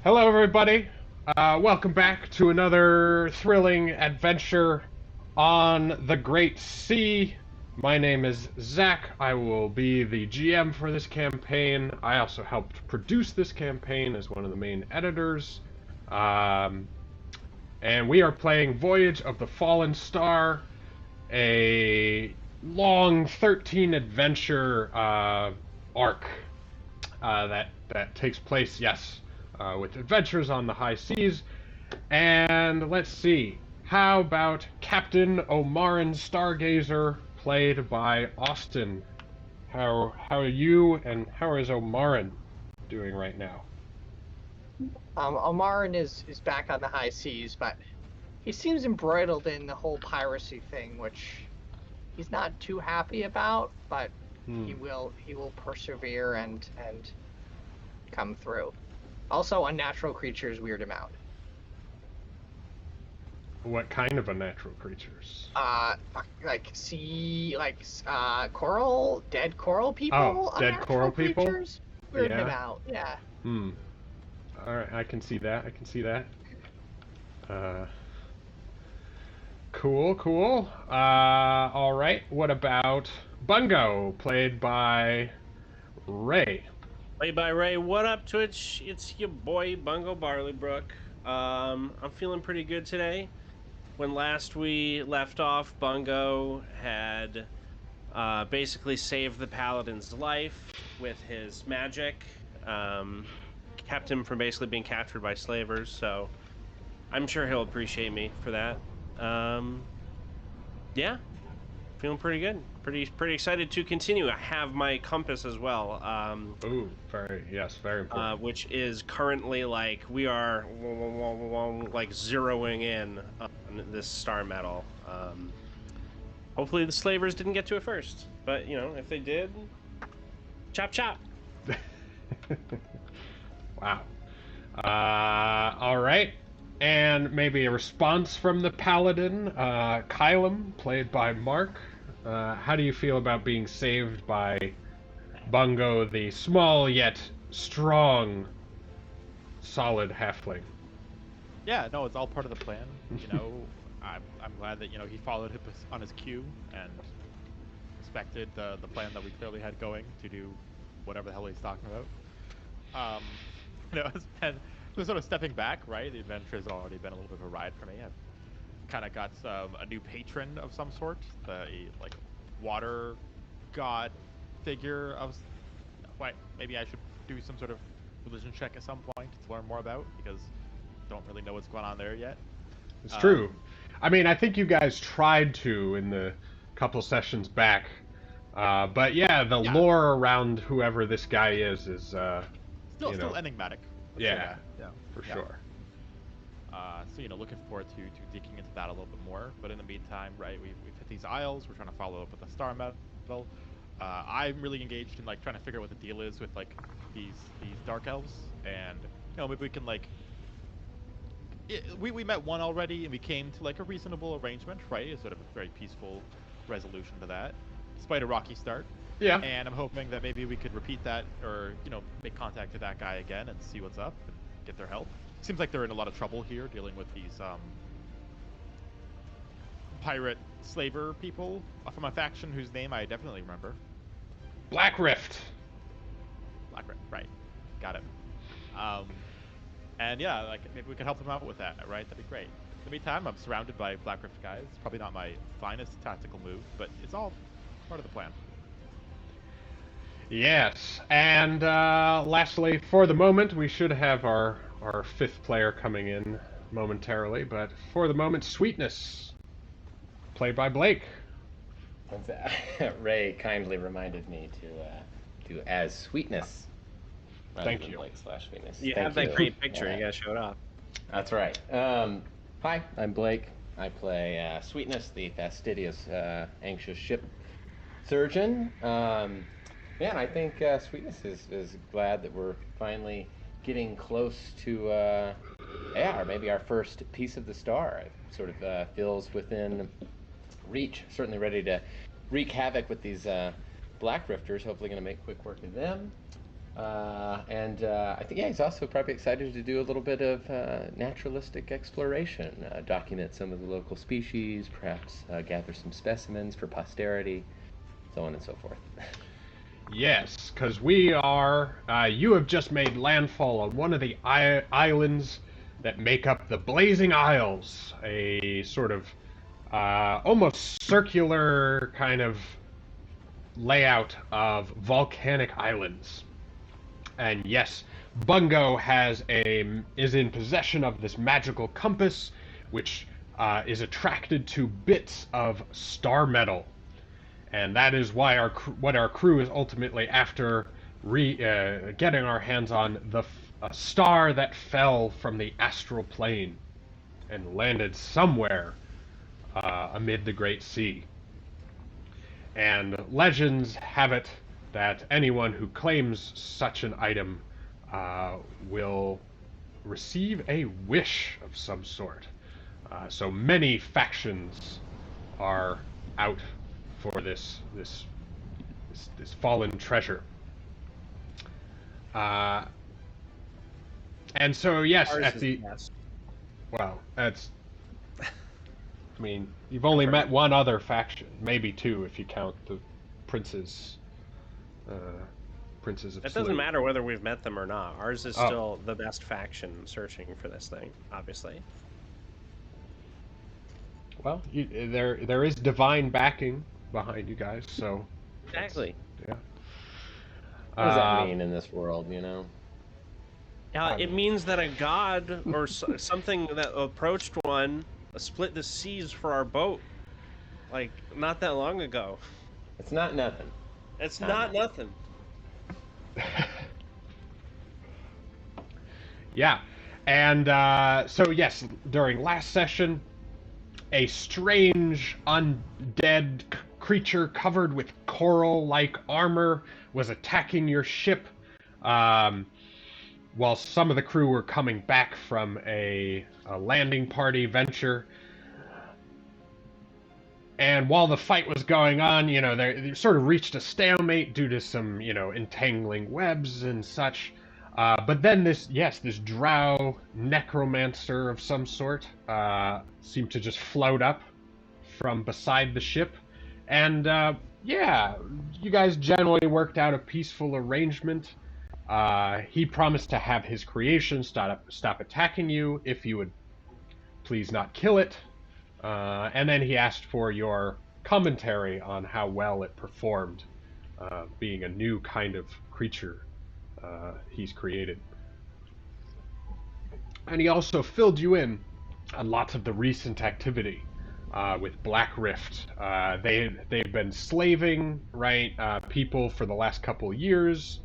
Hello, everybody. Welcome back to another thrilling adventure on the Great Sea. My name is Zach. I will be the GM for this campaign. I also helped produce this campaign as one of the main editors. Um, and we are playing Voyage of the Fallen Star, a long 13 adventure arc that takes place, yes, with adventures on the high seas. And let's see, how about Captain Omarin Stargazer, played by Austin? How are you, and how is Omarin doing right now? Omarin is back on the high seas, but he seems embroiled in the whole piracy thing, which he's not too happy about, but Hmm. he will persevere and come through. Also, unnatural creatures weird him out. What kind of unnatural creatures? Like sea, coral, dead coral Oh, people, dead coral unnatural people? creatures weird him Yeah. out. Yeah. Hmm. All right, I can see that. I can see that. Uh, Cool, cool. All right. What about Bungo, played by Ray? Played by Ray. What up, Twitch? It's your boy Bungo Barleybrook. I'm feeling pretty good today. When last we left off, Bungo had basically saved the paladin's life with his magic. Kept him from basically being captured by slavers. So I'm sure he'll appreciate me for that. Um, yeah, feeling pretty good. Pretty excited to continue. I have my compass as well. Ooh, very important. Which is currently like we are like zeroing in on this star medal. Hopefully the slavers didn't get to it first, but if they did, chop chop. Wow. All right. And maybe a response from the paladin, Kylum, played by Mark. How do you feel about being saved by Bungo, the small yet strong, solid halfling? Yeah, no, it's all part of the plan. I'm glad that he followed on his cue and respected the plan that we clearly had going to do whatever the hell he's talking about. It's been just sort of stepping back, right? The adventure has already been a little bit of a ride for me. I've kind of got a new patron of some sort, the like water god figure of. Wait, maybe I should do some sort of religion check at some point to learn more about because don't really know what's going on there yet. It's Um, true. I mean, I think you guys tried to in the couple sessions back. But yeah, the yeah, lore around whoever this guy is, still you know, still enigmatic. Let's say yeah, that. for Yeah. sure. So looking forward to digging into that a little bit more. But in the meantime, right, we've hit these isles. We're trying to follow up with the star medal. I'm really engaged in like trying to figure out what the deal is with like these dark elves, and maybe we can like we met one already, and we came to like a reasonable arrangement, right? It's sort of a very peaceful resolution to that, despite a rocky start. Yeah, And I'm hoping that maybe we could repeat that, or make contact with that guy again and see what's up and get their help. Seems like they're in a lot of trouble here, dealing with these pirate slaver people from a faction whose name I definitely remember. Black Rift. Black Rat, right? Got it. Um, And yeah, like maybe we could help them out with that, right? That'd be great. In the meantime, I'm surrounded by Black Rift guys. It's probably not my finest tactical move, but it's all part of the plan. Yes, and lastly, for the moment, we should have our fifth player coming in momentarily, but for the moment, Sweetness, played by Blake. Ray kindly reminded me to as sweetness rather Thank than you. Blake/sweetness. You Thank have that you. great picture. Yeah, You gotta show it off. that's right. Hi, I'm Blake. I play Sweetness, the fastidious, anxious ship surgeon. Man, I think Sweetness is glad that we're finally getting close to, yeah, or maybe our first piece of the star. It sort of feels within reach. Certainly ready to wreak havoc with these Black Rifters. Hopefully, going to make quick work of them. I think, yeah, he's also probably excited to do a little bit of naturalistic exploration, document some of the local species, perhaps gather some specimens for posterity, so on and so forth. Yes, because we are. You have just made landfall on one of the islands that make up the Blazing Isles, a sort of almost circular kind of layout of volcanic islands. And yes, Bungo is in possession of this magical compass, which is attracted to bits of star metal, and that is why what our crew is ultimately after getting our hands on a star that fell from the astral plane and landed somewhere amid the Great Sea. And legends have it that anyone who claims such an item will receive a wish of some sort. So many factions are out for this fallen treasure. And so yes, Ours at is the best. well, that's. I mean, you've only met one other faction, maybe two if you count the princes. Princes of It doesn't Slew. matter whether we've met them or not. Ours is Oh. still the best faction searching for this thing, obviously. Well, there is divine backing behind you guys, so Exactly. yeah. What does that mean in this world, you know? It means that a god or something that approached one split the seas for our boat, like not that long ago. It's not nothing. It's not nothing. Yeah, and so yes, during last session, a strange undead creature covered with coral-like armor was attacking your ship, while some of the crew were coming back from a landing party venture. And while the fight was going on, they sort of reached a stalemate due to some, entangling webs and such. But then this drow necromancer of some sort seemed to just float up from beside the ship. And, you guys generally worked out a peaceful arrangement. He promised to have his creation stop attacking you if you would please not kill it. And then he asked for your commentary on how well it performed, being a new kind of creature he's created. And he also filled you in on lots of the recent activity with Black Rift. They've been slaving, right, people for the last couple of years,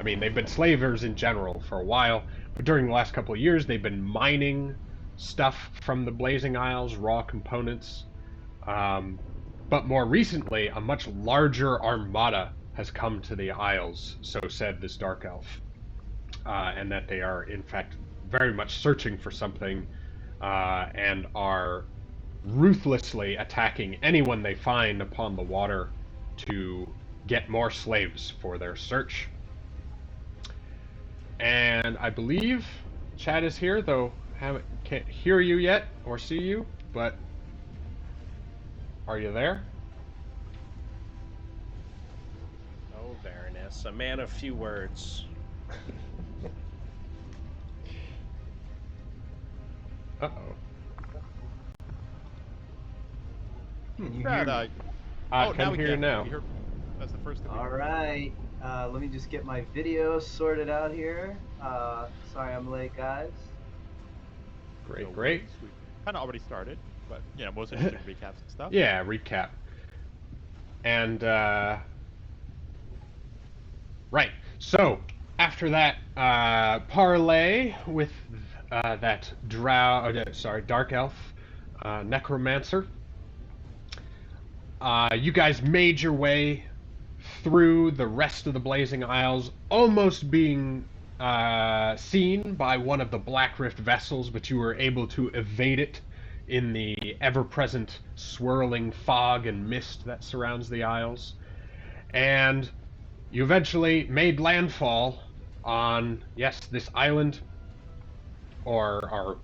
they've been slavers in general for a while, but during the last couple of years they've been mining stuff from the Blazing Isles, raw components. But more recently, a much larger armada has come to the Isles, so said this Dark Elf, and that they are, in fact, very much searching for something, and are ruthlessly attacking anyone they find upon the water to get more slaves for their search. And I believe Chad is here, though can't hear you yet or see you, but are you there? Oh, Baroness, a man of few words. Uh-oh. Can you Brad, hear me? I now can we hear you can. now. We heard, that's the first thing we All heard. right. Let me just get my video sorted out here. Sorry I'm late, guys. Great, No great. worries. We kind of already started, but most interesting recaps and stuff. Yeah, recap. And, right. So, after that parlay with that Dark Elf necromancer, you guys made your way through the rest of the Blazing Isles, almost being seen by one of the Black Rift vessels, but you were able to evade it in the ever-present swirling fog and mist that surrounds the Isles. And you eventually made landfall on, yes, this island, or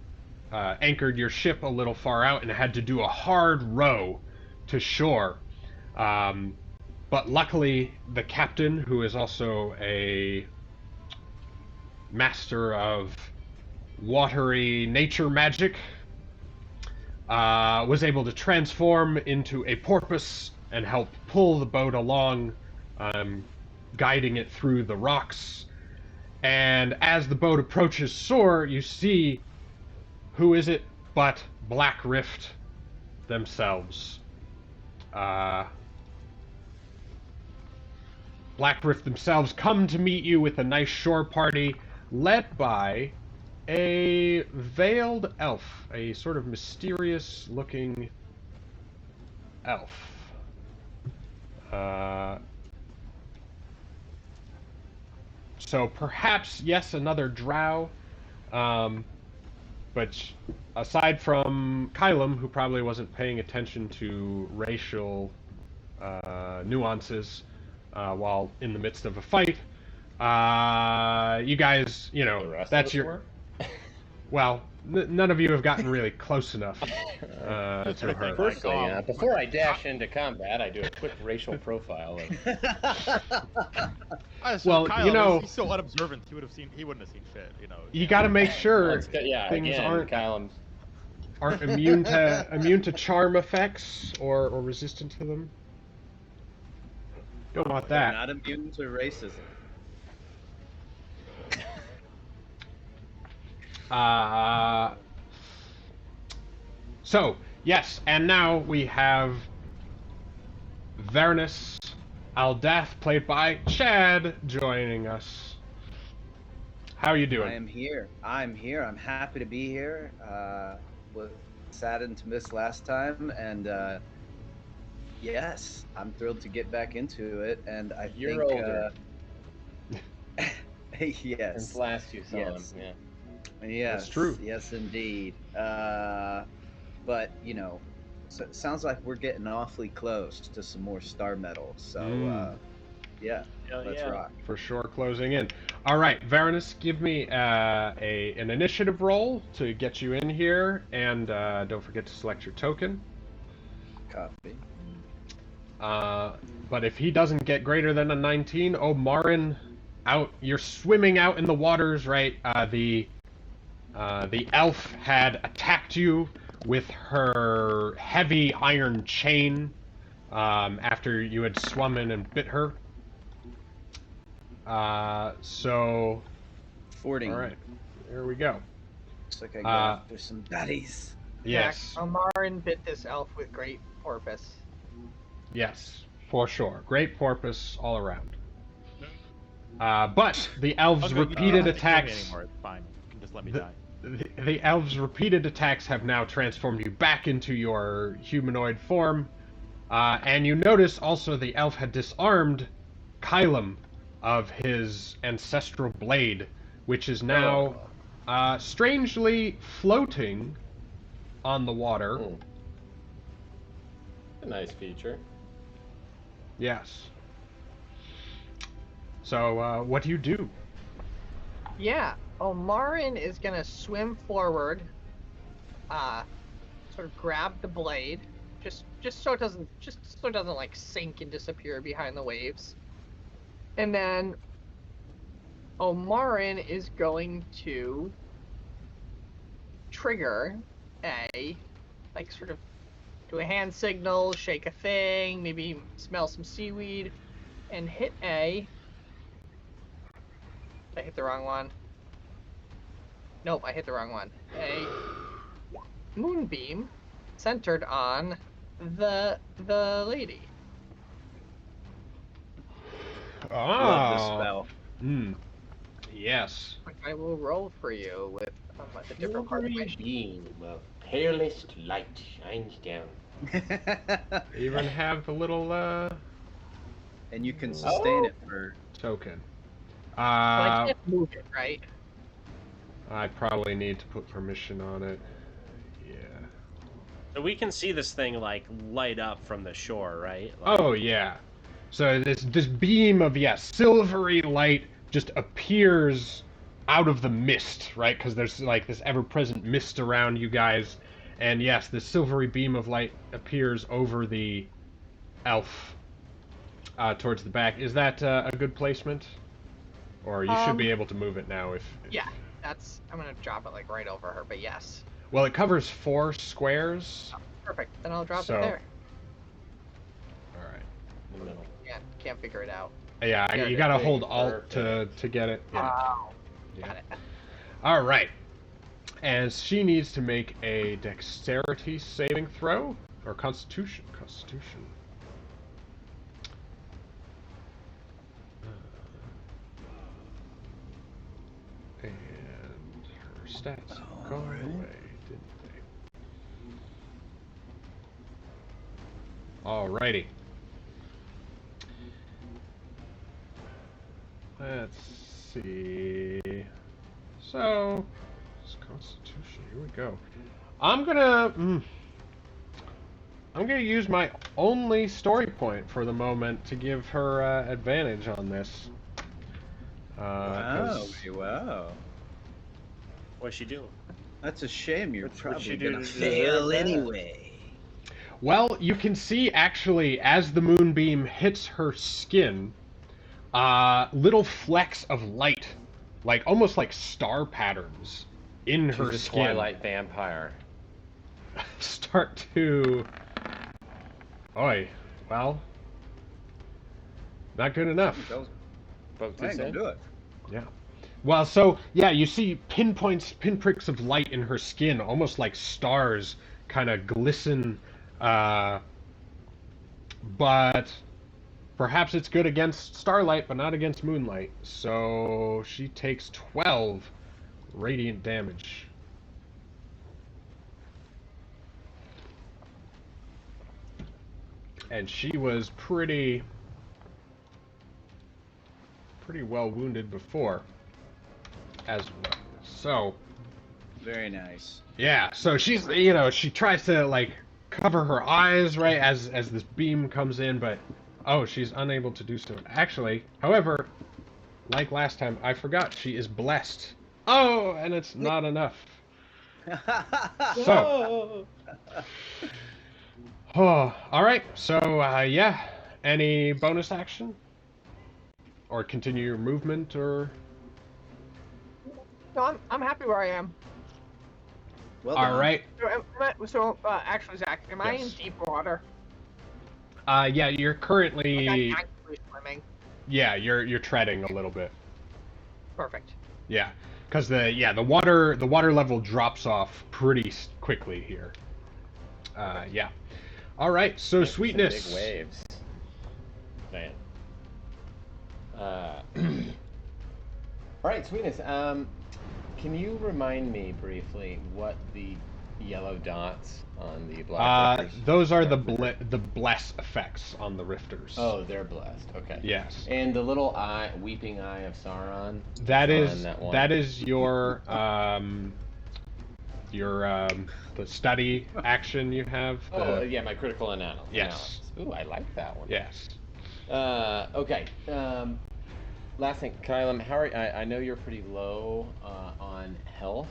anchored your ship a little far out and had to do a hard row to shore. But luckily, the captain, who is also a master of watery nature magic, was able to transform into a porpoise and help pull the boat along, guiding it through the rocks. And as the boat approaches shore, you see, who is it but Black Rift themselves. Black Rift themselves come to meet you with a nice shore party led by a veiled elf, a sort of mysterious looking elf. So perhaps, yes, another drow, but aside from Kylum, who probably wasn't paying attention to racial nuances while in the midst of a fight, you guys, you know, The rest that's of us your... were? Well, none of you have gotten really close enough to her. Firstly, before I dash into combat, I do a quick racial profile of... Well, Kyle, you know, he's so unobservant. He wouldn't have seen shit. You know. You got to make sure yeah, things again, Kylem's... aren't immune to charm effects or resistant to them. Don't want that. Not immune to racism. So, yes, and now we have Vernus Aldath, played by Chad, joining us. How are you doing? I am here. I'm here. I'm happy to be here. Was saddened to miss last time, and yes, I'm thrilled to get back into it. And I You're think, older. yes, Since last you saw Yes. him, yeah. yes, That's true. Yes, indeed. But you know, so it sounds like we're getting awfully close to some more star medals. So yeah, let's rock. For sure, closing in. All right, Varanus, give me an initiative roll to get you in here, and don't forget to select your token. Copy. But if he doesn't get greater than a 19, oh, Marin, you're swimming out in the waters, right? The elf had attacked you with her heavy iron chain after you had swum in and bit her. So... 40. All right, here we go. Looks like I got after some baddies. Yes, Amarin bit this elf with great porpoise. yes, for sure. Great porpoise all around. But the elves' Okay, you don't repeated have to kill me attacks... anymore. It's fine. You can just let me die. The elves' repeated attacks have now transformed you back into your humanoid form. And you notice also the elf had disarmed Kylum of his ancestral blade, which is now strangely floating on the water. A nice feature. Yes. So, what do you do? Yeah, Omarin is gonna swim forward, sort of grab the blade, just so it doesn't like sink and disappear behind the waves, and then Omarin is going to trigger a sort of do a hand signal, shake a thing, maybe smell some seaweed, and hit a. Did I hit the wrong one? Nope, I hit the wrong one. A moonbeam centered on the lady. Love this spell. Yes. Which I will roll for you with a different part of my sheet. Beam of palest light shines down. Even have the little And you can sustain Oh. it for. token. Well, I can't move it, right? I probably need to put permission on it. Yeah. So we can see this thing like light up from the shore, right? Like, Oh yeah. So this beam of silvery light just appears out of the mist, right? Because there's like this ever-present mist around you guys, and yes, this silvery beam of light appears over the elf towards the back. Is that a good placement? Or you should be able to move it now if... Yeah, that's... I'm gonna drop it, like, right over her, but yes. Well, it covers 4 squares. Oh, perfect. Then I'll drop So- it there. Alright. In the middle. Can't figure it out. Yeah, There you it gotta is. hold Alt Perfect. to get it. Yeah. Wow. Yeah. Got it. Alright. And she needs to make a dexterity saving throw. Or constitution. Constitution. And her stats go away, didn't they? Alrighty. Let's see. So, it's Constitution. Here we go. I'm gonna use my only story point for the moment to give her advantage on this. Wow, 'Cause- wow. What's she doing? That's a shame. You're What'd probably she do gonna to fail deserve that? anyway. Well, you can see actually as the moonbeam hits her skin, little flecks of light, like almost like star patterns in She's her a skin, Twilight vampire. start to. Oi, well, not good enough. Spoke I too ain't gonna soon? do it. Yeah. Well, so yeah, you see pinpricks of light in her skin, almost like stars, kind of glisten. But perhaps it's good against starlight, but not against moonlight. So she takes 12 radiant damage. And she was pretty well wounded before as well. So, Very nice. yeah, so she's, she tries to, like, cover her eyes, right, as this beam comes in, but, oh, she's unable to do so. Actually, however, like last time, I forgot she is blessed. Oh, and it's not enough. So, oh, alright, so, yeah, any bonus action? Or continue your movement, or... No, I'm happy where I am. Well done. Alright, Actually, Zach, am I in Yes. deep water? yeah, you're currently... Like, I'm actually swimming. Yeah, you're treading a little bit. Perfect. Yeah, because the water level drops off pretty quickly here. Yeah. All right, so Making some sweetness. Big waves. Man. All right, sweetness. Can you remind me briefly what the yellow dots on the black rifters Those are the represent? the bless effects on the rifters. Oh, they're blessed. Okay. Yes. And the little eye, weeping eye of Sauron. That on is that one? that is your the study action you have. Oh, the- yeah, my critical analysis. Yes. Ooh, I like that one. Yes. Okay. Last thing, Kylam, how are I know you're pretty low on health.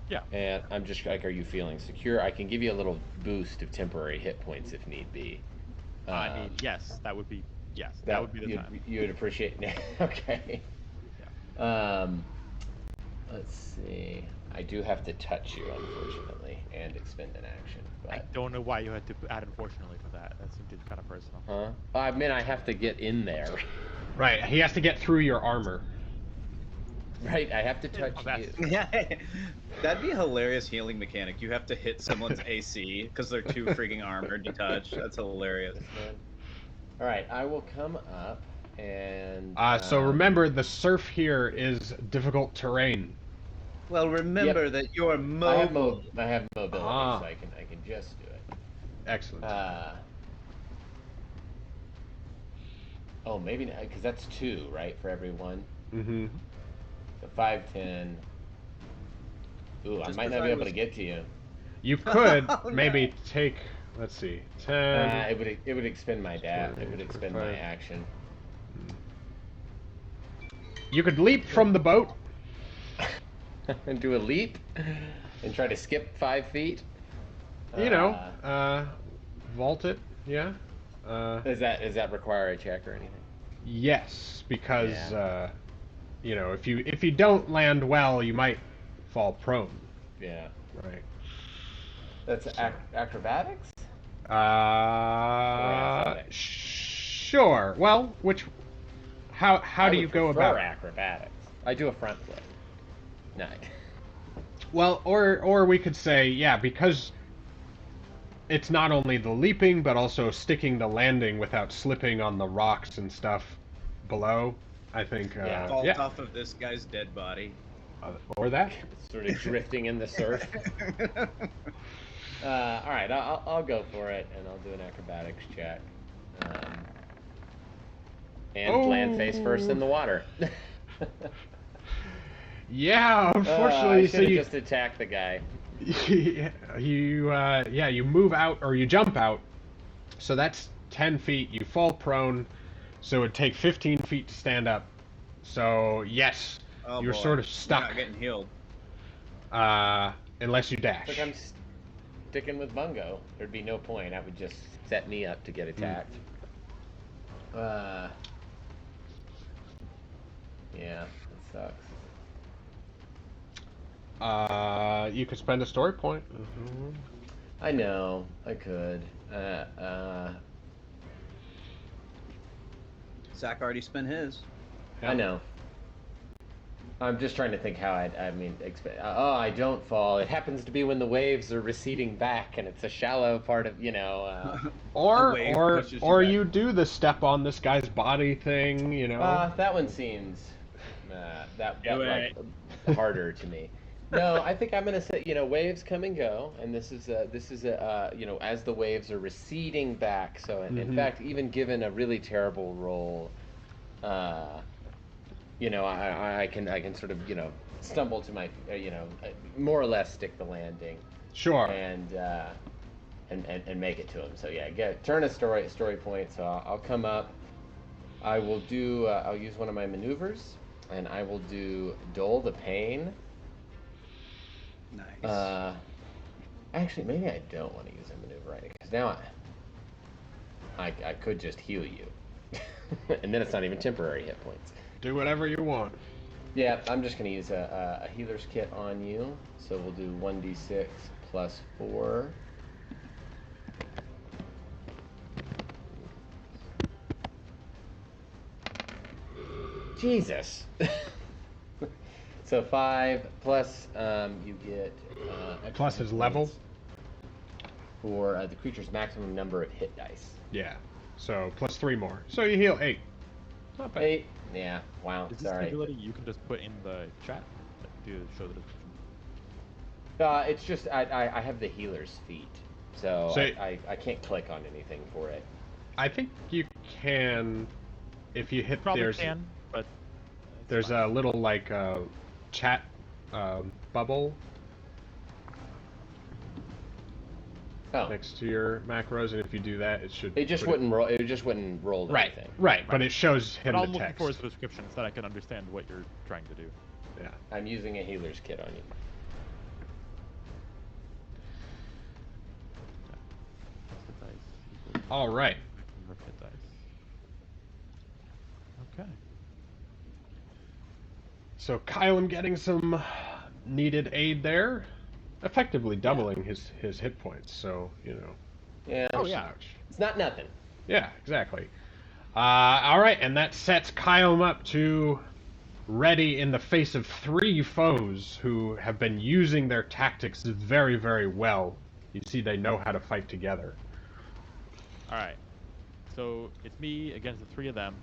Yeah. And I'm just like, are you feeling secure? I can give you a little boost of temporary hit points if need be. I mean, yes, that would be the time. You would appreciate. Okay. Let's see. I do have to touch you, unfortunately, and expend an action. But... I don't know why you had to add unfortunately for that. That seemed kind of personal. Huh? I mean, I have to get in there. Right. He has to get through your armor. Right, I have to touch Oh, that's- you. Yeah, that'd be a hilarious healing mechanic. You have to hit someone's AC because they're too freaking armored to touch. That's hilarious. All right, I will come up and. So remember, the surf here is difficult terrain. Well, remember that you're mobile. I have mobility, Ah. so I can just do it. Excellent. Oh, maybe not, because that's 2, right, for every one. Mm-hmm. So 5, 10. Ooh, I Just might 'cause not I be able was- to get to you. You could Oh, no. maybe take. Let's see. 10. It would expend my 20, It would expend my 25. action. You could leap from the boat. And do a leap and try to skip 5 feet. You know, vault it. Yeah. Does that require a check or anything? Yes, because Yeah. you know, if you don't land well, you might fall prone. Yeah. Right. That's acrobatics? Or athletics? Sure. Well, how do you go about acrobatics? I do a front flip. Nice. Well, or we could say, yeah, because it's not only the leaping, but also sticking the landing without slipping on the rocks and stuff below. I think, Vault yeah, off of this guy's dead body. or that. Sort of drifting in the surf. All right, I'll go for it, and I'll do an acrobatics check. And land face first in the water. Yeah, I unfortunately, so should have you just attacked the guy. you move out or you jump out. So that's 10 feet. You fall prone, so it'd take 15 feet to stand up. So yes, Oh, you're boy. sort of You're stuck. not getting healed. Unless you dash. Look, I'm sticking with Bungo. There'd be no point. That would just set me up to get attacked. Yeah, that sucks. You could spend a story point. I know. I could. Zach already spent his. I know. I'm just trying to think how I mean, I don't fall. It happens to be when the waves are receding back, and it's a shallow part of, Or wave or pushes you or back. you do the step on this guy's body thing, you know. That one seems that Do like harder to me. No, I think I'm gonna say, waves come and go, and this is as the waves are receding back. So in fact, even given a really terrible roll, I can sort of stumble to my more or less stick the landing. Sure. And make it to him. So yeah, turn a story point. So I'll come up. I will do. I'll use one of my maneuvers, and I will do Dull the Pain. Nice. Actually, maybe I don't want to use a maneuver right, because now I could just heal you, and then it's not even temporary hit points. Do whatever you want. Yeah, I'm just gonna use a healer's kit on you. So we'll do 1d6 plus 4. Jesus. So 5 plus you get extra Plus his hit level? points for the creature's maximum number of hit dice. Yeah. So plus 3 more. So you heal 8. Not bad. 8. Yeah. Wow. Is this Sorry. an ability you can just put in the chat to show the description? It's just I have the healer's feat, so I can't click on anything for it. I think you can, if you hit. Probably can, but There's fine. a little like chat bubble next to your macros, and if you do that, it should. It just wouldn't roll. It just wouldn't roll Right, anything. right, but it shows him But the I'm looking text. for the description so that I can understand what you're trying to do. Yeah. I'm using a healer's kit on you. All right. Hit dice. Okay. So Kylan getting some needed aid there, effectively doubling his hit points. So Yeah. Oh yeah. ouch. It's not nothing. Yeah, exactly. All right, and that sets Kylan up to ready in the face of 3 foes who have been using their tactics very, very well. You see, they know how to fight together. All right. So it's me against the 3 of them.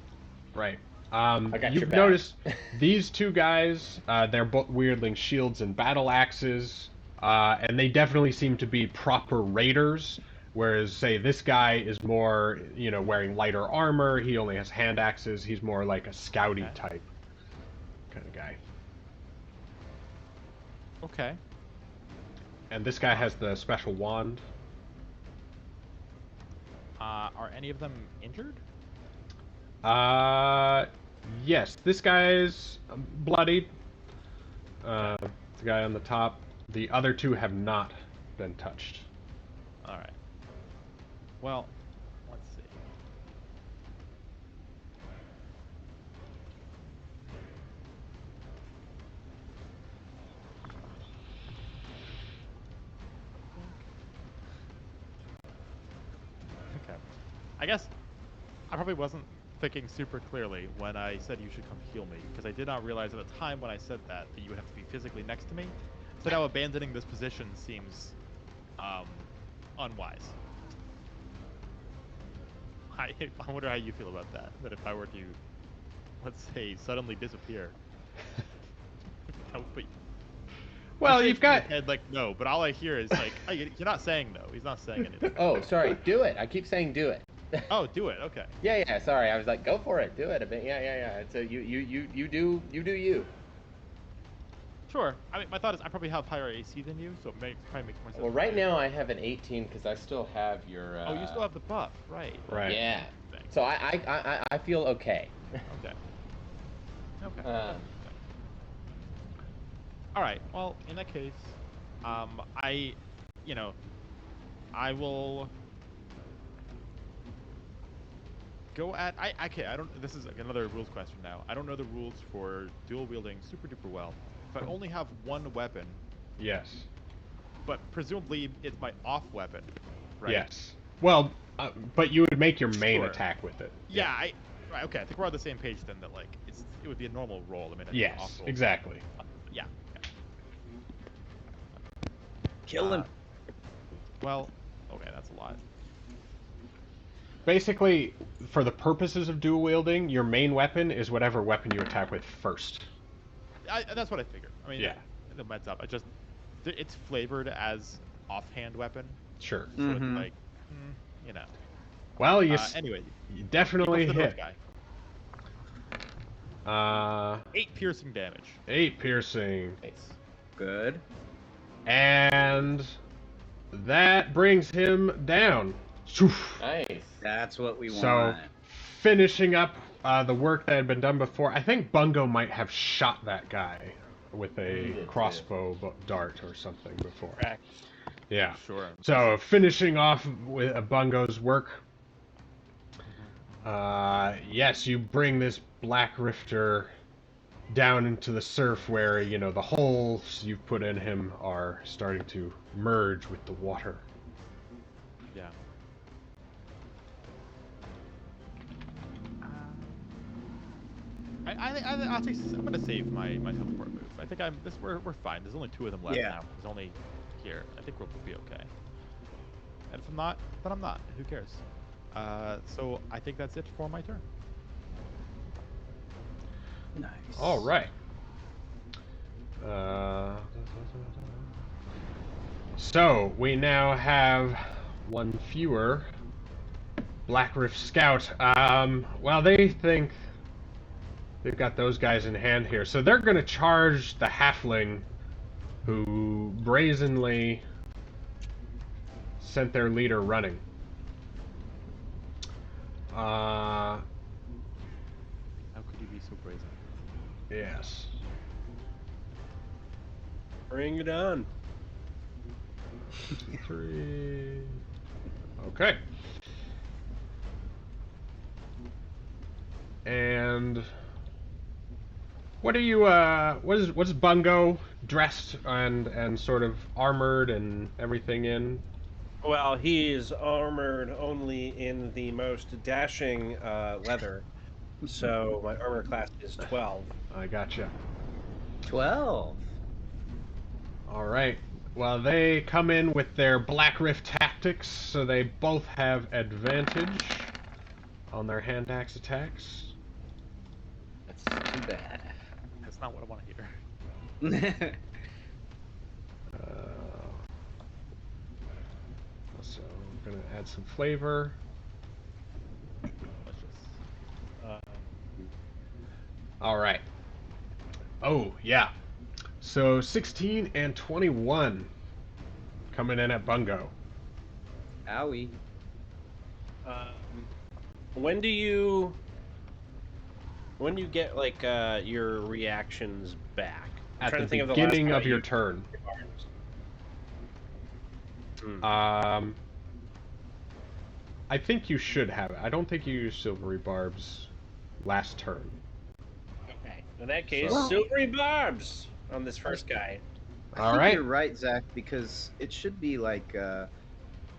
Right. got your You've back. noticed these 2 guys, they're both wielding shields and battle axes, and they definitely seem to be proper raiders, whereas, say, this guy is more, wearing lighter armor, he only has hand axes, he's more like a scouty type kind of guy. Okay. And this guy has the special wand. Are any of them injured? Yes, this guy's bloodied. The guy on the top. The other two have not been touched. All right. Well, let's see. Okay. I guess I probably wasn't thinking super clearly when I said you should come heal me, because I did not realize at the time when I said that you would have to be physically next to me. So now abandoning this position seems unwise. I wonder how you feel about that. That if I were to, let's say, suddenly disappear, that would be. Well, I say you've it in my got. head like no, but all I hear is like, oh, you're not saying no. He's not saying anything. Oh, sorry. Do it. I keep saying do it. Oh, do it. Okay. Yeah. Sorry, I was like, go for it. Do it. Yeah. So you do you. Sure. I mean, my thought is I probably have higher AC than you, so it probably makes more sense. Well, right now I have an 18 because I still have your. Oh, you still have the buff, right? Right. Yeah. Thing. So I feel okay. Okay. Okay. All right. Well, in that case, I will go at. Okay. I don't. This is another rules question now. I don't know the rules for dual wielding super duper well. If I only have one weapon, Yes. but presumably it's my off weapon, right? Yes. Well, but you would make your main Sure. attack with it. Yeah. Right, okay. I think we're on the same page then. That like it would be a normal roll. I mean, Yes. off roll. Exactly. Yeah. Okay. Kill him. Well, okay, that's a lot. Basically, for the purposes of dual wielding, your main weapon is whatever weapon you attack with first. That's what I figured. I mean, Yeah. The meds up. It's flavored as offhand weapon. Sure. So it's like, you know. Well, you Anyway, you definitely go for the hit. north guy. 8 8 piercing damage. 8 piercing. Nice. Good. And that brings him down. Nice. That's what we So, want. finishing up the work that had been done before, I think Bungo might have shot that guy with a crossbow dart or something before. Correct. Yeah. Sure. So, finishing off with Bungo's work, yes, you bring this Black Rifter down into the surf where, the holes you've put in him are starting to merge with the water. Yeah. I'm gonna save my teleport move. I think we're fine. There's only 2 of them left Yeah. now. There's only here. I think we'll be okay. And if I'm not, then I'm not. Who cares? So I think that's it for my turn. Nice. All right. So we now have 1 fewer Black Rift Scout. Well, they think they've got those guys in hand here, so they're going to charge the halfling who brazenly sent their leader running. How could you be so brazen? Yes. Bring it on. 3. Okay. And what are you? What's Bungo dressed and sort of armored and everything in? Well, he's armored only in the most dashing leather. So my armor class is 12. I gotcha. 12. All right. Well, they come in with their Black Rift tactics, so they both have advantage on their hand axe attacks. That's too bad. That's not what I want to hear. So I'm gonna add some flavor. Let's just. All right. Oh yeah. So 16 and 21 coming in at Bungo. Owie. When do you When you get like your reactions back. I'm At trying the to think of the last beginning time of your you- turn. Hmm. I think you should have it. I don't think you used silvery barbs last turn. Okay. In that case, So- silvery barbs on this first guy. I All think right. you're right, Zach, because it should be like the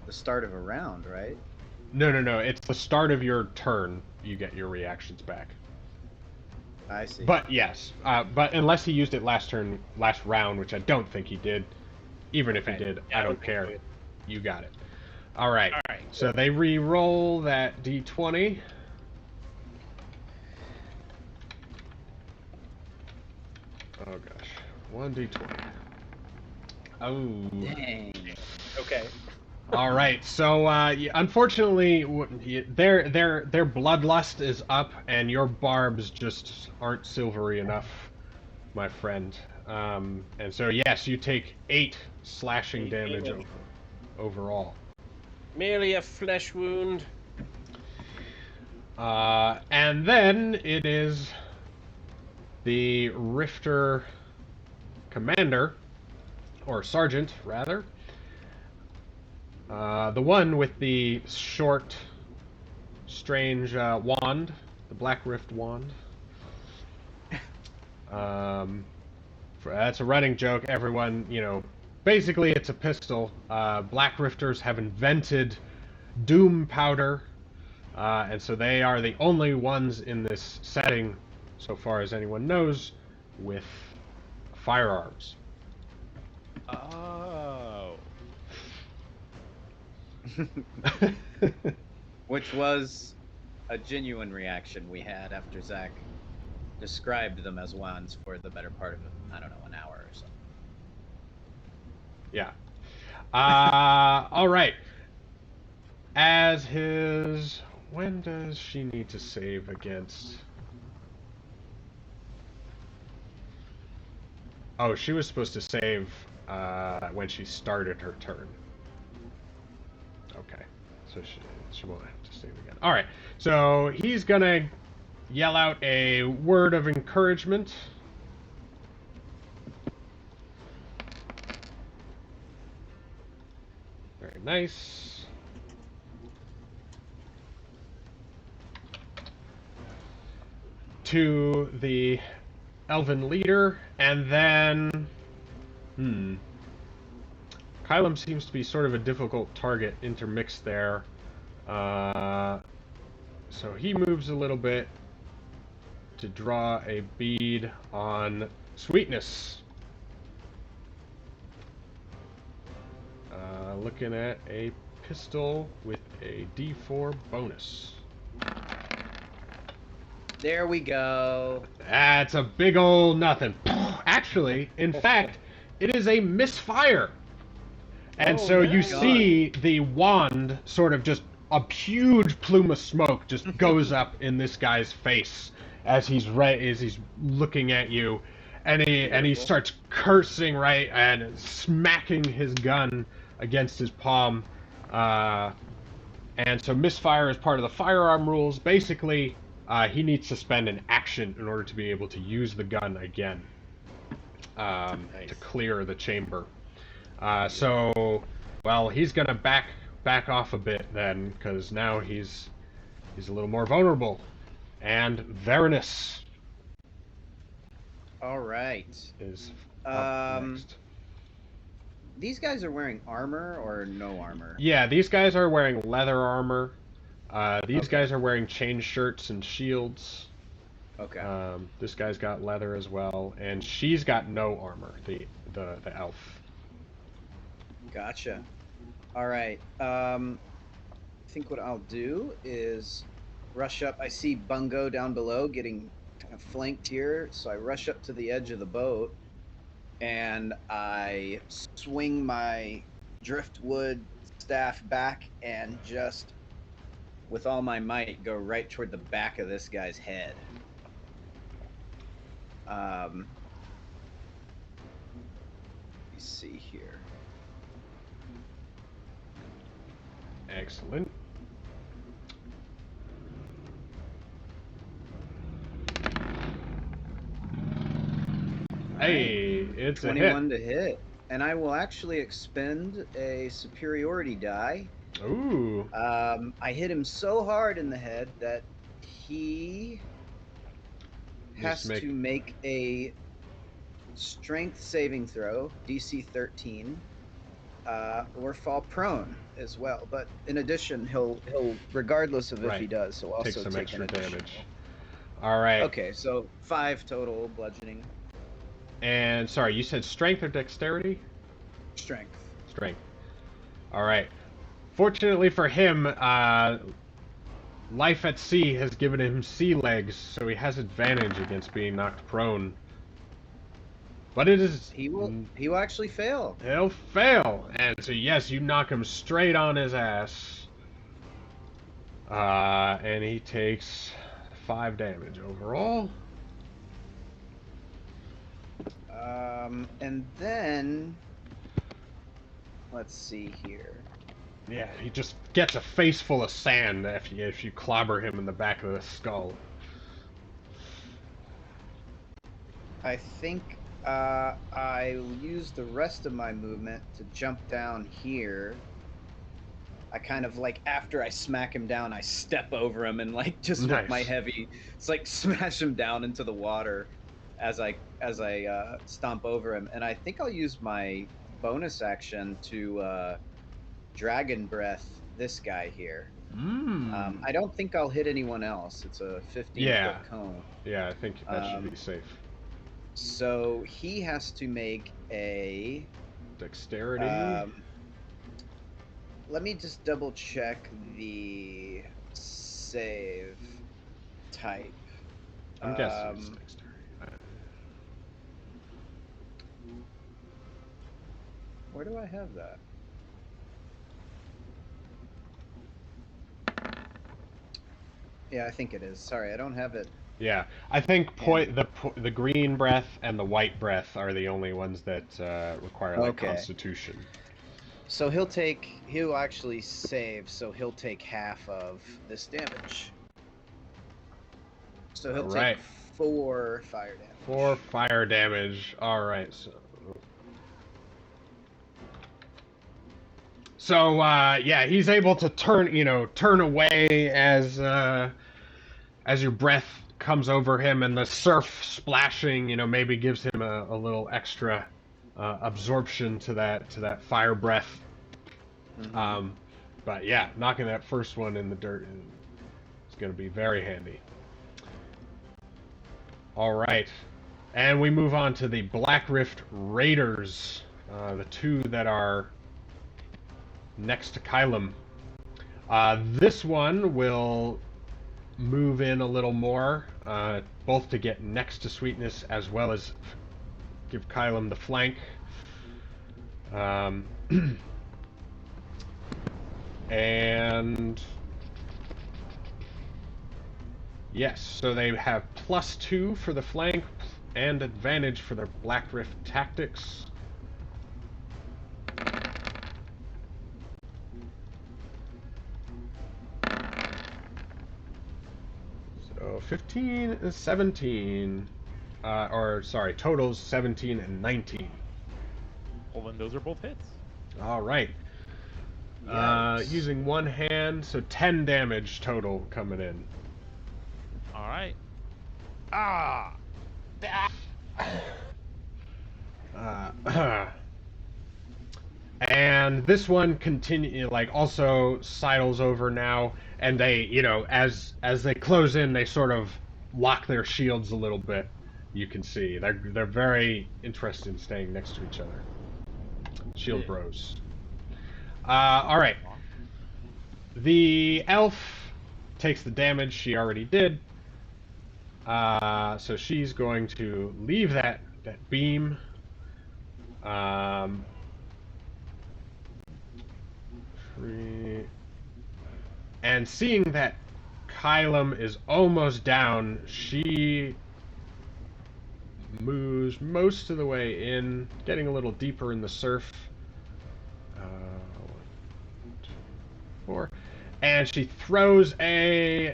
start of a round, right? No. It's the start of your turn. You get your reactions back. I see. But yes, but unless he used it last round, which I don't think he did. Even if he Okay. did, Yeah, I don't think care. so either. You got it. All right. All right. So they re-roll that d20. Oh gosh, 1d20. Oh. Dang. Okay. All right. So unfortunately, their bloodlust is up, and your barbs just aren't silvery enough, my friend. And so yes, you take 8 slashing 8 damage damage. overall. Merely a flesh wound. And then it is the Rifter commander, or sergeant, rather. The one with the short, strange wand, the Black Rift wand. That's a running joke. Everyone, basically it's a pistol. Black Rifters have invented doom powder, and so they are the only ones in this setting, so far as anyone knows, with firearms. Oh. Which was a genuine reaction we had after Zach described them as wands for the better part of, I don't know, an hour or so. Yeah. All right. As his... When does she need to save against... Oh, she was supposed to save when she started her turn. Okay. So she won't have to save again. All right. So he's going to yell out a word of encouragement. Very nice. To the elven leader, and then... Kylum seems to be sort of a difficult target intermixed there. So he moves a little bit to draw a bead on Sweetness. Looking at a pistol with a D4 bonus. There we go. That's a big old nothing. Actually, in fact, it is a misfire. And so you see the wand sort of just a huge plume of smoke just goes up in this guy's face as he's looking at you, and he starts cursing, right, and smacking his gun against his palm. And so misfire is part of the firearm rules. Basically, he needs to spend an action in order to be able to use the gun again to clear the chamber. So, well, he's gonna back off a bit then, because now he's a little more vulnerable. And Varanus All right. is up next. These guys are wearing armor or no armor? Yeah, these guys are wearing leather armor. These guys are wearing chain shirts and shields. Okay. This guy's got leather as well, and she's got no armor. The elf. Gotcha. All right. I think what I'll do is rush up. I see Bungo down below getting kind of flanked here, so I rush up to the edge of the boat and I swing my driftwood staff back and just, with all my might, go right toward the back of this guy's head. Let me see here. Excellent. Hey, it's a hit. 21 to hit. And I will actually expend a superiority die. Ooh. I hit him so hard in the head that he has Just to make a strength saving throw, DC 13, or fall prone as well. But in addition, he'll regardless of if he Right. does, he'll also Take some take extra an additional. damage. All right. Okay, so 5 total bludgeoning. And sorry, you said strength or dexterity? Strength. Strength. All right. Fortunately for him, life at sea has given him sea legs, so he has advantage against being knocked prone. But it is... He will actually fail. He'll fail. And so yes, you knock him straight on his ass. And he takes 5 damage overall. And then let's see here. Yeah, he just gets a face full of sand if you clobber him in the back of the skull. I think I'll use the rest of my movement to jump down here. I kind of like, after I smack him down, I step over him and like just Nice. with my heavy, it's like smash him down into the water as I stomp over him. And I think I'll use my bonus action to dragon breath this guy here. I don't think I'll hit anyone else. It's a 15-foot cone. Yeah, I think that should be safe. So he has to make a Dexterity. Let me just double check the save type. I'm guessing it's dexterity. Where do I have that? Yeah, I think it is. Sorry, I don't have it. Yeah, I think the green breath and the white breath are the only ones that require like Constitution. So he'll actually save, so he'll take half of this damage. So he'll take 4 fire damage. 4 fire damage. All right. So yeah, he's able to turn away as your breath comes over him, and the surf splashing, maybe gives him a little extra absorption to that fire breath. Mm-hmm. But yeah, knocking that first one in the dirt is going to be very handy. All right, and we move on to the Black Rift Raiders, the 2 that are next to Kylum. This one will move in a little more, both to get next to Sweetness as well as give Kylum the flank. And yes, so they have +2 for the flank and advantage for their Black Rift tactics. So 15 and 17, or sorry, totals 17 and 19. Well, then those are both hits. All right. Using one hand, so 10 damage total coming in. All right. And this one also sidles over now, and they, as they close in, they sort of lock their shields a little bit. You can see they're very interested in staying next to each other. Shield bros. All right. The elf takes the damage she already did. So she's going to leave that beam. And seeing that Kylum is almost down, she moves most of the way in, getting a little deeper in the surf. 1, 2, 4. And she throws a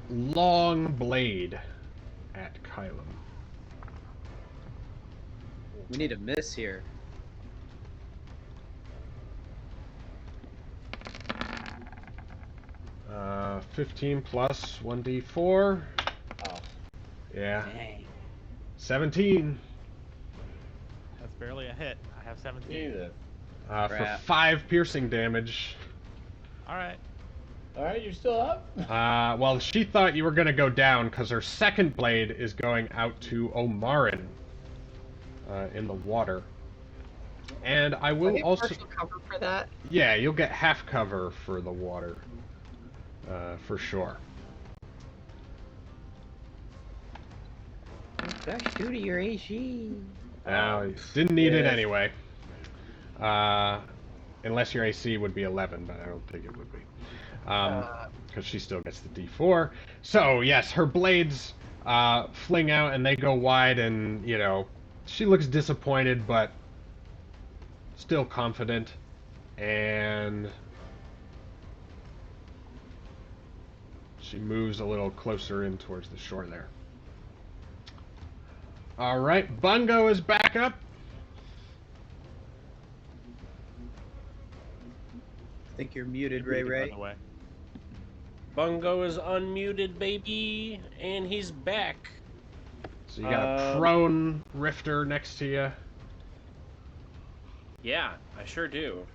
long blade at Kylum. We need a miss here. Uh, 15 plus 1d4. Oh, Yeah. Dang. 17. That's barely a hit. I have 17. Jesus. For Crap. 5 piercing damage. All right. All right, you're still up. Well, she thought you were going to go down because her second blade is going out to Omarin in the water. And I I will get also... partial cover for that. Yeah, you'll get half cover for the water. For sure. Back 2 to your AC. Now, didn't need it Yes. anyway. Unless your AC would be 11, but I don't think it would be. Because she still gets the D4. So, yes, her blades fling out and they go wide, and, you know, she looks disappointed, but still confident. And she moves a little closer in towards the shore there. Alright, Bungo is back up. I think you're muted, Ray By Ray. the way. Bungo is unmuted, baby, and he's back. So you got a prone rifter next to you. Yeah, I sure do.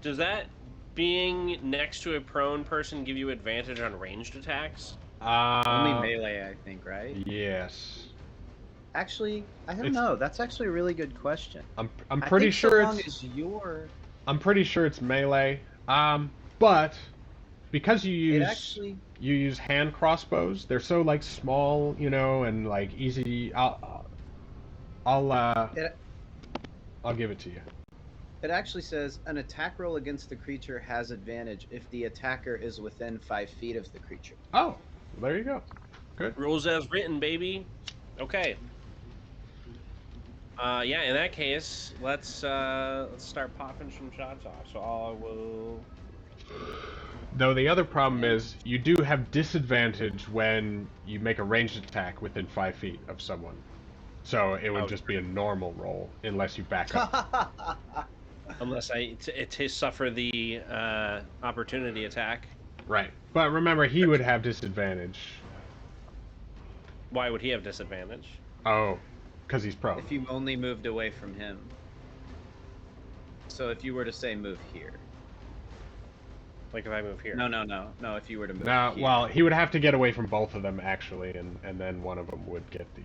Does that being next to a prone person give you advantage on ranged attacks? Only melee, I think, right? Yes. Actually, I don't It's- know. That's actually a really good question. I'm I pretty think sure so long it's as you're... I'm pretty sure it's melee. But because you use hand crossbows, they're so like small, you know, and like easy. I'll give it to you. It actually says an attack roll against the creature has advantage if the attacker is within 5 feet of the creature. Oh, there you go. Good. Rules as written, baby. Okay. Yeah, in that case, let's start popping some shots off. So I will. Though the other problem is you do have disadvantage when you make a ranged attack within 5 feet of someone. So it would just be a normal roll unless you back up. Unless I suffer the opportunity attack. Right. But remember, he would have disadvantage. Why would he have disadvantage? Oh, because he's prone. If you only moved away from him. So if you were to say move here. Like if I move here? No, if you were to move No, here. well, he would have to get away from both of them, actually, and then one of them would get the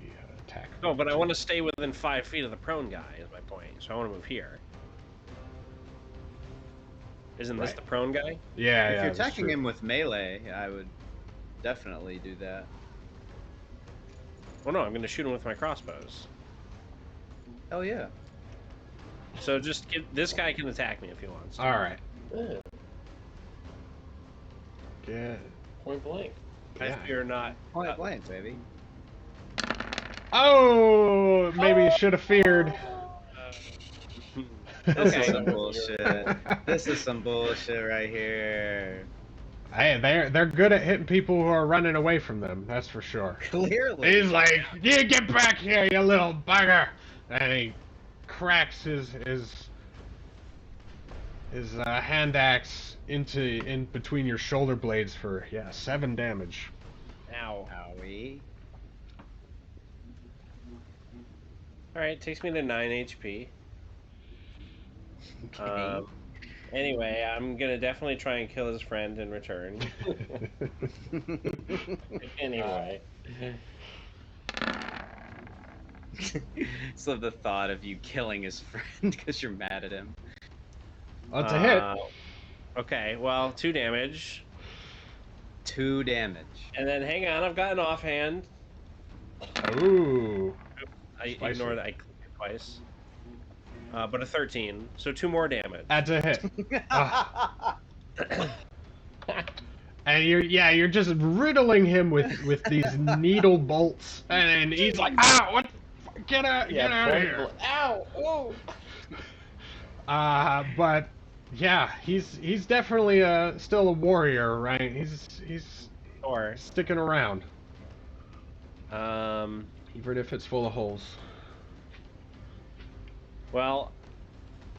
attack. No, but I want to stay within 5 feet of the prone guy, is my point. So I want to move here. Isn't this Right. the prone guy? Yeah, If yeah. you're that's attacking true. him with melee, I would definitely do that. Well, no, I'm going to shoot him with my crossbows. Oh yeah. So just this guy can attack me if he wants. All right. Yeah, Yeah. point blank. I Yeah. fear not. Point blank, baby. Oh, maybe you should have feared. This Okay. is some bullshit. This is some bullshit right here. Hey, they're good at hitting people who are running away from them. That's for sure. Clearly. He's like, "You get back here, you little bugger!" And he cracks his hand axe in between your shoulder blades for 7 damage. Ow. Owie. Alright, takes me to 9 HP. Okay. Anyway, I'm gonna definitely try and kill his friend in return. Anyway. So the thought of you killing his friend because you're mad at him. That's a hit. Okay, well, 2 damage. 2 damage. And then, hang on, I've got an offhand. Ooh. I Spicy. ignore that. I clicked it twice. But a 13, so 2 more damage. That's a hit. And you're just riddling him with these needle bolts, and he's like, "Ah, what? Get out of here!" Ow! Oh! But yeah, he's definitely still a warrior, right? He's Or, sticking around. even if it's full of holes. Well,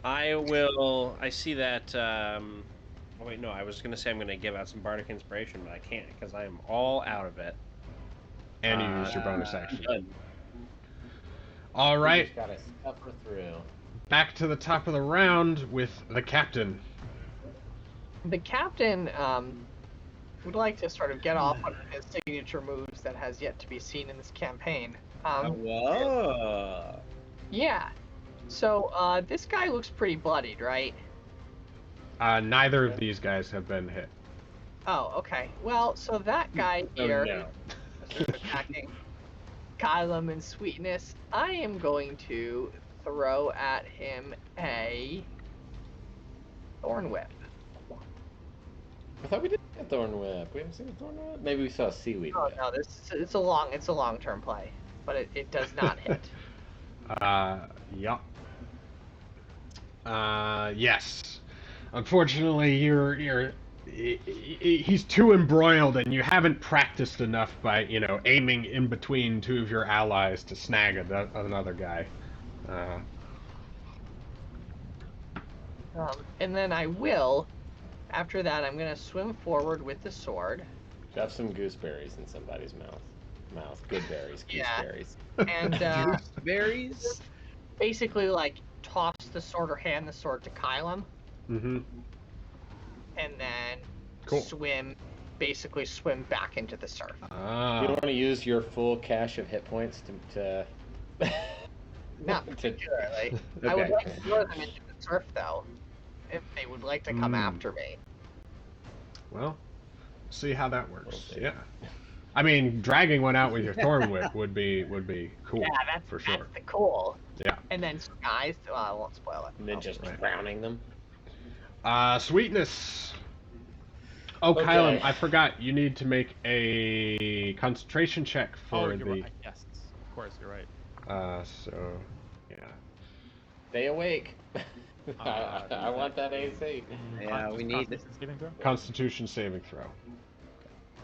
I see that. Oh wait, no. I was gonna say I'm gonna give out some bardic inspiration, but I can't because I am all out of it. And you used your bonus action. Done. All We right, just gotta suffer through. back to the top of the round with the captain. The captain would like to sort of get off one of his signature moves that has yet to be seen in this campaign. Whoa. Yeah. So this guy looks pretty bloodied, right? Neither of these guys have been hit. Oh, okay. Well, so that guy here no. is attacking Kylum and Sweetness. I am going to throw at him a Thorn Whip. I thought we did a thorn whip. We haven't seen a thorn whip. Maybe we saw a seaweed Oh whip. no, it's a long-term play, but it does not hit. Yup. Yes. Unfortunately, he's too embroiled, and you haven't practiced enough by, aiming in between two of your allies to snag another guy. And then I will, after that, I'm going to swim forward with the sword. Shove some gooseberries in somebody's mouth. Good berries, Yeah. gooseberries. And Berries. basically, like, toss the sword or hand the sword to Kylum, Mm-hmm. and then Cool. basically swim back into the surf. You don't want to use your full cache of hit points to Not particularly. I would like to throw them into the surf, though, if they would like to come after me. Well, see how that works. We'll see. Yeah. I mean, dragging one out with your thorn whip would be cool. Yeah, that's for sure. That's the cool. Yeah. And then guys, well, I won't spoil it. and then just Right. drowning them. Sweetness. Oh, Okay. Kylum, I forgot. You need to make a concentration check for you're the. right. Yes, of course, you're right. So, yeah. Stay awake. I want that AC. Yeah, we need Constitution saving throw? Constitution saving throw.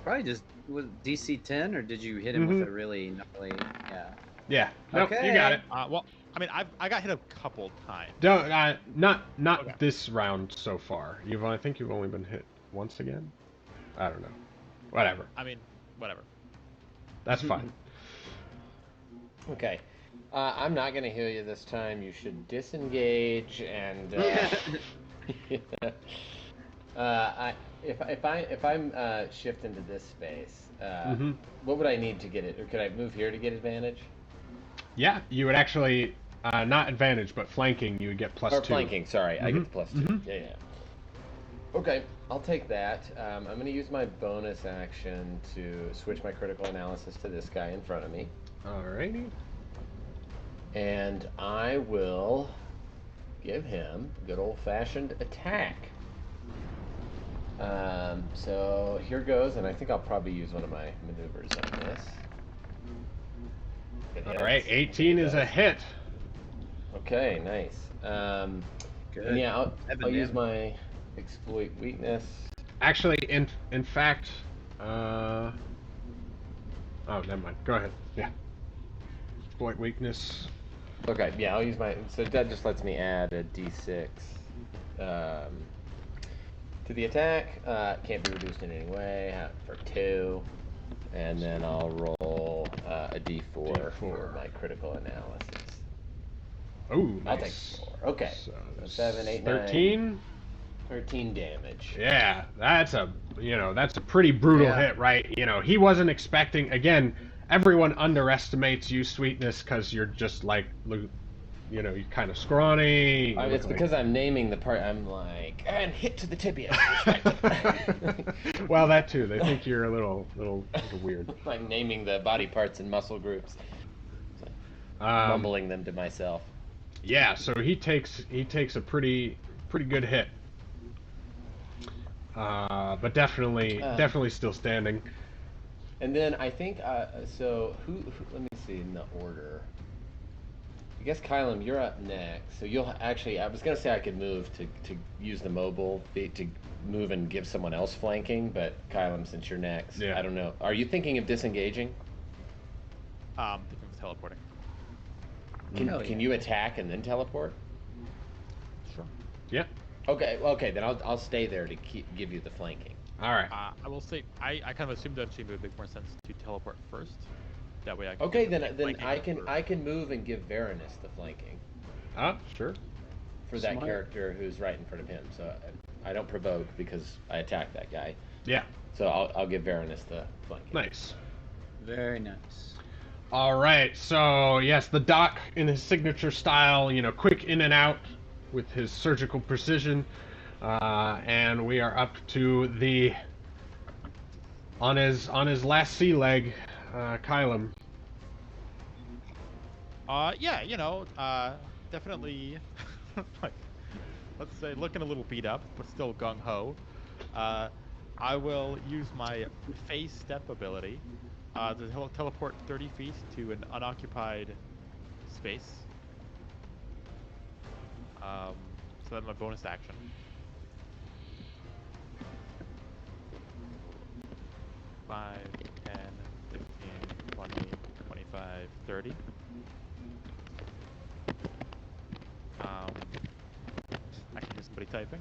probably just was DC 10, or did you hit him with a really gnarly? Yeah. Yeah. Nope, Okay. you got it. Well, I mean, I got hit a couple times. Don't, not Okay. this round so far. I think you've only been hit once again. I don't know. Whatever. I mean, whatever. That's fine. Okay. I'm not gonna heal you this time. You should disengage and. If I'm shift into this space, what would I need to get it? Or could I move here to get advantage? Yeah, you would actually not advantage, but flanking. You would get +2. Or flanking. Sorry, I get the +2. Yeah. Okay, I'll take that. I'm gonna use my bonus action to switch my critical analysis to this guy in front of me, Alrighty. and I will give him a good old-fashioned attack. So here goes, and I think I'll probably use one of my maneuvers on this. It All right, hits. 18 is a hit. Okay, nice. Good. And yeah, I'll use damage. my exploit weakness. Actually, in fact, oh, never mind. Go ahead. Yeah. Exploit weakness. Okay, yeah, I'll use my. So that just lets me add a d6 to the attack. Can't be reduced in any way for 2, and then I'll roll a d4 for my critical analysis. Oh, nice. I'll take 4. Okay, So that's 7, 8, 9. 13. 13 damage. Yeah, that's a pretty brutal Yeah. hit, right? He wasn't expecting. Again, everyone underestimates you, Sweetness, because you're just like, you're kind of scrawny. you It's look like- because I'm naming the part. I'm like, and hit to the tibia. Well, that too. They think you're a little weird. I'm naming the body parts and muscle groups, mumbling them to myself. Yeah, so he takes a pretty good hit, but definitely still standing. And then I think so. Who? Let me see in the order. I guess Kylum, you're up next. So you'll actually. I was gonna say I could move to use the mobile feat to move and give someone else flanking, but Kylum, since you're next, Yeah. I don't know. Are you thinking of disengaging? Thinking of teleporting. Can you attack and then teleport? Sure. Yeah. Okay, then I'll stay there to give you the flanking. All right. I will say I kind of assumed that it would make more sense to teleport first. That way I can. Okay, get then the flanking I can move and give Varanus the flanking Sure. for that Smart. character who's right in front of him. So I don't provoke because I attacked that guy. Yeah. So I'll give Varanus the flanking. Nice. Very nice. All right. So yes, the Doc in his signature style, quick in and out with his surgical precision, and we are up to the on his last sea leg, Kylum. Yeah, definitely, like, let's say looking a little beat up, but still gung ho. I will use my phase step ability to teleport 30 feet to an unoccupied space. So that's my bonus action. Five, 10, 15, 20, 25, 30. I can hear somebody typing.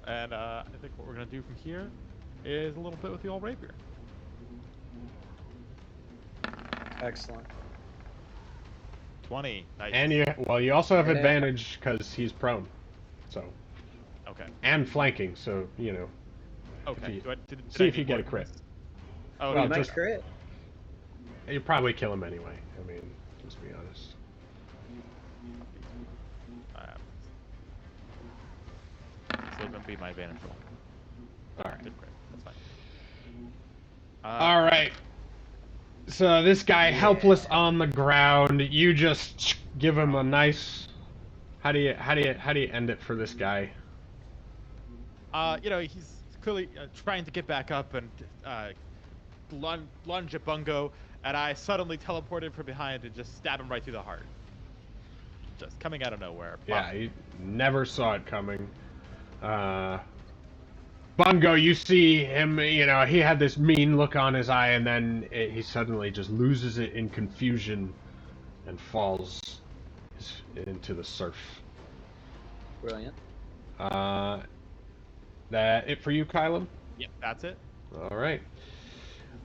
And I think what we're gonna do from here is a little bit with the old rapier. Excellent. 20. Nice. And you also have Yeah. advantage because he's prone, so Okay. and flanking. So Okay. you- Did see I if you do get a more crit. than this? Oh, Well, You might just- crit. You probably kill him anyway. I mean, let's be honest. Still gonna be my advantage roll. All right. Did crit. That's fine. All right. So this guy helpless on the ground. You just give him a nice. How do you end it for this guy? He's clearly trying to get back up and lunge at Bungo, and I suddenly teleported from behind and just stab him right through the heart. Just coming out of nowhere. Yeah, you never saw it coming. Bungo, you see him, he had this mean look on his eye, and then he suddenly just loses it in confusion and falls into the surf. Brilliant. That it for you, Kylum? Yep, that's it. All right.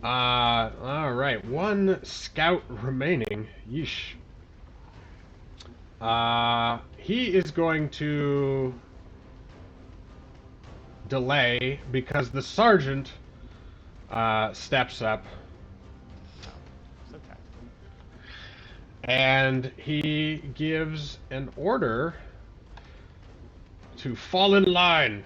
All right. One scout remaining. Yeesh. He is going to delay because the sergeant steps up So tactical. and he gives an order to fall in line.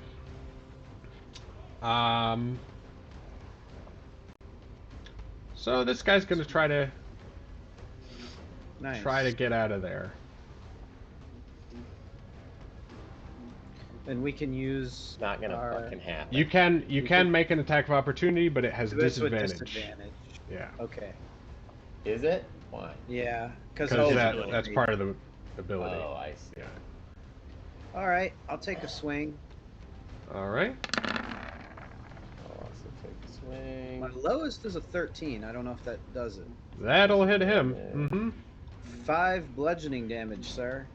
So this guy's going to try to Nice. get out of there. And we can use It's not gonna our... fucking happen. You can make an attack of opportunity, but it has do this with disadvantage. disadvantage. Yeah, Okay. Is it? Why? Yeah. because of that's part of the ability. Oh, I see. Yeah. All right. I'll take a swing. All right. I'll also take a swing. My lowest is a 13. I don't know if that does it. That'll hit him. Mm-hmm. 5 bludgeoning damage, sir.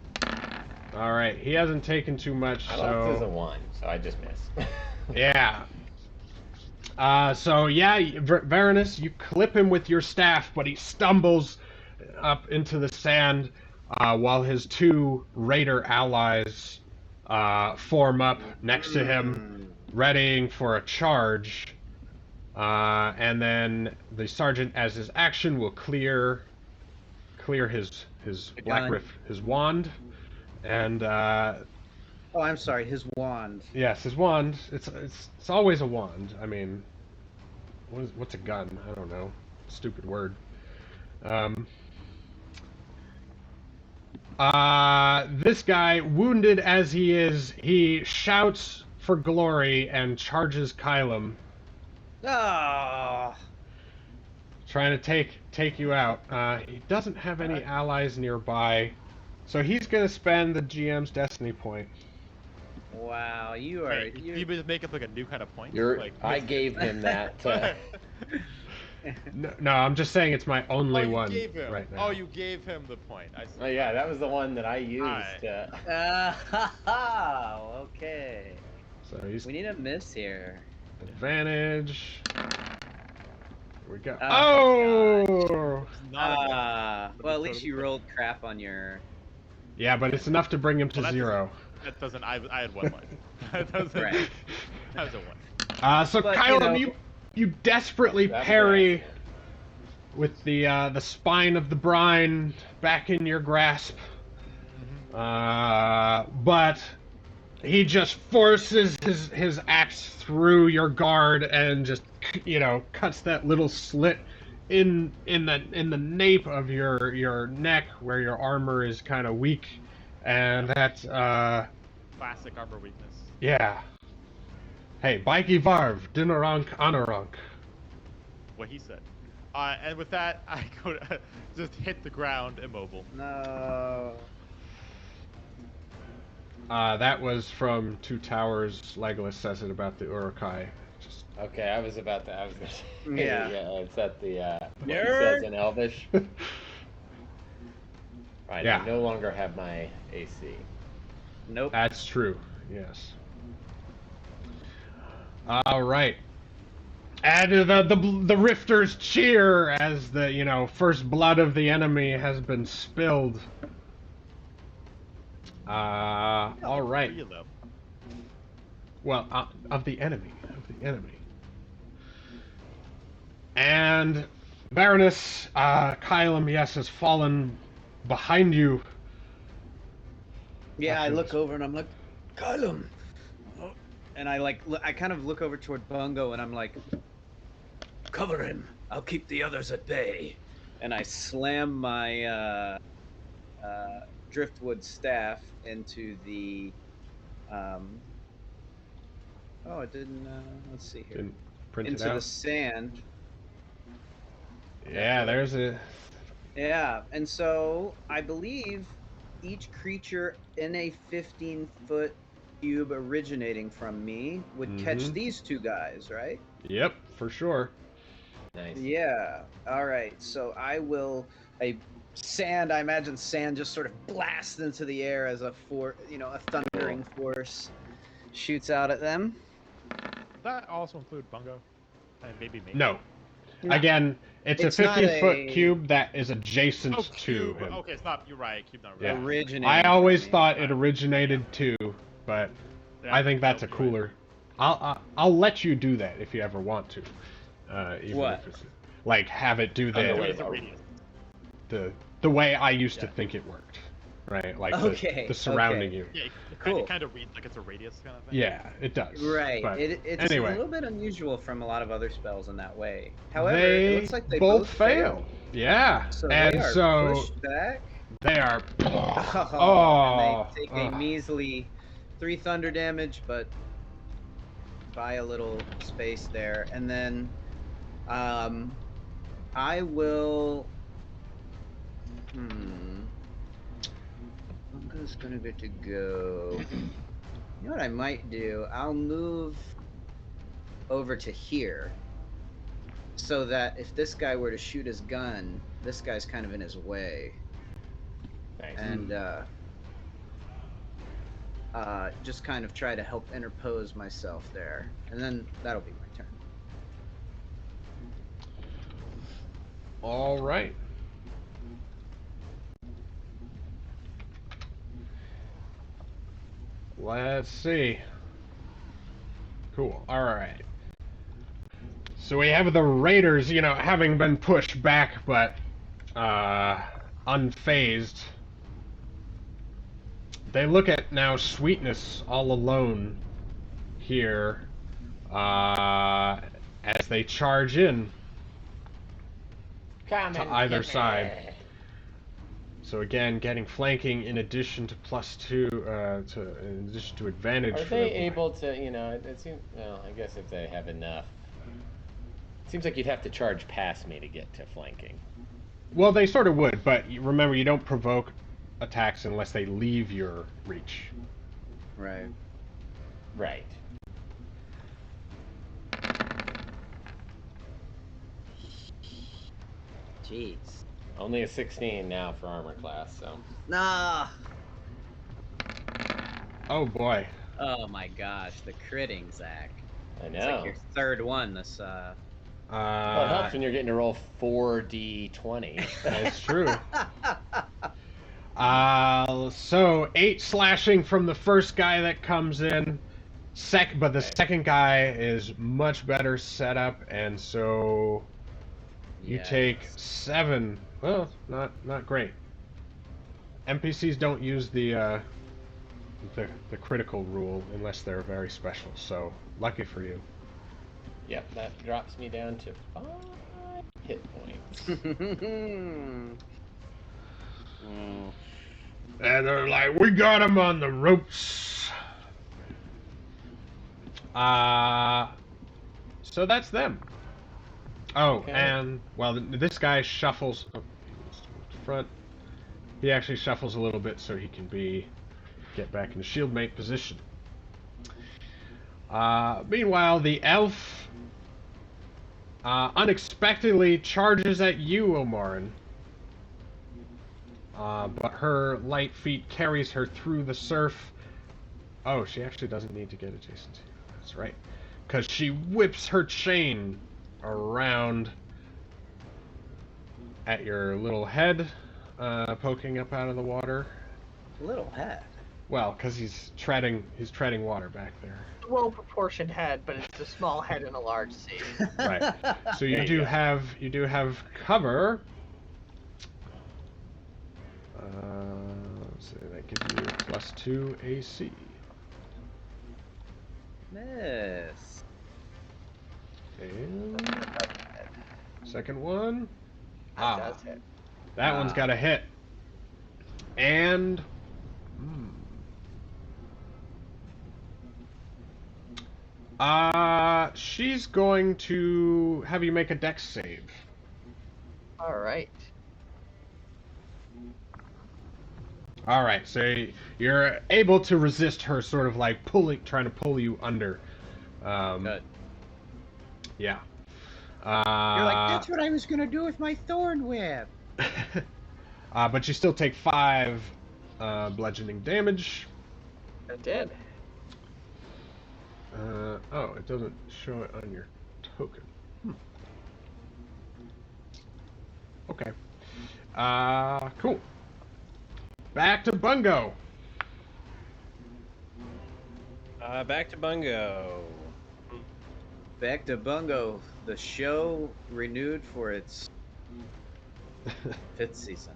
All right. He hasn't taken too much, I love is a so 1, so I just miss. yeah. Varanus, you clip him with your staff, but he stumbles up into the sand while his 2 raider allies form up next to him, readying for a charge. And then the sergeant, as his action, will clear his black gun. riff, his wand, and Oh, I'm sorry. His wand. yes, his wand. It's always a wand. I mean, what's a gun? I don't know. Stupid word. This guy, wounded as he is, he shouts for glory and charges Kylum, Ah. trying to take you out. He doesn't have any allies nearby, so he's gonna spend the GM's destiny point. Wow. You are. Hey, you make up like a new kind of point. You're, like, I gave him that. No, I'm just saying it's my only Oh, you one gave him. right now. Oh, you gave him the point. I see. Oh yeah, that was the one that I used. Ah, okay. So he's We need a miss here. advantage. Here we go. Oh, Oh! It's not a miss. But well, it's at least totally you fair. rolled crap on your. Yeah, but it's enough to bring him to Well, that 0. That doesn't. I had 1 life. That doesn't. Right. That was a 1. So But, Kylam, you know- you desperately That was an parry accident. with the spine of the brine back in your grasp. But he just forces his axe through your guard and just cuts that little slit in the nape of your neck where your armor is kind of weak, and that's Classic armor weakness. yeah. Hey, Bikey Varv, Dinarank Anarank. What he said. And with that, I go to just hit the ground immobile. No. That was from Two Towers. Legolas says it about the Urukai. Just Okay, I was gonna say, Yeah. it's at the what he Nerd. says in Elvish. Right, Yeah. I no longer have my AC. Nope. That's true. Yes. All right. And the rifters cheer as the first blood of the enemy has been spilled. All right. 3 of them. Well, of the enemy. And Baroness Kylam, yes, has fallen behind you. Yeah, I After look this. over and I'm like, Kylam. And I I kind of look over toward Bungo and I'm like, cover him. I'll keep the others at bay. And I slam my driftwood staff into the. Oh, it didn't. Let's see here. Didn't print it Into the out. sand. Yeah, there's a. Yeah, and so I believe each creature in a 15-foot cube originating from me would catch Mhm. these two guys, right? Yep, for sure. Nice. Yeah. All right. So I imagine sand just sort of blasts into the air as a thundering force shoots out at them. Does that also include Bungo? And maybe me? No. No. Again, it's It's a not 50-foot a- cube that is adjacent Oh, to cube. him. Okay, it's not. You're right. Cube not Yeah. right. Originating. I always from me. thought it originated too, but Yeah, I think that's a nope, you're right. cooler. I'll let you do that if you ever want to. Even What? if it's like have it do On the way It's a though. radius. the way I used to Yeah. think it worked, right? Like Okay, the surrounding okay. you. Yeah, Cool. it kind of reads like it's a radius kind of thing. Yeah, it does. Right. But It's anyway, a little bit unusual from a lot of other spells in that way. However, they it looks like they both fail. Yeah, So and they are so pushed back. they are. And they take a ugh. measly 3 thunder damage, but buy a little space there. And then I will. Bungo's gonna get to go. You know what I might do? I'll move over to here. So that if this guy were to shoot his gun, this guy's kind of in his way. Nice. And just kind of try to help interpose myself there. And then that'll be my turn. All right. Let's see. Cool. All right. So we have the Raiders, having been pushed back, but unfazed. They look at now Sweetness all alone here as they charge in Come to and either get me. side. So again, getting flanking in addition to in addition to advantage. Are for they the- able to? It seems. Well, I guess if they have enough. Seems like you'd have to charge past me to get to flanking. Well, they sort of would, but remember, you don't provoke attacks unless they leave your reach. Right. Right. Jeez. Only a 16 now for armor class, so. Nah. Oh boy. Oh my gosh, the critting, Zach. I It's like know. your third one this Well, it helps when you're getting to roll 4d20. That's true. So 8 slashing from the first guy that comes in. But the second guy is much better set up, and so you take 7. Well, not great. NPCs don't use the critical rule unless they're very special. So lucky for you. Yep, that drops me down to 5 hit points. And they're like, we got him on the ropes. So that's them. Oh, Okay. and well, this guy shuffles. Oh, he wants to move to front. He actually shuffles a little bit so he can get back into shield mate position. Meanwhile, the elf unexpectedly charges at you, Omarin. But her light feet carries her through the surf. Oh, she actually doesn't need to get adjacent to you. That's right. Because she whips her chain around at your little head, poking up out of the water. Little head. Well, because he's treading water back there. Well-proportioned head, but it's a small head in a large sea. Right. So you do have cover. So that gives you +2 AC. Miss. And second one. That does hit. That one's got a hit. And she's going to have you make a dex save. All right. All right, so you're able to resist her sort of like trying to pull you under. Good. Yeah. You're like, that's what I was gonna do with my thorn whip. But you still take 5 bludgeoning damage. It did. Oh, it doesn't show it on your token. Okay. Cool. Back to Bungo. Back to Bungo. Back to Bungo. The show renewed for its 5th season.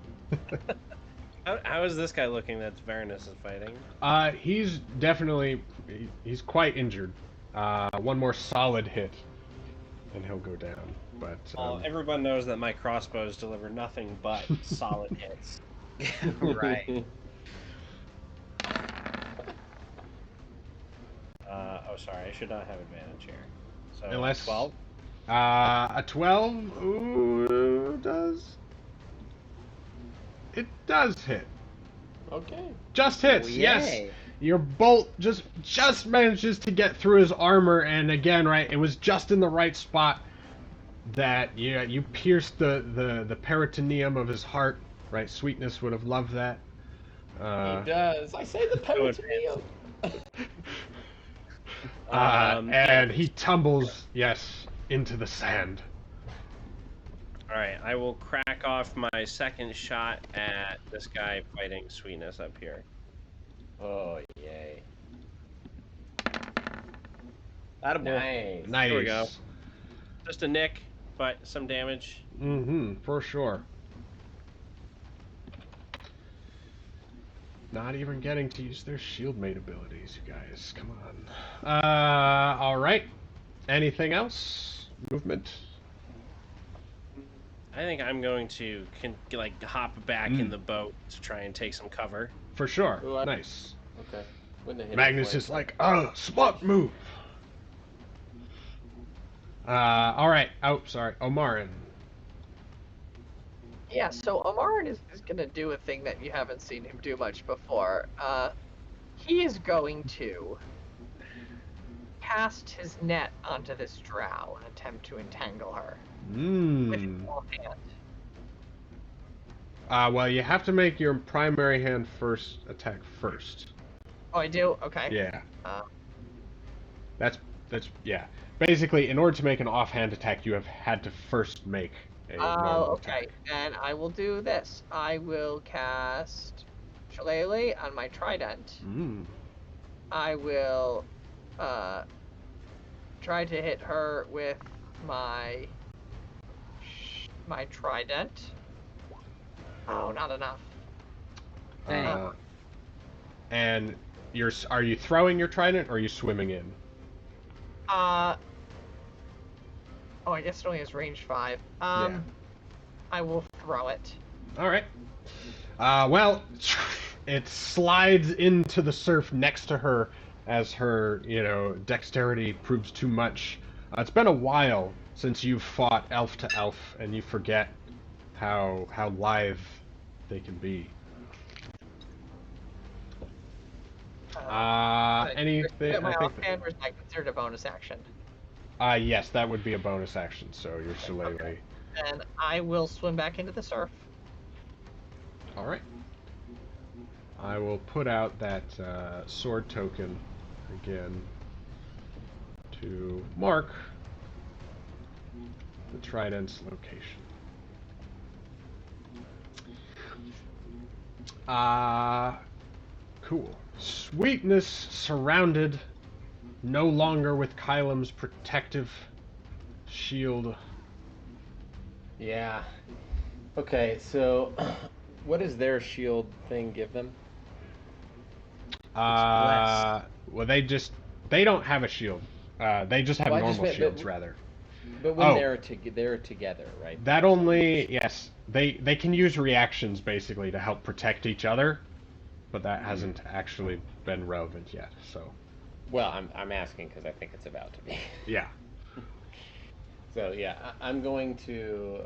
How is this guy looking that Varanus is fighting? He's definitely he's quite injured. One more solid hit, and he'll go down. But everyone knows that my crossbows deliver nothing but solid hits. Right. Oh, sorry, I should not have advantage here. So unless 12. A 12. Ooh, it does hit. Okay. Just hits. Oh, yes. yay. Your bolt just manages to get through his armor, and again, right, it was just in the right spot that you pierced the peritoneum of his heart. Right, Sweetness would have loved that. He does. I say the peritoneum. And he tumbles, into the sand. Alright, I will crack off my second shot at this guy fighting Sweetness up here. Oh, yay. Attaboy. Nice. Here we go. Just a nick, but some damage. For sure. Not even getting to use their shield mate abilities, you guys. Come on. Alright. Anything else? Movement? I think I'm going to hop back in the boat to try and take some cover. For sure. Ooh, Nice. Okay. Wouldn't have hit Magnus it is like, smart move. Alright. Oh, sorry. Omarin. Yeah, so Omarin is going to do a thing that you haven't seen him do much before. He is going to cast his net onto this drow and attempt to entangle her with his full hand. Well, you have to make your primary hand first attack first. Oh, I do? Okay. Yeah. Uh, That's yeah. Basically, in order to make an offhand attack, you have had to first make a normal okay. attack. And I will do this. I will cast Shillelagh on my trident. Mm. I will try to hit her with my trident. Oh, not enough. And are you throwing your trident or are you swimming in? Oh, I guess it only has range 5. Yeah. I will throw it. All right. Well, it slides into the surf next to her as her, dexterity proves too much. It's been a while since you've fought elf to elf, and you forget how lithe they can be. Anything? My I think. offhand was I considered a bonus action. Yes, that would be a bonus action. So your shillelagh. Okay. And I will swim back into the surf. All right. I will put out that sword token again to mark the trident's location. Cool. Sweetness surrounded, no longer with Kylem's protective shield. Yeah. Okay, so what does their shield thing give them? Well, they don't have a shield. They just have Well, normal shields, rather. But when they're together, right? That only, yes, they can use reactions basically to help protect each other, but that hasn't actually been relevant yet. So. Well, I'm asking because I think it's about to be. Yeah. So yeah, I'm going to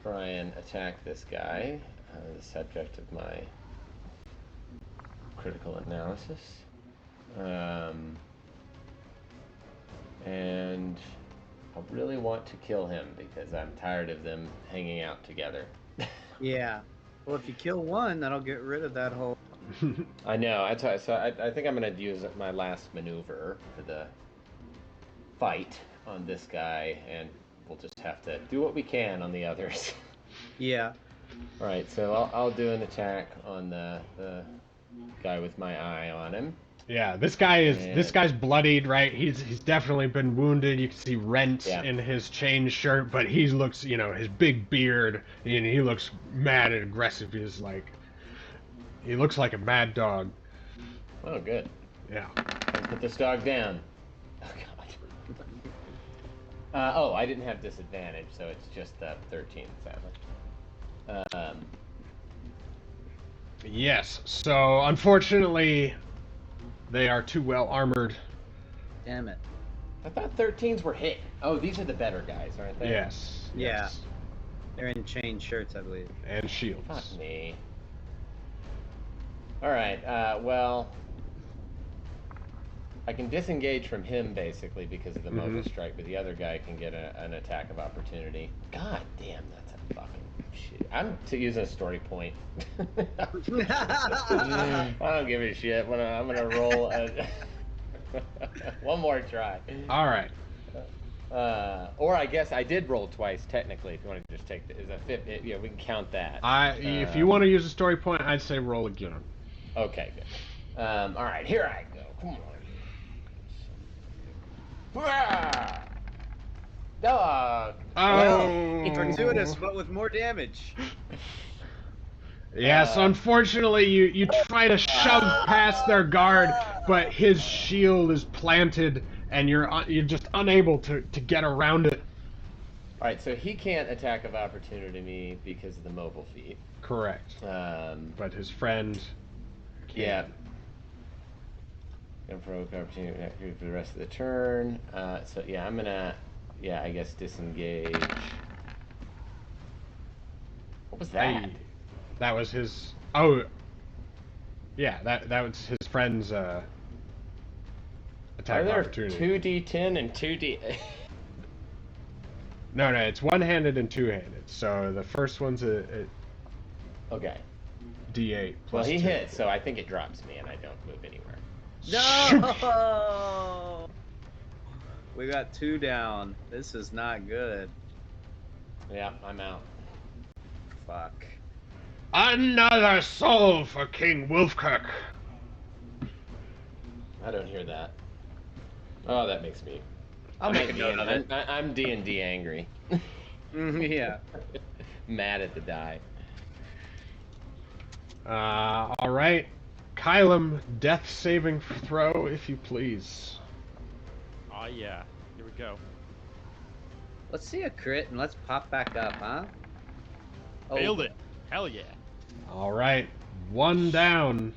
try and attack this guy, the subject of my critical analysis. And I really want to kill him because I'm tired of them hanging out together. Yeah. Well, if you kill one, that'll get rid of that whole... I know. I think I'm going to use my last maneuver for the fight on this guy, and we'll just have to do what we can on the others. Yeah. All right, so I'll do an attack on the guy with my eye on him. Yeah, this guy's bloodied, right? He's definitely been wounded. You can see rents in his chain shirt, but he looks, his big beard, and he looks mad and aggressive. He looks like a mad dog. Oh, good. Yeah. Let's put this dog down. Oh God. I didn't have disadvantage, so it's just 13, sadly. Yes. So unfortunately, they are too well armored. Damn it. I thought 13s were hit. Oh, these are the better guys, aren't they? Yes. Yeah. They're in chain shirts, I believe. And shields. Fuck me. All right. Well, I can disengage from him basically because of the mobile strike, but the other guy can get an attack of opportunity. God damn, that's a fucking shit. I'm using a story point. I don't give a shit. I'm gonna roll one more try. All right. Or I guess I did roll twice technically. If you want to just take is a fifth, yeah, we can count that. If you want to use a story point, I'd say roll again. Okay, good. All right, here I go. Come on. Dog. Oh. Fortuitous, but with more damage. Yes, unfortunately, you try to shove past their guard, but his shield is planted, and you're just unable to get around it. All right, so he can't attack of opportunity me because of the mobile feat. Correct. But his friend can. Yeah. Gonna provoke opportunity for the rest of the turn. So yeah, I'm gonna, I guess disengage. What was that? That was his. Oh. Yeah, that was his friend's attack Are there opportunity. 2d10 and 2d? No, it's one-handed and two-handed. So the first one's a Okay. D8 Well, plus he 2. hits, so I think it drops me, and I don't move anywhere. No! We got 2 down. This is not good. Yeah, I'm out. Fuck. Another soul for King Wolfkirk. I don't hear that. Oh, that makes me. I'll make a note of it. I'm D&D angry. Yeah. Mad at the die. All right. Kylum, death saving throw, if you please. Oh yeah, here we go. Let's see a crit and let's pop back up, huh? Oh, Failed it. Hell yeah. All right. 1 down.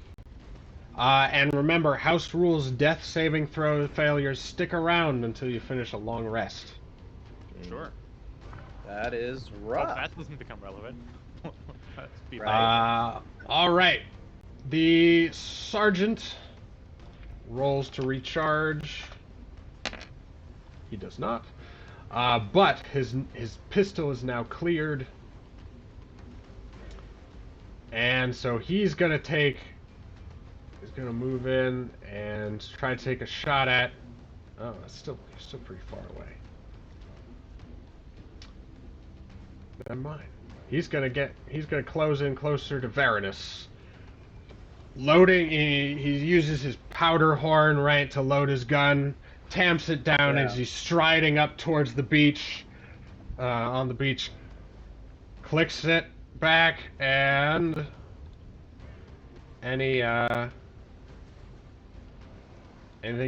And remember, house rules death saving throw failures stick around until you finish a long rest. Sure. That is Oh, rough. that doesn't become relevant. Let's be All right. The sergeant rolls to recharge. He does not. But his pistol is now cleared. And so he's gonna move in and try to take a shot at. Oh, he's still pretty far away. Never mind. He's gonna close in closer to Varanus. Loading, he uses his powder horn, right, to load his gun. Tamps it down as he's striding up towards the beach. On the beach, clicks it back, and anything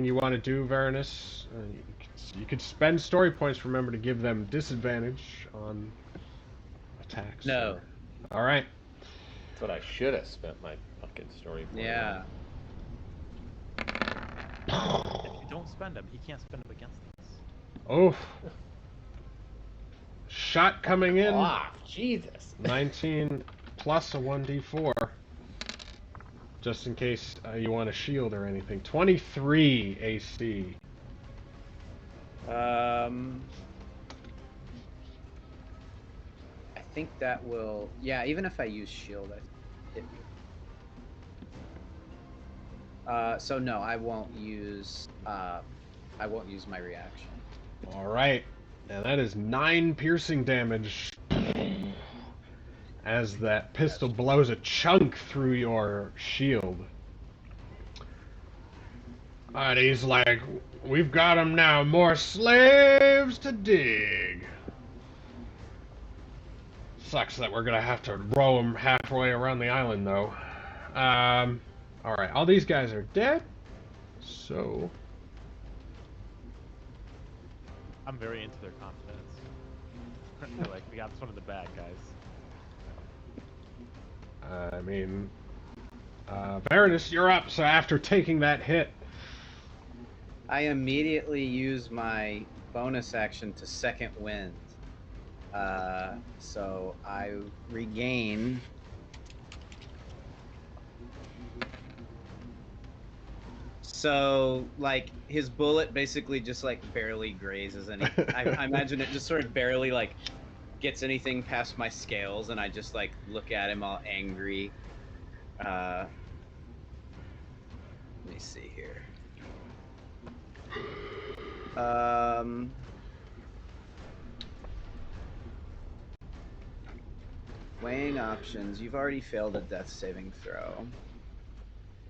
you want to do, Varanus? You could spend story points. Remember to give them disadvantage on attacks. No. All right. That's what I should have spent my fucking story for. Yeah. If you don't spend them, he can't spend them against us. Oh. Shot coming in. Ah, Jesus. 19 plus a 1d4. Just in case you want a shield or anything. 23 AC. I think that will. Yeah, even if I use shield, I hit me. So no, I won't use. I won't use my reaction. All right. Now that is 9 piercing damage. As that pistol blows a chunk through your shield. And he's like, we've got him now. More slaves to dig. Sucks that we're gonna have to row him halfway around the island, though. Alright, all these guys are dead. So... I'm very into their confidence. They're like, we got this one in the bag, guys. I mean... Varanus, you're up, so after taking that hit... I immediately use my bonus action to second wind. So I regain... So, like, his bullet basically just, like, barely grazes anything. I imagine it just sort of barely, like, gets anything past my scales, and I just, like, look at him all angry. Let me see here. Weighing options. You've already failed a death saving throw.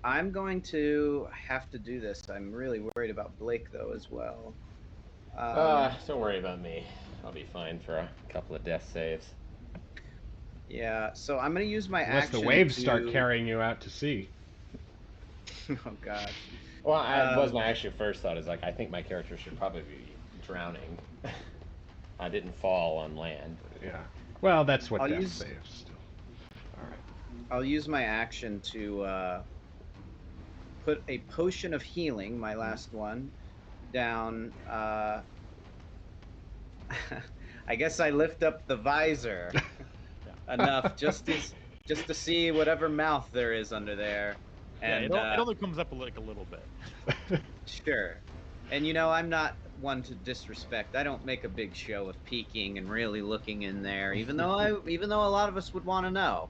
I'm going to have to do this. I'm really worried about Blake, though, as well. Don't worry about me. I'll be fine for a couple of death saves. Yeah, so I'm going to use my Unless action the waves to... start carrying you out to sea. Oh, God. Well, that was my actual first thought. Is like, I think my character should probably be drowning. I didn't fall on land. Yeah. Well, that's what I'll death use- saves still. Alright. I'll use my action to put a potion of healing, my last one, down. I guess I lift up the visor enough just to see whatever mouth there is under there. And Yeah, it only comes up like a little bit. sure. And you know, I'm not one to disrespect. I don't make a big show of peeking and really looking in there, even though a lot of us would want to know.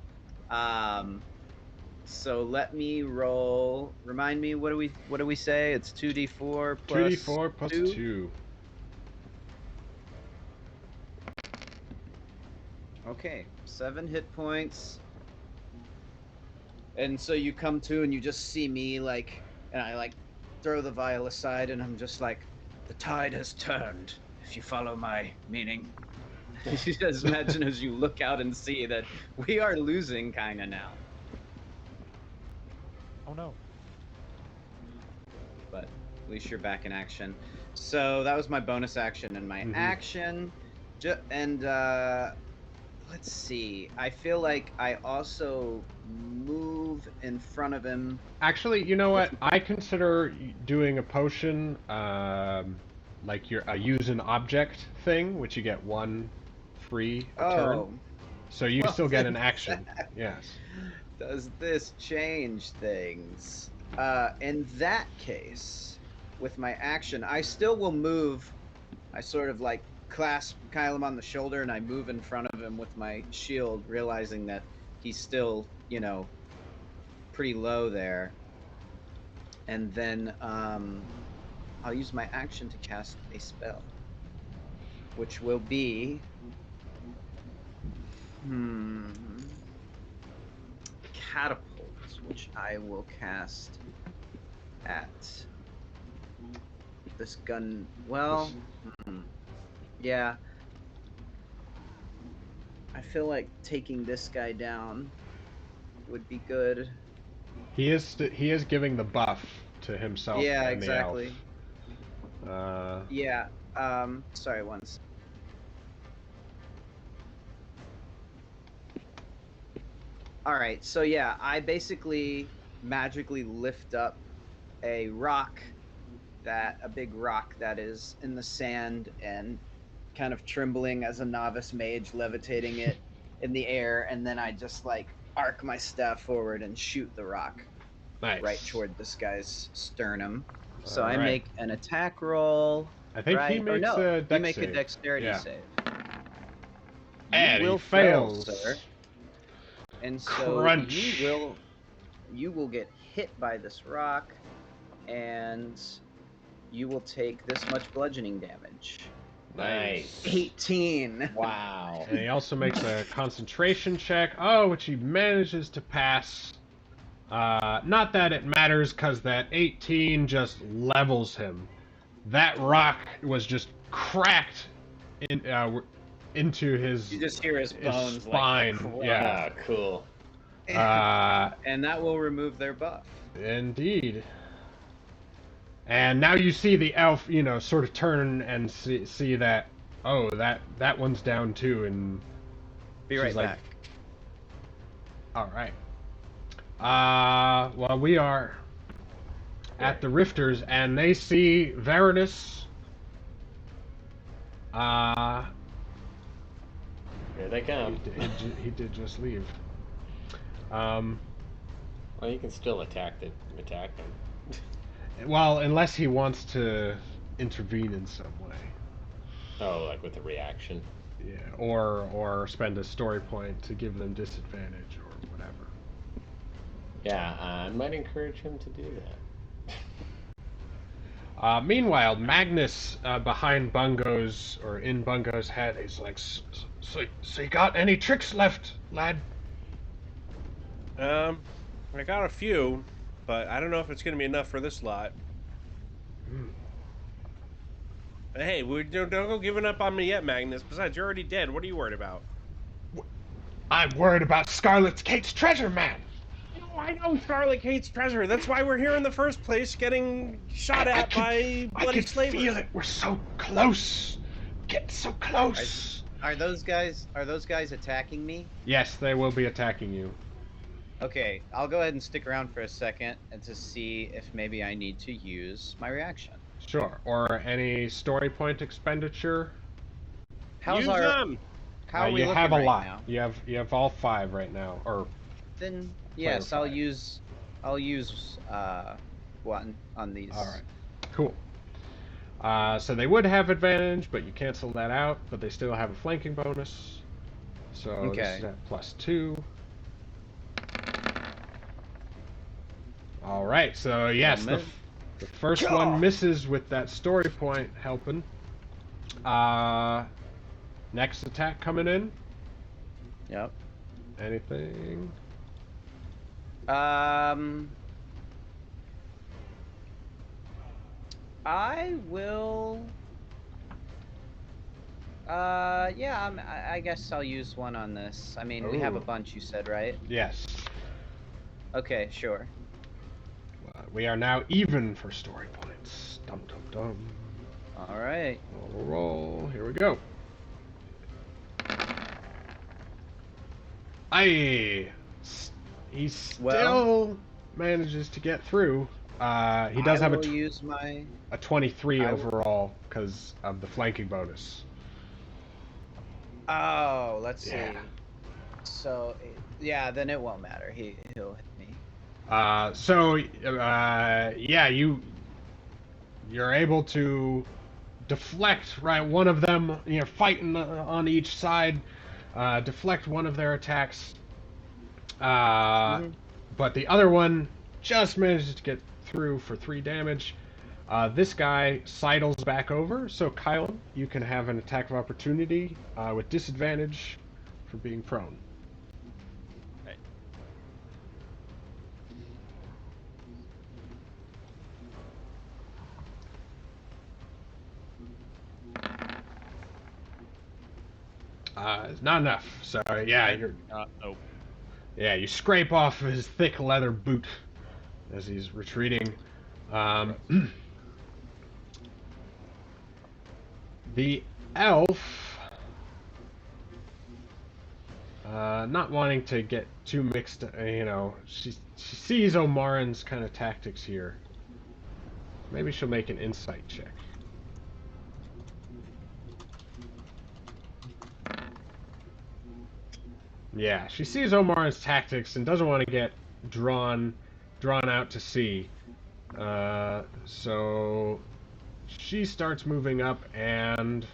So let me roll. Remind me, what do we say? It's 2d4 plus 2d4 plus 2. Okay, 7 hit points. And so you come to and you just see me like, and I like throw the vial aside and I'm just like, the tide has turned, if you follow my meaning. You just imagine as you look out and see that we are losing kind of now. Oh no. But at least you're back in action. So that was my bonus action and my action. Let's see. I feel like I also move in front of him. Actually, you know what? I consider doing a potion, like a use an object thing, which you get 1 free a turn. So you still get an action. Yes. Does this change things? In that case, with my action, I still will move. I sort of like clasp Kylam on the shoulder and I move in front of him with my shield, realizing that he's still, you know, pretty low there. And then I'll use my action to cast a spell, which will be Catapult, which I will cast at this gun. Well, yeah. I feel like taking this guy down would be good. He is giving the buff to himself. Yeah, and exactly. The elf. Yeah. Sorry, once. All right. So yeah, I basically magically lift up a big rock that is in the sand and kind of trembling as a novice mage, levitating it in the air, and then I just like arc my staff forward and shoot the rock right toward this guy's sternum. So I make an attack roll. I think he makes a dex you make save. a dexterity save. And you will he fails. fail, sir. And so Crunch. you will get hit by this rock, and you will take this much bludgeoning damage. Nice. 18. Wow. And he also makes a concentration check, which he manages to pass. Not that it matters, because that 18 just levels him. That rock was just cracked into his. You just hear his bones spine. Like, yeah, cool. And that will remove their buff. Indeed. And now you see the elf, you know, sort of turn and see that, that one's down too, and be right back. All right. Well, we are at the Rifters, and they see Varanus. Here they come. He did just leave. Well, you can still attack him. Well, unless he wants to intervene in some way. Oh, like with a reaction. Yeah, or spend a story point to give them disadvantage or whatever. Yeah, I might encourage him to do that. Meanwhile, Magnus behind Bungo's or in Bungo's head, he's like, "So you got any tricks left, lad?" I got a few, but I don't know if it's going to be enough for this lot. Hey, don't go giving up on me yet, Magnus. Besides, you're already dead. What are you worried about? I'm worried about Scarlet Kate's treasure, man. I know Scarlet Kate's treasure. That's why we're here in the first place, getting shot at by bloody slavers. I can feel it. We're so close. Get so close. Are those guys attacking me? Yes, they will be attacking you. Okay, I'll go ahead and stick around for a second and to see if maybe I need to use my reaction. Sure. Or any story point expenditure. How's use them. How are we you looking have a right lot. now? You have all 5 right now, or then yes, I'll use one on these. All right. Cool. So they would have advantage, but you cancel that out. But they still have a flanking bonus. So this is Okay. at +2. All right. So yes, Well, the first one misses with that story point helping. Next attack coming in. Yep. Anything? I will. Yeah. I guess I'll use one on this. I mean, we have a Ooh. bunch. You said, right? Yes. Okay. Sure. We are now even for story points. Dum dum dum. All right. Roll. Here we go. Aye. He still manages to get through. He does have use my. a 23 overall because of the flanking bonus. Oh, let's Yeah. see. So, yeah, then it won't matter. He'll hit me. Yeah, you're able to deflect, right, one of them, fighting on each side, deflect one of their attacks, but the other one just manages to get through for 3 damage. This guy sidles back over, so Kylan, you can have an attack of opportunity with disadvantage for being prone. It's not enough. So yeah, Nope. yeah, you scrape off his thick leather boot as he's retreating. The elf, not wanting to get too mixed, she sees Omarin's kind of tactics here. Maybe she'll make an insight check. Yeah, she sees Omarin's tactics and doesn't want to get drawn out to sea. So she starts moving up and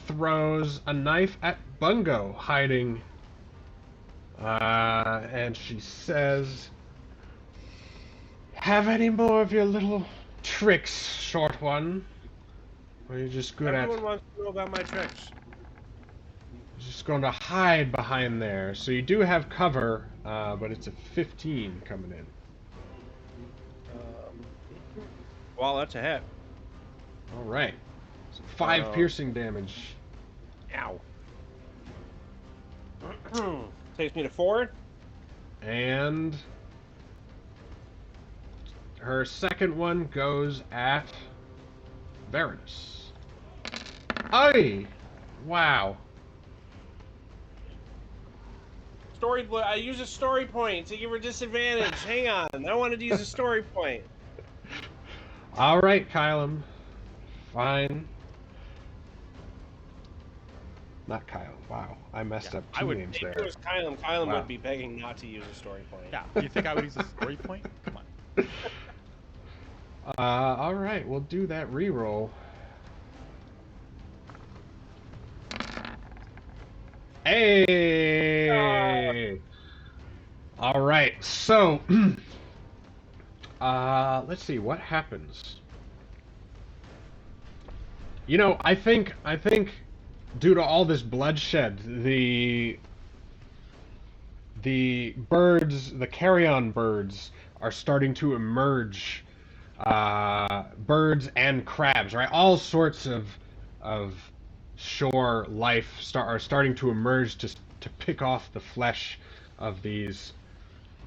throws a knife at Bungo, hiding. And she says, "Have any more of your little tricks, short one? Or are you just good Everyone wants to know about my tricks. just going to hide behind there? So you do have cover, but it's a 15 coming in." Well, that's a hit. All right. So 5 piercing damage. Ow. Takes me to 4. And her second one goes at Varanus. Aye! Wow. I use a story point to give her disadvantage. Hang on. I wanted to use a story point. All right, Kylan. Fine. Not Kyle. Wow, I messed up 2 names If there. it was Kylan, Kylan Wow. would be begging not to use a story point. Yeah. You think I would use a story point? Come on. All right, we'll do that reroll. Hey! All right, so let's see what happens. I think due to all this bloodshed, the birds, the carrion birds, are starting to emerge. Birds and crabs, right? All sorts of shore life are starting to emerge to pick off the flesh of these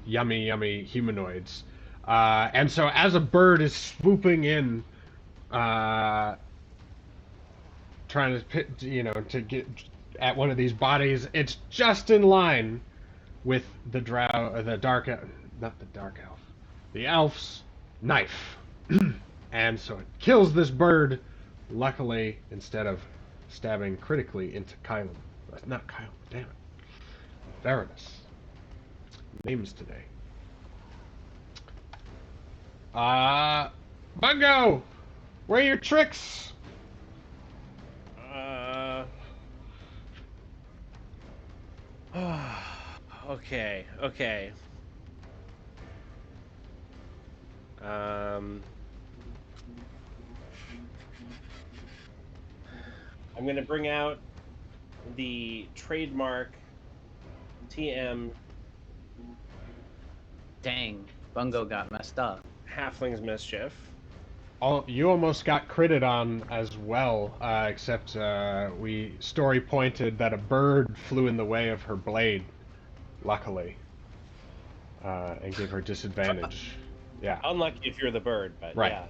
yummy humanoids. And so as a bird is swooping in, trying to to get at one of these bodies, it's just in line with the elf's knife. And so it kills this bird, luckily, instead of stabbing critically into Kylan. Not Kylan, damn it. Varanus. Names today. Bungo! Where are your tricks? Okay, okay. I'm gonna bring out the trademark TM Dang, Bungo got messed up. Halfling's Mischief. Oh, you almost got critted on as well, except we story pointed that a bird flew in the way of her blade, luckily, and gave her disadvantage. Yeah. Unlucky if you're the bird, but Right. yeah.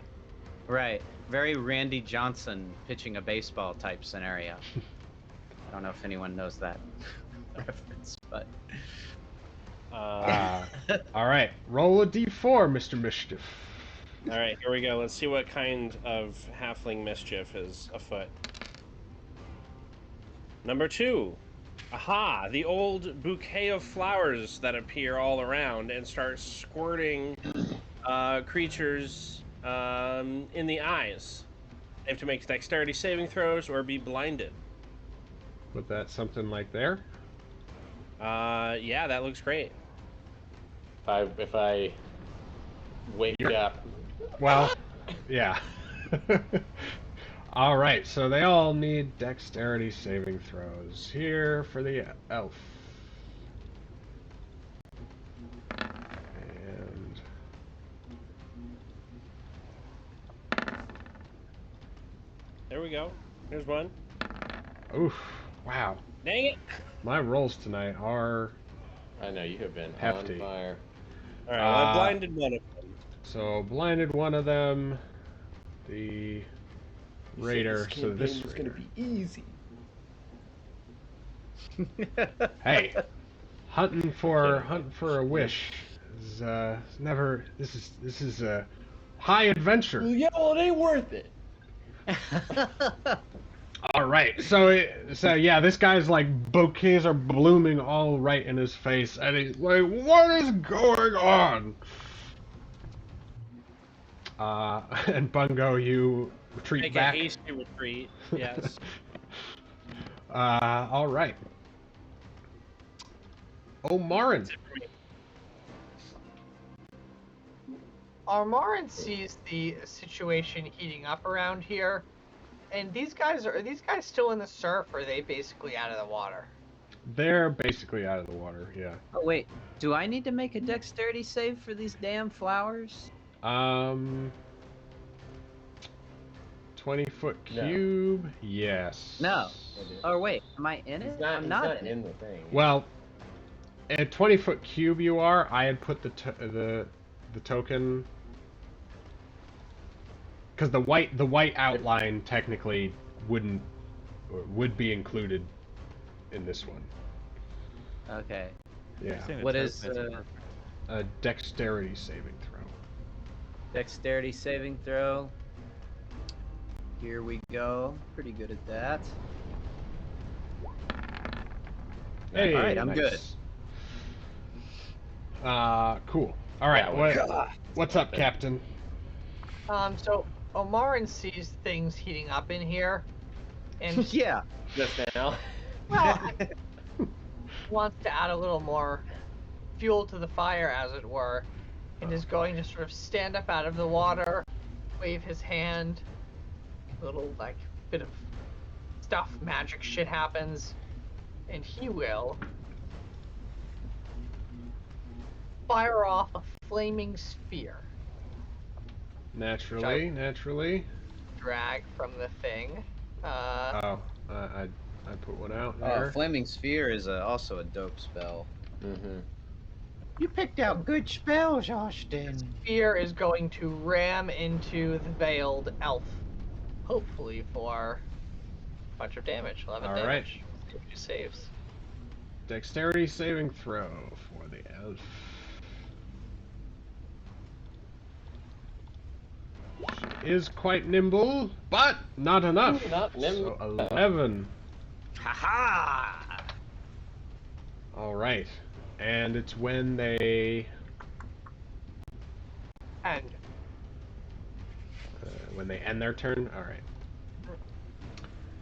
Right. Very Randy Johnson pitching a baseball type scenario. I don't know if anyone knows that reference, but. All right. Roll a d4, Mr. Mischief. All right, here we go. Let's see what kind of halfling mischief is afoot. Number 2. Aha! The old bouquet of flowers that appear all around and start squirting creatures in the eyes. They have to make dexterity saving throws or be blinded. Put that something like there. Yeah, that looks great. If I wake up. Well, yeah. All right, so they all need dexterity saving throws. Here for the elf. And There we go. Here's one. oof, wow. Dang it! My rolls tonight are I know you have been hefty. on fire. All right, well, I blinded one of them. So blinded one of them. The raider. So this is gonna be easy. Hey, hunting for a wish is never. This is a high adventure. Yeah, well, it ain't worth it. All right, so yeah, this guy's like bouquets are blooming all right in his face, and he's like, "What is going on?" And Bungo, you retreat Make back. a hasty retreat. Yes. All right. O'Marin. Armarin sees the situation heating up around here, and these guys still in the surf, or are they basically out of the water? They're basically out of the water. Yeah. Oh wait, do I need to make a dexterity save for these damn flowers? 20-foot No. cube. Yes. No. Oh wait, am I in it? I'm He's not not in in it. the thing. Well, at 20-foot cube you are. I had put the token because the white outline technically would be included in this one. Okay. Yeah. What is A dexterity saving throw. dexterity saving throw? Here we go. Pretty good at that. Hey, all right, I'm good. Cool. All right, Yeah, what's up, Captain? So Omarin sees things heating up in here, and Yeah. Just now. well, wants to add a little more fuel to the fire, as it were, and is going to sort of stand up out of the water, wave his hand, a little like bit of stuff, magic shit happens, and he will fire off a flaming sphere. Naturally. Drag from the thing. I put one out Oh, there. Flaming Sphere is also a dope spell. Mm-hmm. You picked out good spells, Austin. Sphere is going to ram into the veiled elf, hopefully for a bunch of damage. 11 All damage. right. See if he saves. Dexterity saving throw for the elf. She is quite nimble, but not enough. Not nimble. So 11. Ha-ha! All right, and it's when they. And when they end their turn. All right.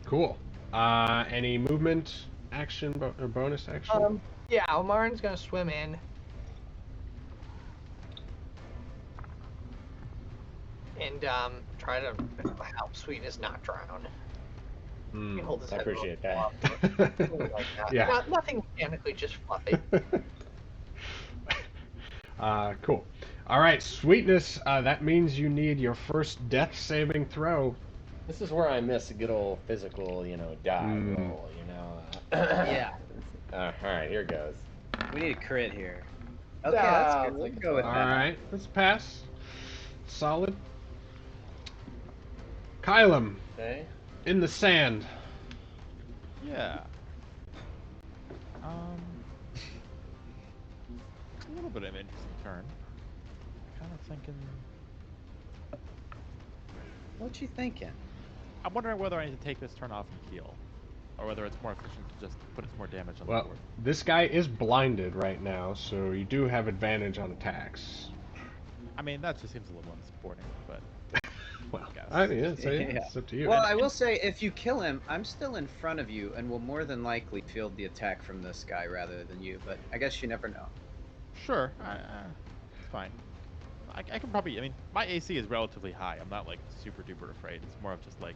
Cool. Any movement, action, or bonus action? Yeah, Omarin's gonna swim in. And try to help Sweetness not drown. He holds his I head appreciate above that. the water. Something like that. Yeah. Nothing mechanically, just fluffy. Cool. All right, Sweetness. That means you need your first death saving throw. This is where I miss a good old physical, die roll, Yeah. All right, here goes. We need a crit here. Okay, that's I'll good. We'll take a go with All that. right, let's pass. Solid. Kylum, Okay. in the sand. Yeah. A little bit of an interesting turn. Kind of thinking. What you thinking? I'm wondering whether I need to take this turn off and heal, or whether it's more efficient to just put some more damage on the Well, board. this guy is blinded right now, so you do have advantage on attacks. I mean, that just seems a little unsupporting, but Well, guess. I mean, it's up to you. Well, I will say, if you kill him, I'm still in front of you and will more than likely field the attack from this guy rather than you, but I guess you never know. Sure, it's fine. I can probably. I mean, my AC is relatively high. I'm not like super duper afraid. It's more of just like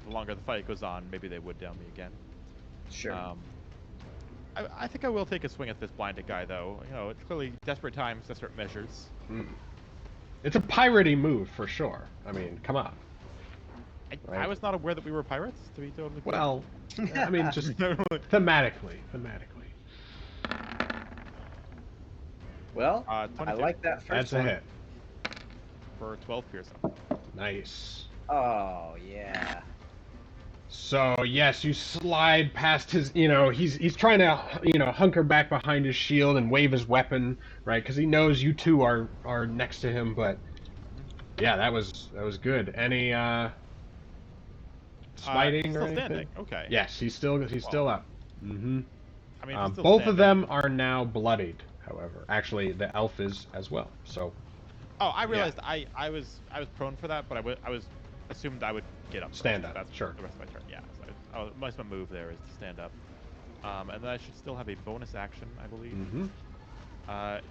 the longer the fight goes on, maybe they would down me again. Sure. I think I will take a swing at this blinded guy, though. It's clearly desperate times, desperate measures. It's a piratey move for sure. I mean, come on. I was not aware that we were pirates, to be totally clear. Well, I mean, just thematically. Well, 22. I like that first That's a one. hit. For 12 piercing. Nice. Oh, yeah. So yes, you slide past his. He's trying to hunker back behind his shield and wave his weapon, right? Because he knows you two are next to him. But yeah, that was good. Any smiting still or anything? standing. Okay. Yes, he's still up. Mm-hmm. I mean, if he's still Both of standing- them are now bloodied. However, actually, the elf is as well. So. Oh, I realized I was prone for that, but I was assumed I would get up. Stand first. up, That's sure. the rest of my turn. Yeah. So my move there is to stand up, and then I should still have a bonus action, I believe. Mm-hmm.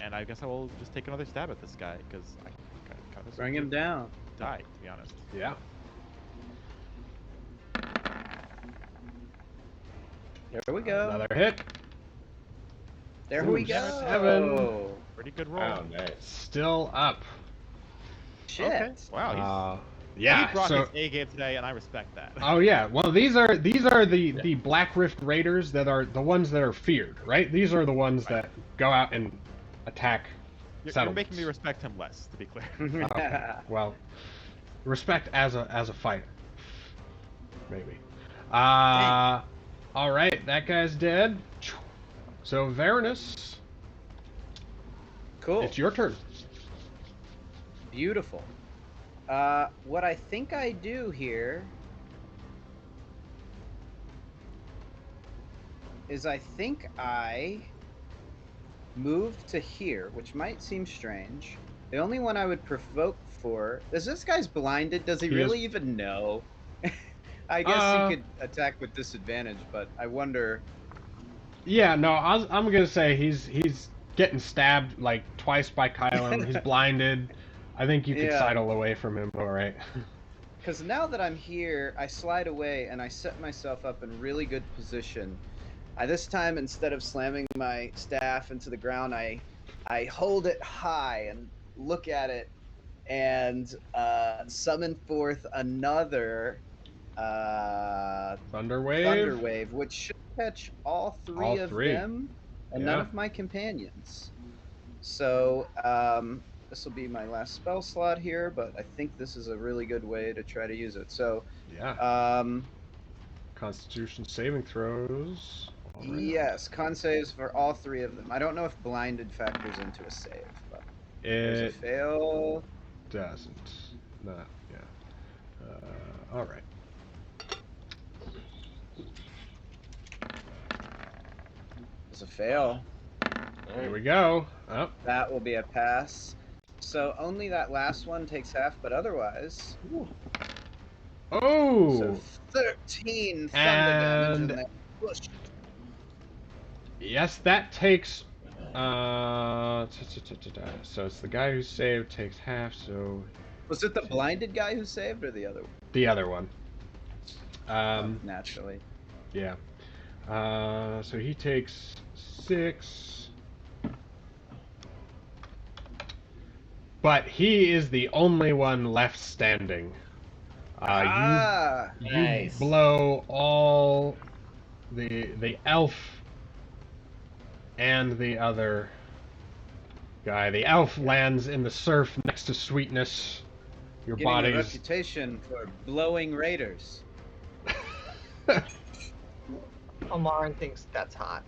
And I guess I will just take another stab at this guy because I kind of Bring him down. die, to be honest. Yeah. There we go. Another hit. There we Ooh, go. 7. Pretty good roll. Oh, nice. Still up. Shit. Okay. Wow. Yeah. He brought So. his A game today, and I respect that. Oh yeah. Well, these are the Black Rift Raiders that are the ones that are feared, right? These are the ones that go out and attack You're settlements. making me respect him less, to be clear. Okay. Well, respect as a fighter, maybe. All right, that guy's dead. So Varanus, Cool. it's your turn. Beautiful. What I think I do here is I think I move to here, which might seem strange. The only one I would provoke for is this guy's blinded. Does he He really is. even know? I guess he could attack with disadvantage, but I wonder. Yeah, no, I'm gonna say he's getting stabbed like twice by Kylum. He's blinded. I think you can Yeah. sidle away from him, all right? Because now that I'm here, I slide away and I set myself up in really good position. This time, instead of slamming my staff into the ground, I hold it high and look at it and summon forth another Thunderwave. which should catch all three All of three. them and none Yeah. of my companions. So this will be my last spell slot here, but I think this is a really good way to try to use it. So Yeah. Constitution saving throws. All right. yes, con saves for all three of them. I don't know if blinded factors into a save, but there's a It fail. doesn't. Not. Yeah. All right. There's a fail. Here we go. Oh. That will be a pass. So only that last one takes half, but otherwise. Oh! So 13 thunder damage and then push. Yes, that takes. So it's the guy who saved takes half. So Was it the blinded guy who saved or the other one? the other one. Naturally. Yeah. So he takes 6. But he is the only one left standing. You Nice. blow all the elf and the other guy. The elf lands in the surf next to Sweetness. Your Getting a body's reputation for blowing raiders. Amaran thinks that's hot.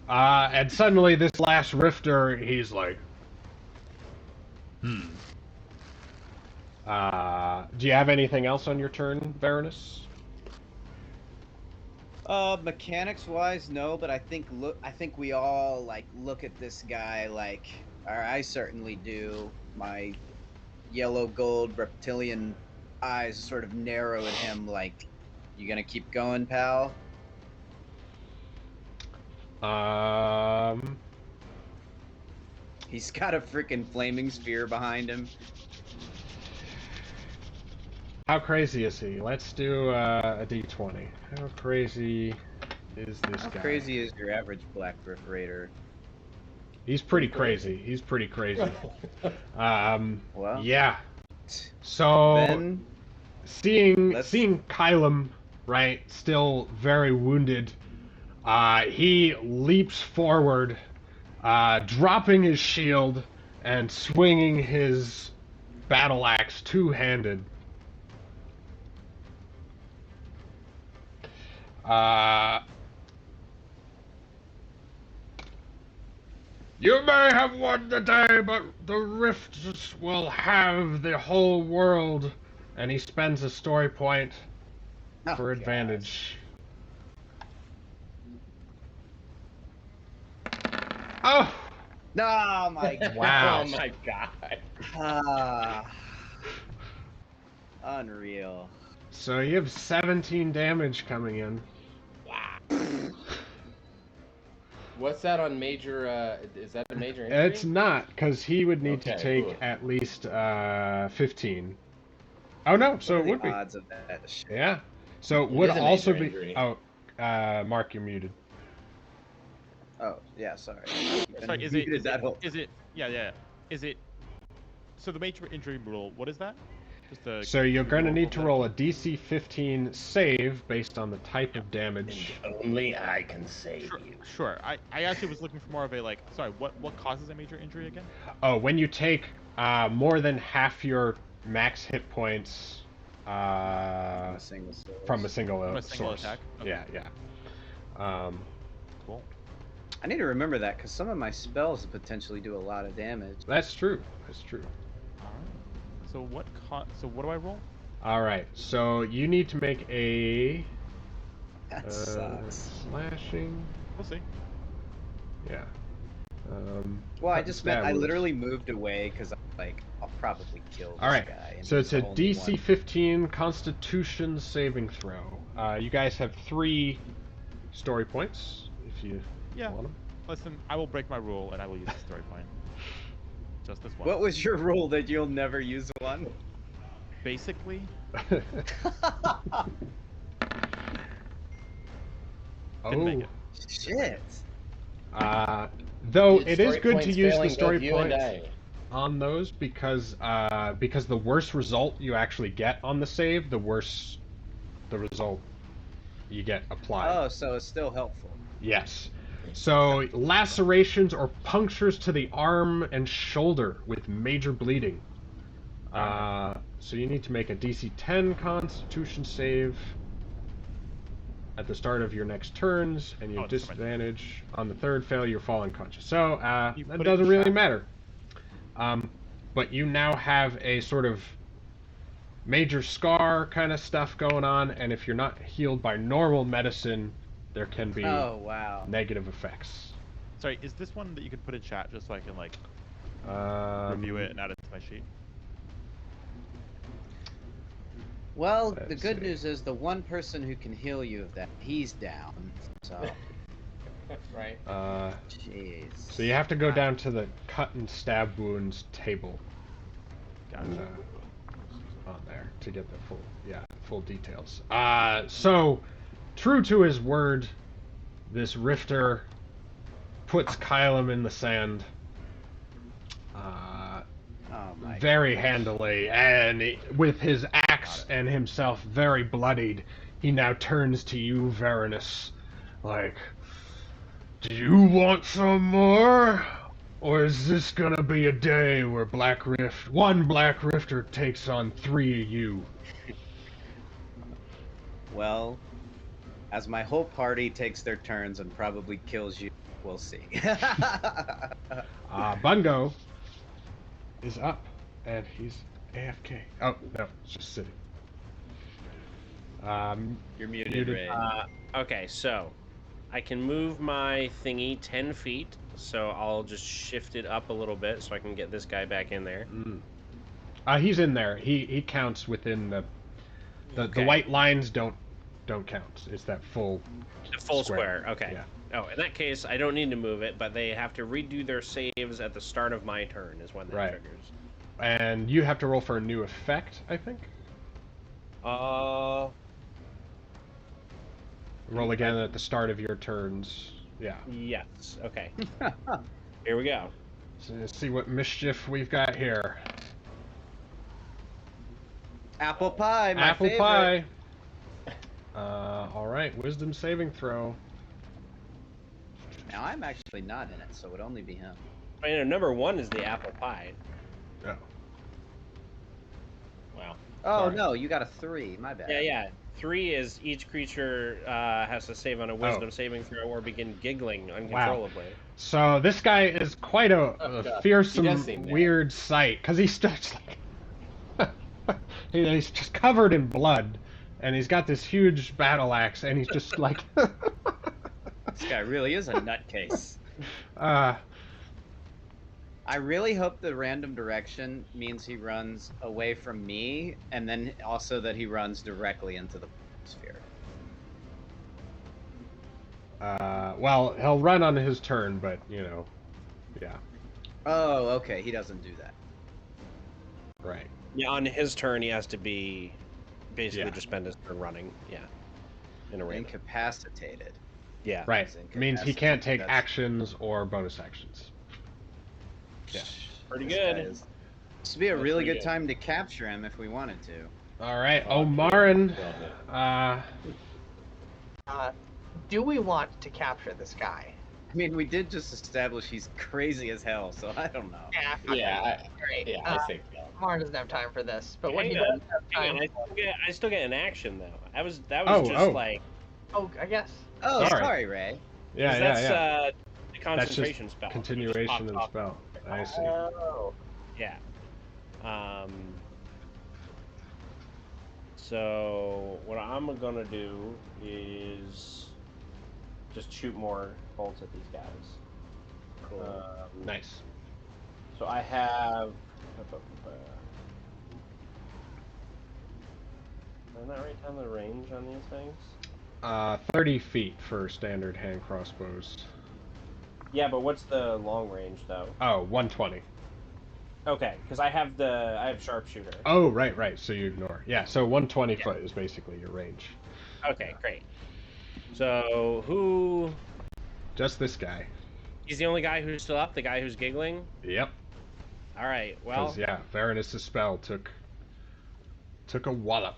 and suddenly this last rifter, he's like, do you have anything else on your turn, Baroness? Mechanics wise, no, but I think we all like look at this guy like, or I certainly do. My yellow gold reptilian eyes sort of narrow at him like, you gonna keep going, pal? He's got a freaking flaming spear behind him. How crazy is he? Let's do a d20. How crazy is this guy? How crazy is your average Black Rift Raider? He's pretty crazy. He's pretty crazy. Well, yeah. So then seeing Kylum, right, still very wounded, he leaps forward, dropping his shield and swinging his battle axe two-handed. You may have won the day, but the rifts will have the whole world. And he spends a story point for advantage. Oh! No, my God. Wow. Oh my God. Unreal. So you have 17 damage coming in. What's that on major? Is that a major injury? It's not, because he would need to take cool. at least 15. Oh no, so it would be. Odds of that shit. Yeah. So it It would is a also major be. injury. Oh, Mark, you're muted. Oh, yeah, sorry. Sorry, is Muted it? that whole- Yeah. Is it? So the major injury rule. What is that? Just a. So you're going to need to that. roll a DC 15 save based on the type of damage. Only I can save you. Sure. I actually was looking for more of a like. Sorry. What causes a major injury again? Oh, when you take more than half your max hit points From a single source. from a single, From a single source. attack? Okay. Yeah. Cool. I need to remember that because some of my spells potentially do a lot of damage. That's true. That's true. Alright. So what? So what do I roll? All right. So you need to make a That sucks. slashing. We'll see. Yeah. Well, I just meant I wounds. literally moved away because I'm like, I'll probably kill this All right. guy. and So he's it's a the only DC one. 15 Constitution saving throw. You guys have 3 story points if you Yeah. want them. Listen, I will break my rule and I will use the story point. Just this one. What was your rule that you'll never use one? Basically, didn't make it. Shit. Though Dude, it is story good to points use the failing story both you and points on those because the worse result you actually get on the save, the worse the result you get applied. Oh, so it's still helpful. Yes. So lacerations or punctures to the arm and shoulder with major bleeding. So you need to make a DC 10 Constitution save at the start of your next turns, and you have that's right. disadvantage on the third failure. You fall unconscious. So You that put it in doesn't really chat. matter. But you now have a sort of major scar kind of stuff going on, and if you're not healed by normal medicine, there can be Oh, wow. negative effects. Sorry, is this one that you can put in chat just so I can like review it and add it to my sheet. Well, the Let's good see. news is the one person who can heal you of that, he's down. So, Right. jeez. So you have to go down to the cut and stab wounds table Gotcha. on there to get the full details. So true to his word, this rifter puts Kylum in the sand. Oh my Very handily, and with his axe and himself very bloodied, he now turns to you, Varanus, like, do you want some more? Or is this gonna be a day where one Black Rifter takes on 3 of you? Well, as my whole party takes their turns and probably kills you, we'll see. Bungo is up, and he's AFK. Oh, no, it's just sitting. You're muted, Muted. Ray. Okay, so I can move my thingy 10 feet, so I'll just shift it up a little bit so I can get this guy back in there. He's in there. He counts within the Okay. white lines don't count. It's that full square. Okay. Yeah. Oh, in that case, I don't need to move it, but they have to redo their saves at the start of my turn is when that Right. triggers. And you have to roll for a new effect, I think. Roll again at the start of your turns. Yeah. Yes. Okay. Here we go. So let's see what mischief we've got here. Apple pie, my Apple favorite. pie. All right. Wisdom saving throw. Now I'm actually not in it, so it would only be him. I mean, number 1 is the apple pie. Oh. Wow. Oh Sorry. no, you got a 3. My bad. Yeah. 3 is each creature has to save on a wisdom saving throw or begin giggling uncontrollably. So this guy is quite a He does fearsome, seem that. weird sight because he starts like he's just covered in blood, and he's got this huge battle axe, and he's just like. This guy really is a nutcase. uh, I really hope the random direction means he runs away from me, and then also that he runs directly into the sphere. well, he'll run on his turn, but yeah, Oh, okay. He doesn't do that. right. Yeah, on his turn, he has to be basically Yeah. just spend his turn running. Yeah. In a random. Incapacitated. Yeah. Right. He's Means he can't take incapacitated. actions or bonus actions. Yeah. Pretty This good. guy is- This would be a That's really pretty good good. time to capture him if we wanted to. All right, Oh, Omarin. Do we want to capture this guy? I mean, we did just establish he's crazy as hell, so I don't know. Yeah, fuck Yeah. it. Great. I think. Mara doesn't have time for this, but when he Hang on. does have Hang time, on, I still get an action though. That was Oh, just oh. like oh, I guess. Oh, Sorry. sorry, Ray. Yeah, that's yeah. the That's concentration just spell. It just continuation of pops the off. spell. I see. Oh. Yeah. So what I'm gonna do is just shoot more bolts at these guys. Cool. Nice. So I have. Am I write down the range on these things? 30 feet for standard hand crossbows. Yeah, but what's the long range though? Oh, 120. Okay, because I have sharpshooter. Oh, right. So you ignore. Yeah, so 120 foot is basically your range. Okay, great. So who? Just this guy. He's the only guy who's still up. The guy who's giggling. Yep. All right. Well. Because yeah, Varanus' spell took a wallop.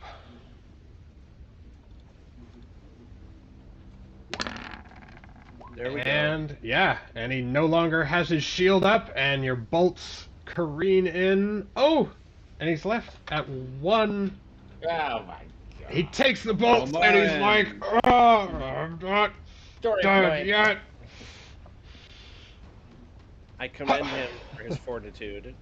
There we go. And yeah, and he no longer has his shield up, and your bolts careen in. Oh, and he's left at 1. Oh my god. He takes the bolts, Oh, and he's man. like, "Oh, I'm not Story done point. yet." I commend him for his fortitude.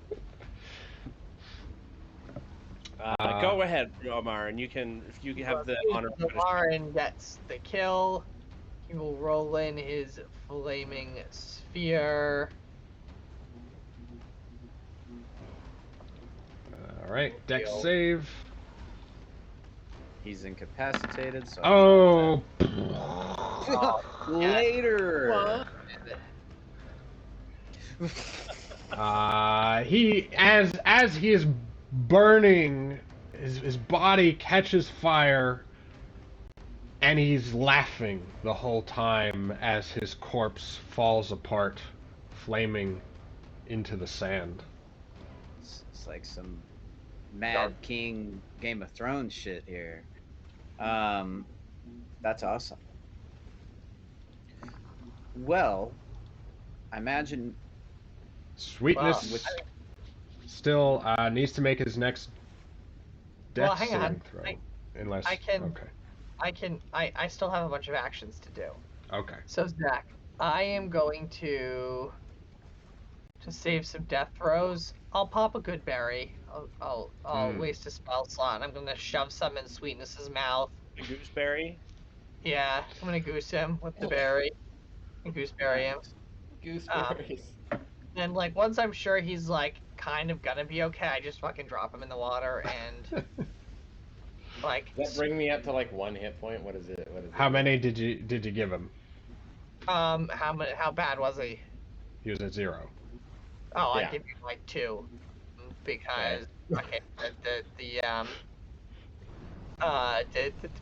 Go ahead, Omar, and you can, if you have the honor. Lauren gets the kill. He will roll in his flaming sphere. All right, dex Deal. save. He's incapacitated, so Oh. later. He as he is burning, his body catches fire, and he's laughing the whole time as his corpse falls apart, flaming into the sand. It's like some Mad King Game of Thrones shit here. That's awesome. Well, I imagine Sweetness Well, still needs to make his next death Well, hang on. saving throw. Unless I can- okay. I still have a bunch of actions to do. Okay. So Zach, I am going to save some death throws. I'll pop a good berry. I'll waste a spell slot. And I'm gonna shove some in Sweetness's mouth. The gooseberry. Yeah, I'm gonna goose him with the berry. And gooseberry him. Gooseberries. And like once I'm sure he's like kind of gonna be okay, I just fucking drop him in the water and like. Does that bring me up to like 1 hit point? What is it? How many did you give him? How bad was he? He was at 0. Oh, I Yeah. give you like 2 because okay, the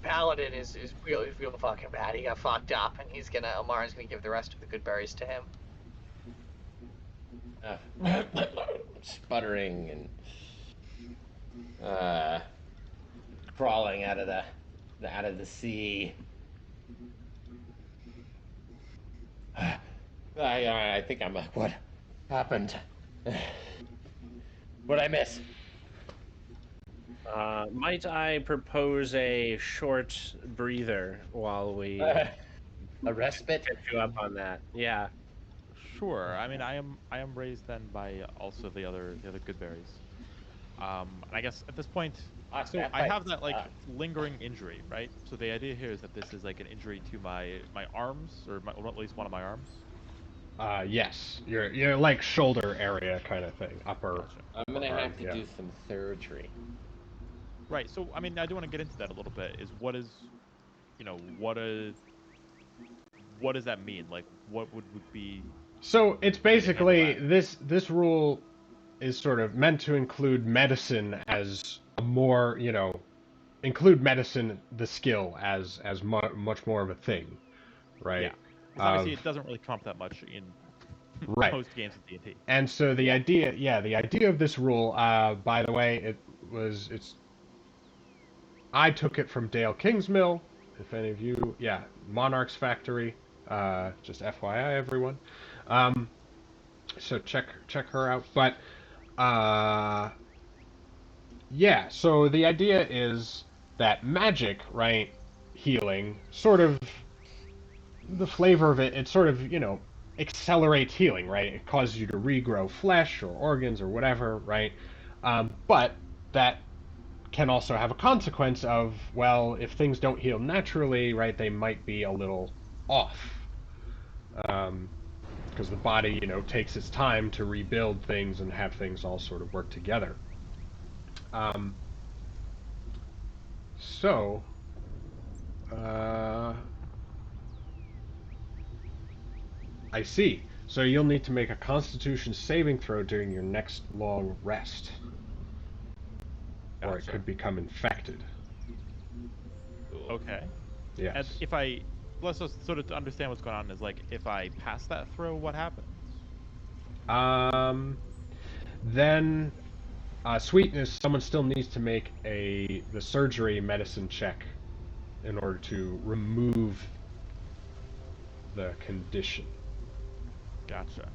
paladin is really fucking bad. He got fucked up, and Omar's gonna give the rest of the good berries to him. Sputtering and crawling out of the sea. I think I'm what happened? What'd I miss? Might I propose a short breather while we A respite? catch you up on that? Yeah. Sure. I mean, I am raised then by also the other good berries. And I guess at this point, so I have that like lingering injury, right? So the idea here is that this is like an injury to my arms, or at least one of my arms. Yes. You're like shoulder area kind of thing, upper. Gotcha. I'm gonna arm, have to yeah. do some surgery. Right. So I mean, I do want to get into that a little bit. What does that mean? Like, what would be? So it's basically handle this rule is sort of meant to include medicine as a more, include medicine, the skill as much more of a thing, right? Yeah. 'Cause obviously, it doesn't really trump that much in Right. most games of D&D. And so the idea of this rule, by the way, I took it from Dale Kingsmill. If any of you, Monarch's Factory. Just FYI, everyone. So check her out. But so the idea is that magic, right, healing, sort of the flavor of it sort of, accelerates healing, right? It causes you to regrow flesh or organs or whatever, right? But that can also have a consequence of, well, if things don't heal naturally, right, they might be a little off. Because the body, takes its time to rebuild things and have things all sort of work together. I see. So you'll need to make a Constitution saving throw during your next long rest. Or it Gotcha. could become infected. Okay. Yes. And if let's just sort of understand what's going on is like if I pass that throw, what happens? Then, Sweetness, someone still needs to make the surgery medicine check in order to remove the condition. Gotcha.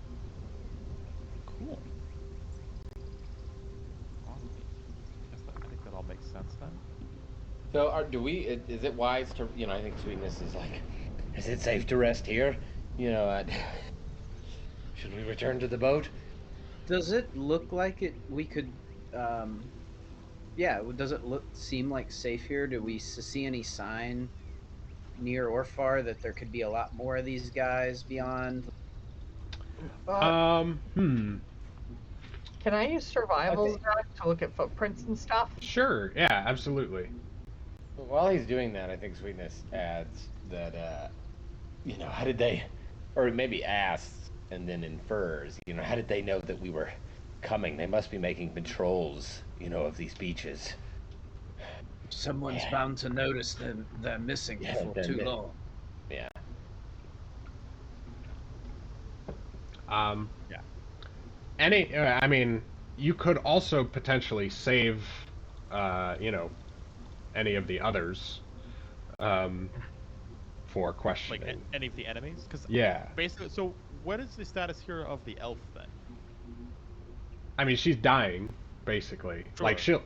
Cool. Well, I think that all makes sense then. So, is it wise to, I think Sweetness is like, is it safe to rest here? Should we return to the boat? Does it look like we could? Does it seem like safe here? Do we see any sign near or far that there could be a lot more of these guys beyond? Can I use survival Zach, to look at footprints and stuff? Sure. Yeah. Absolutely. While he's doing that, I think Sweetness adds that, how did they, or maybe asks and then infers, how did they know that we were coming? They must be making patrols, of these beaches. Someone's Yeah. bound to notice they're missing Yeah, before they're too mi- long. Yeah. Yeah. I mean, you could also potentially save, any of the others, for Like questioning. any of the enemies? Because Yeah. basically, so what is the status here of the elf then? I mean, she's dying, basically. Sure. Like she'll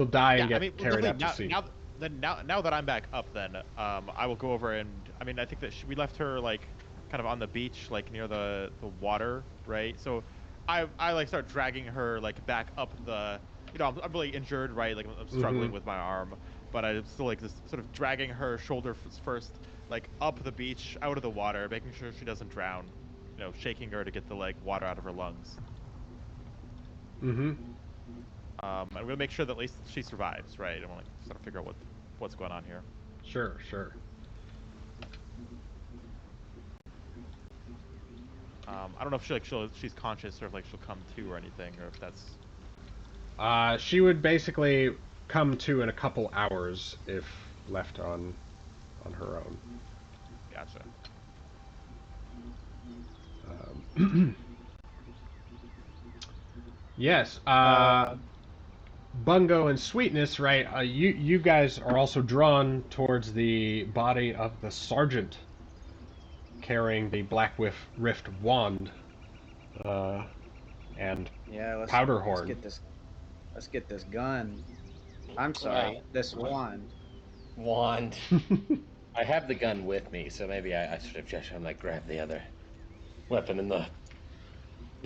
die and Yeah, I get mean, carried definitely up to sea. now that I'm back up, then I will go over and I mean, I think that we left her like kind of on the beach, like near the water, right? So I like start dragging her like back up the, I'm really injured, right? Like I'm struggling Mhm. with my arm, but I'm still like just sort of dragging her shoulder first, like up the beach, out of the water, making sure she doesn't drown, shaking her to get the like water out of her lungs. Mhm. I'm gonna make sure that at least she survives, right? I want to sort of figure out what's going on here. Sure. Sure. I don't know if she's conscious or if like she'll come to or anything, or if that's She would basically come to in a couple hours if left on her own. gotcha. Yes. Bungo and Sweetness, right? You guys are also drawn towards the body of the sergeant carrying the Black Rift wand, and Yeah, let's Powderhorn. let's get this gun. I'm sorry, this wand. Wand. I have the gun with me, so maybe I sort of gesture and like grab the other weapon in the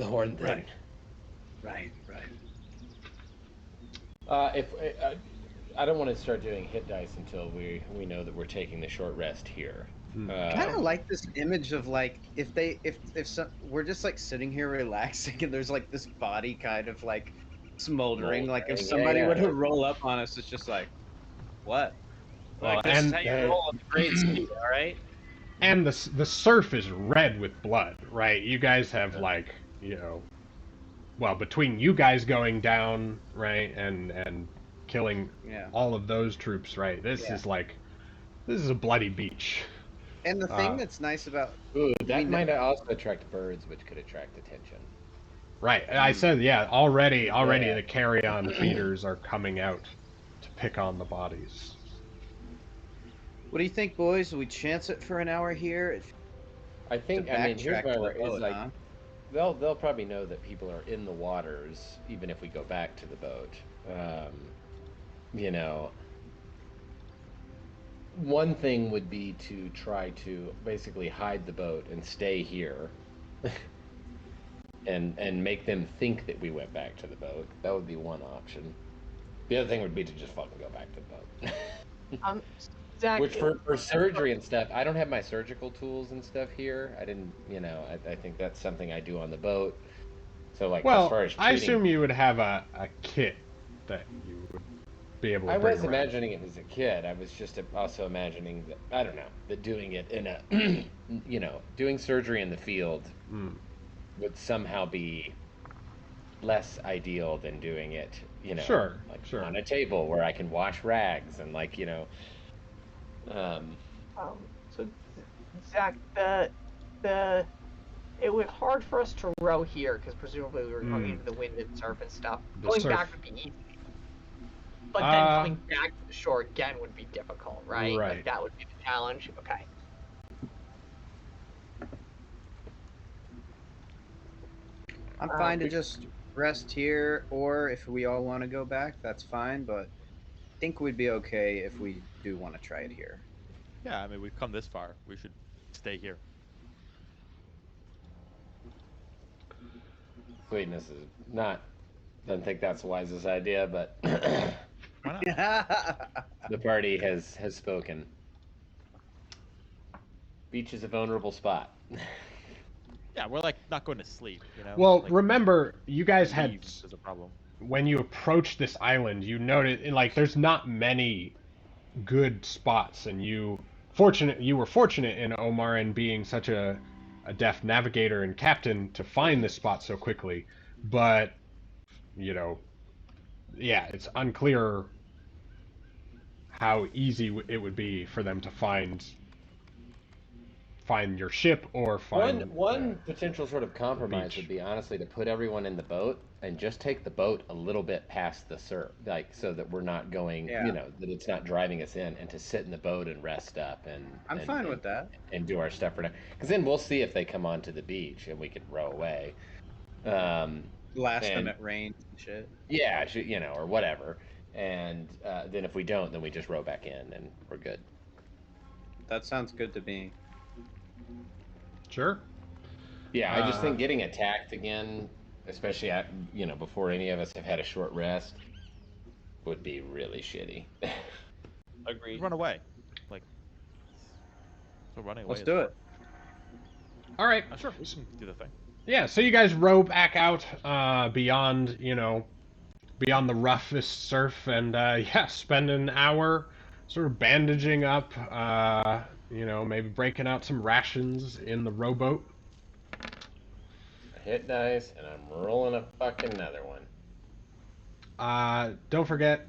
horn thing. Right. If I don't want to start doing hit dice until we know that we're taking the short rest here. Kind of like this image of like we're just like sitting here relaxing and there's like this body kind of like smoldering, like if Yeah, somebody yeah. were to roll up on us, it's just like, what? Well, Look, this is and how you roll on the great sea, all right? and the surf is red with blood, right? You guys have like, well, between you guys going down, right, and killing Yeah. all of those troops, right? This is a bloody beach. And the thing that's nice about Ooh, that might also attract birds, which could attract attention. Right. I said, yeah, already Yeah. the carry-on feeders are coming out to pick on the bodies. what do you think, boys? We chance it for an hour here? I think. To I mean, here's backtrack where to we're the is boat, like huh? they'll probably know that people are in the waters, even if we go back to the boat. You know, one thing would be to try to basically hide the boat and stay here, and make them think that we went back to the boat. That would be one option. The other thing would be to just fucking go back to the boat. Zach, Which for surgery and stuff, I don't have my surgical tools and stuff here. I didn't, I think that's something I do on the boat. So like as Well, far as I treating, assume you would have a kit that you would be able to I bring was around. imagining it as a kid. I was just also imagining that I don't know that doing it in a, doing surgery in the field would somehow be less ideal than doing it, Sure, like sure. on a table where I can wash rags and like, so Zach, it was hard for us to row here because presumably we were going into the wind and surf and stuff. The Going surf. back would be easy, but then coming back to the shore again would be difficult, right? Right. Like that would be the challenge. Okay. I'm fine to just rest here, or if we all want to go back, that's fine, but I think we'd be okay if we do want to try it here. Yeah, I mean we've come this far. We should stay here. Sweetness is not. Doesn't think that's the wisest idea, but Why not? the party has spoken. Beach is a vulnerable spot. Yeah, we're like not going to sleep, you know. Well, Like, remember, you guys leave had is a problem. when you approach this island, you noted like there's not many good spots, and you were fortunate in Omar in being such a deft navigator and captain to find this spot so quickly. But you know, yeah, it's unclear how easy it would be for them to find your ship or find. One potential sort of compromise beach. would be honestly to put everyone in the boat and just take the boat a little bit past the surf, like so that we're not going, Yeah. that it's not driving us in, and to sit in the boat and rest up I'm fine with that. and do our stuff for now. Because then we'll see if they come onto the beach and we can row away. Blast them And at range and shit. yeah, or whatever. And then if we don't, then we just row back in and we're good. That sounds good to me. Sure. Yeah, I just think getting attacked again, especially before any of us have had a short rest, would be really shitty. Agreed. Run away. Like, so running away. Let's do it. All right. Sure, we can do the thing. Yeah, so you guys row back out beyond, beyond the roughest surf, and spend an hour sort of bandaging up, maybe breaking out some rations in the rowboat. Hit dice, and I'm rolling a fucking another one. Don't forget,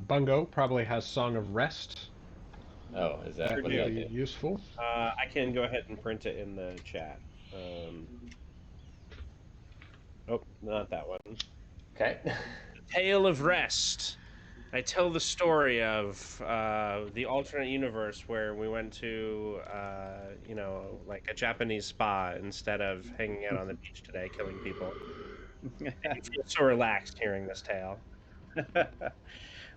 Bungo probably has Song of Rest. Oh, is that what Pretty that do? useful. I can go ahead and print it in the chat. Oh, not that one. Okay. Tale of Rest. I tell the story of the alternate universe where we went to, like a Japanese spa instead of hanging out on the beach today, killing people. I feel so relaxed hearing this tale.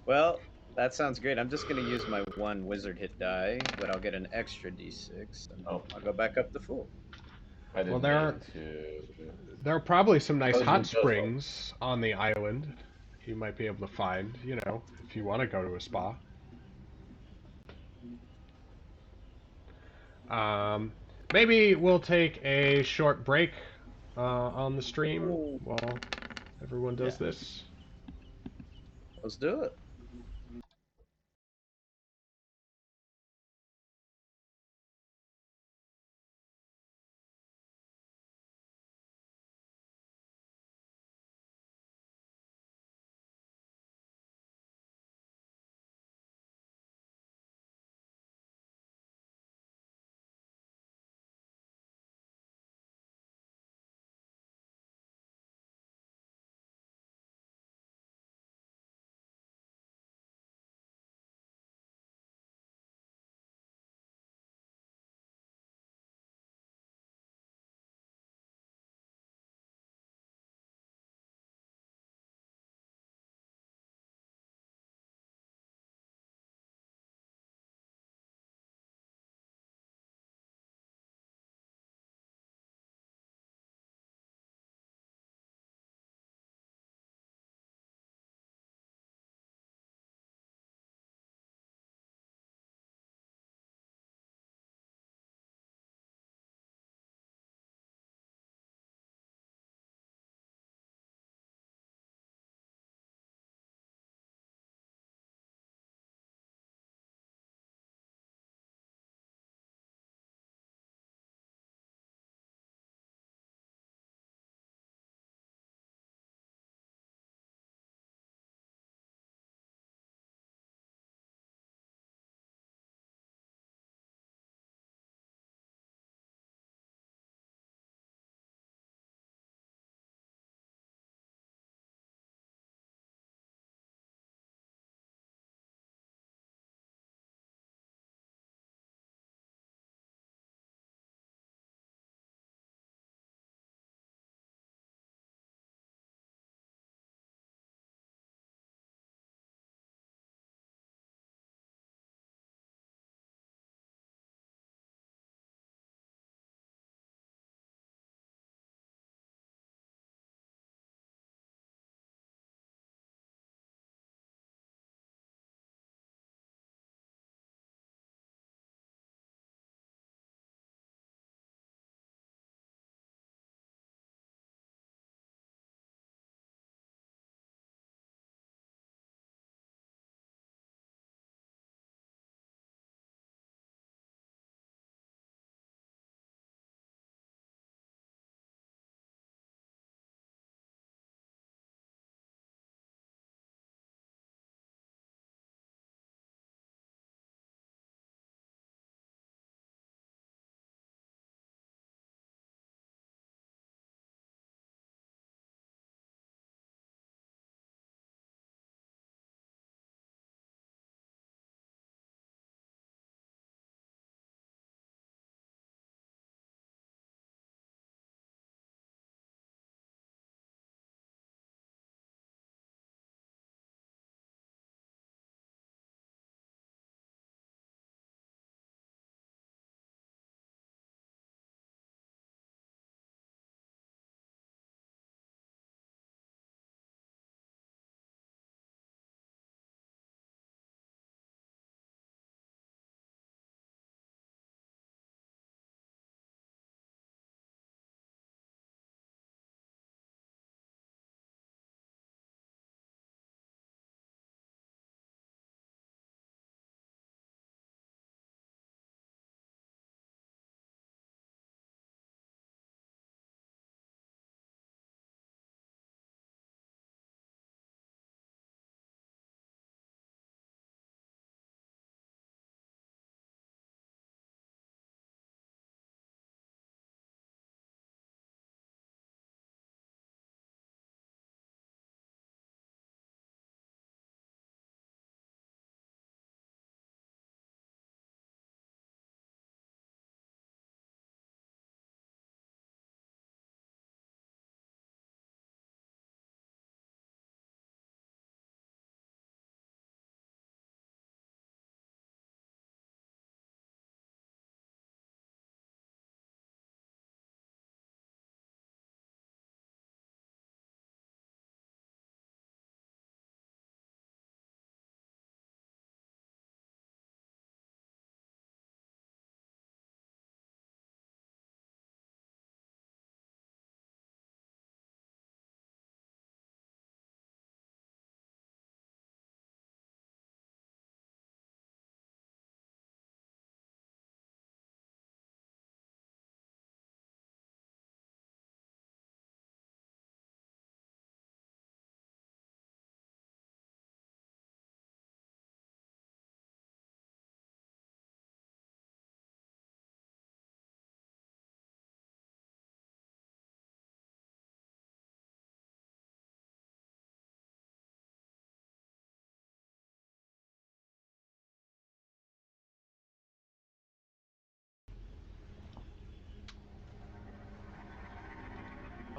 Well, that sounds great. I'm just going to use my one wizard hit die, but I'll get an extra d6, and I'll go back up to full. Well, there are probably some nice hot springs on the island you might be able to find, if you want to go to a spa. Maybe we'll take a short break on the stream while everyone does this. Let's do it.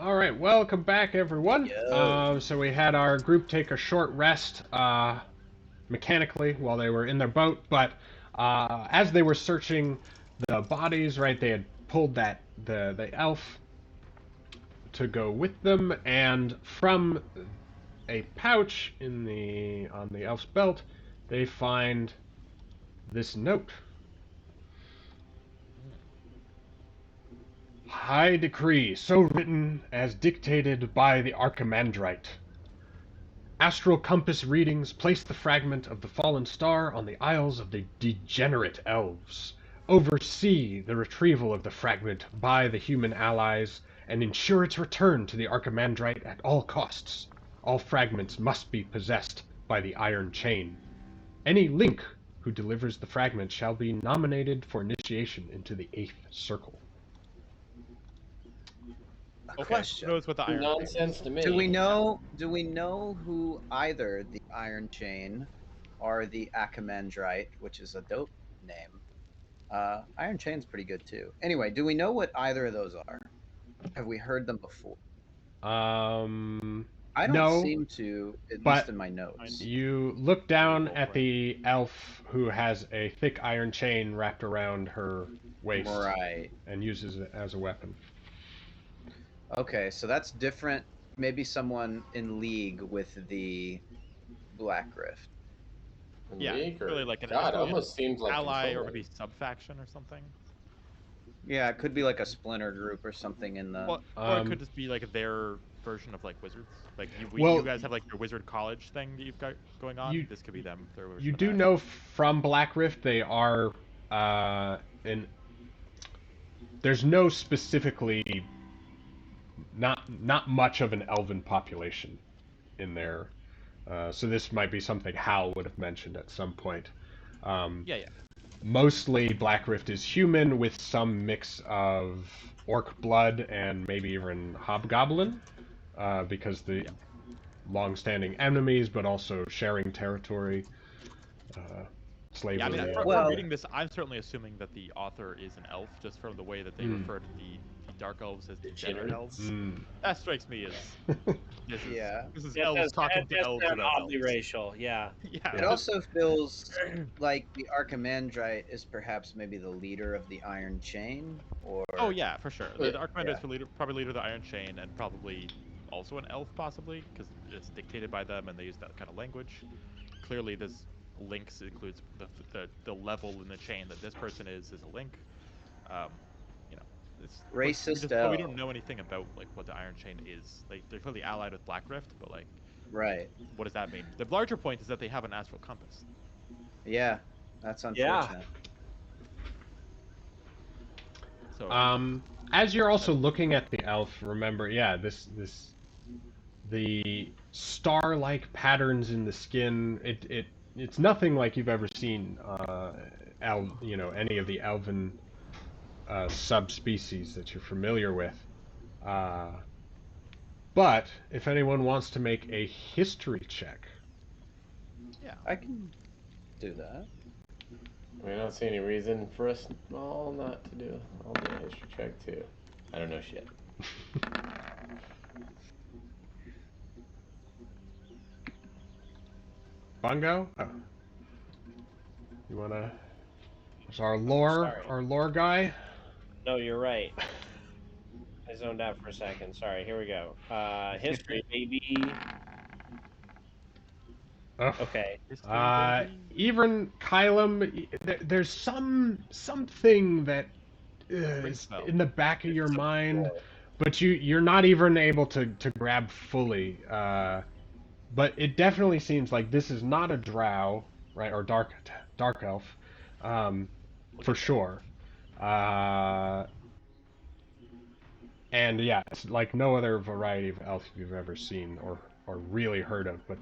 All right, welcome back, everyone. Yo. So we had our group take a short rest mechanically while they were in their boat, but as they were searching the bodies, right, they had pulled the elf to go with them, and from a pouch on the elf's belt, they find this note. High decree, so written as dictated by the Archimandrite. Astral compass readings place the fragment of the fallen star on the Isles of the Degenerate Elves. Oversee the retrieval of the fragment by the human allies and ensure its return to the Archimandrite at all costs. All fragments must be possessed by the Iron Chain. Any Link who delivers the fragment shall be nominated for initiation into the 8th Circle. A Okay, question. who knows what the Iron Chain Nonsense is? to me. Do we know who either the Iron Chain or the Achimandrite, which is a dope name? Iron Chain's pretty good too. Anyway, do we know what either of those are? Have we heard them before? I don't No, seem to, at but least in my notes. you look down Label, at right? the elf who has a thick iron chain wrapped around her waist Right. and uses it as a weapon. Okay, so that's different. Maybe someone in league with the Black Rift. Yeah, League or- really like an God, it's really almost seems like ally or controlling. maybe sub-faction or something. Yeah, it could be like a splinter group or something in the. Well, or it Um, could just be like their version of like wizards. Like Well, you guys have like your wizard college thing that you've got going on. This could be them. Their version You of do that. know from Black Rift they are in. There's no specifically not much of an elven population in there, so this might be something Hal would have mentioned at some point. Yeah. Mostly Black Rift is human with some mix of orc blood and maybe even hobgoblin, because the long-standing enemies, but also sharing territory, slavery. Yeah, I mean, and- from reading this, I'm certainly assuming that the author is an elf, just from the way that they refer to the dark elves as degenerate elves. That strikes me as this is, Yeah. this is That elves does talking to elves sound about oddly elves. racial. Yeah. Yeah. It also feels like the Archimandrite is perhaps maybe the leader of the Iron Chain, or. Oh yeah, for sure. The Archimandrite Yeah. is probably leader of the Iron Chain, and probably also an elf, possibly, because it's dictated by them, and they use that kind of language. Clearly, this links includes the level in the chain that this person is a link. You know, it's Racist but we elf. don't know anything about like what the Iron Chain is. Like they're clearly allied with Black Rift, but like, Right. what does that mean? The larger point is that they have an astral compass. Yeah, that's Yeah. unfortunate. So As you're also looking at the elf, remember, yeah, the star-like patterns in the skin. It's nothing like you've ever seen. Any of the elven subspecies that you're familiar with. But if anyone wants to make a history check, yeah, I can do that. I don't see any reason for us all not to do. I'll do a history check too. I don't know shit. Bungo, you wanna? It's our Sorry. lore guy. No, you're right. I zoned out for a second. Sorry. Here we go. History, baby. Oh. Okay. history, baby. Even Kylum, there's something that is smell. in the back of your mind, but you're not even able to grab fully. But it definitely seems like this is not a drow, right, or dark elf, for sure. And yeah, it's like no other variety of elf you've ever seen or really heard of. But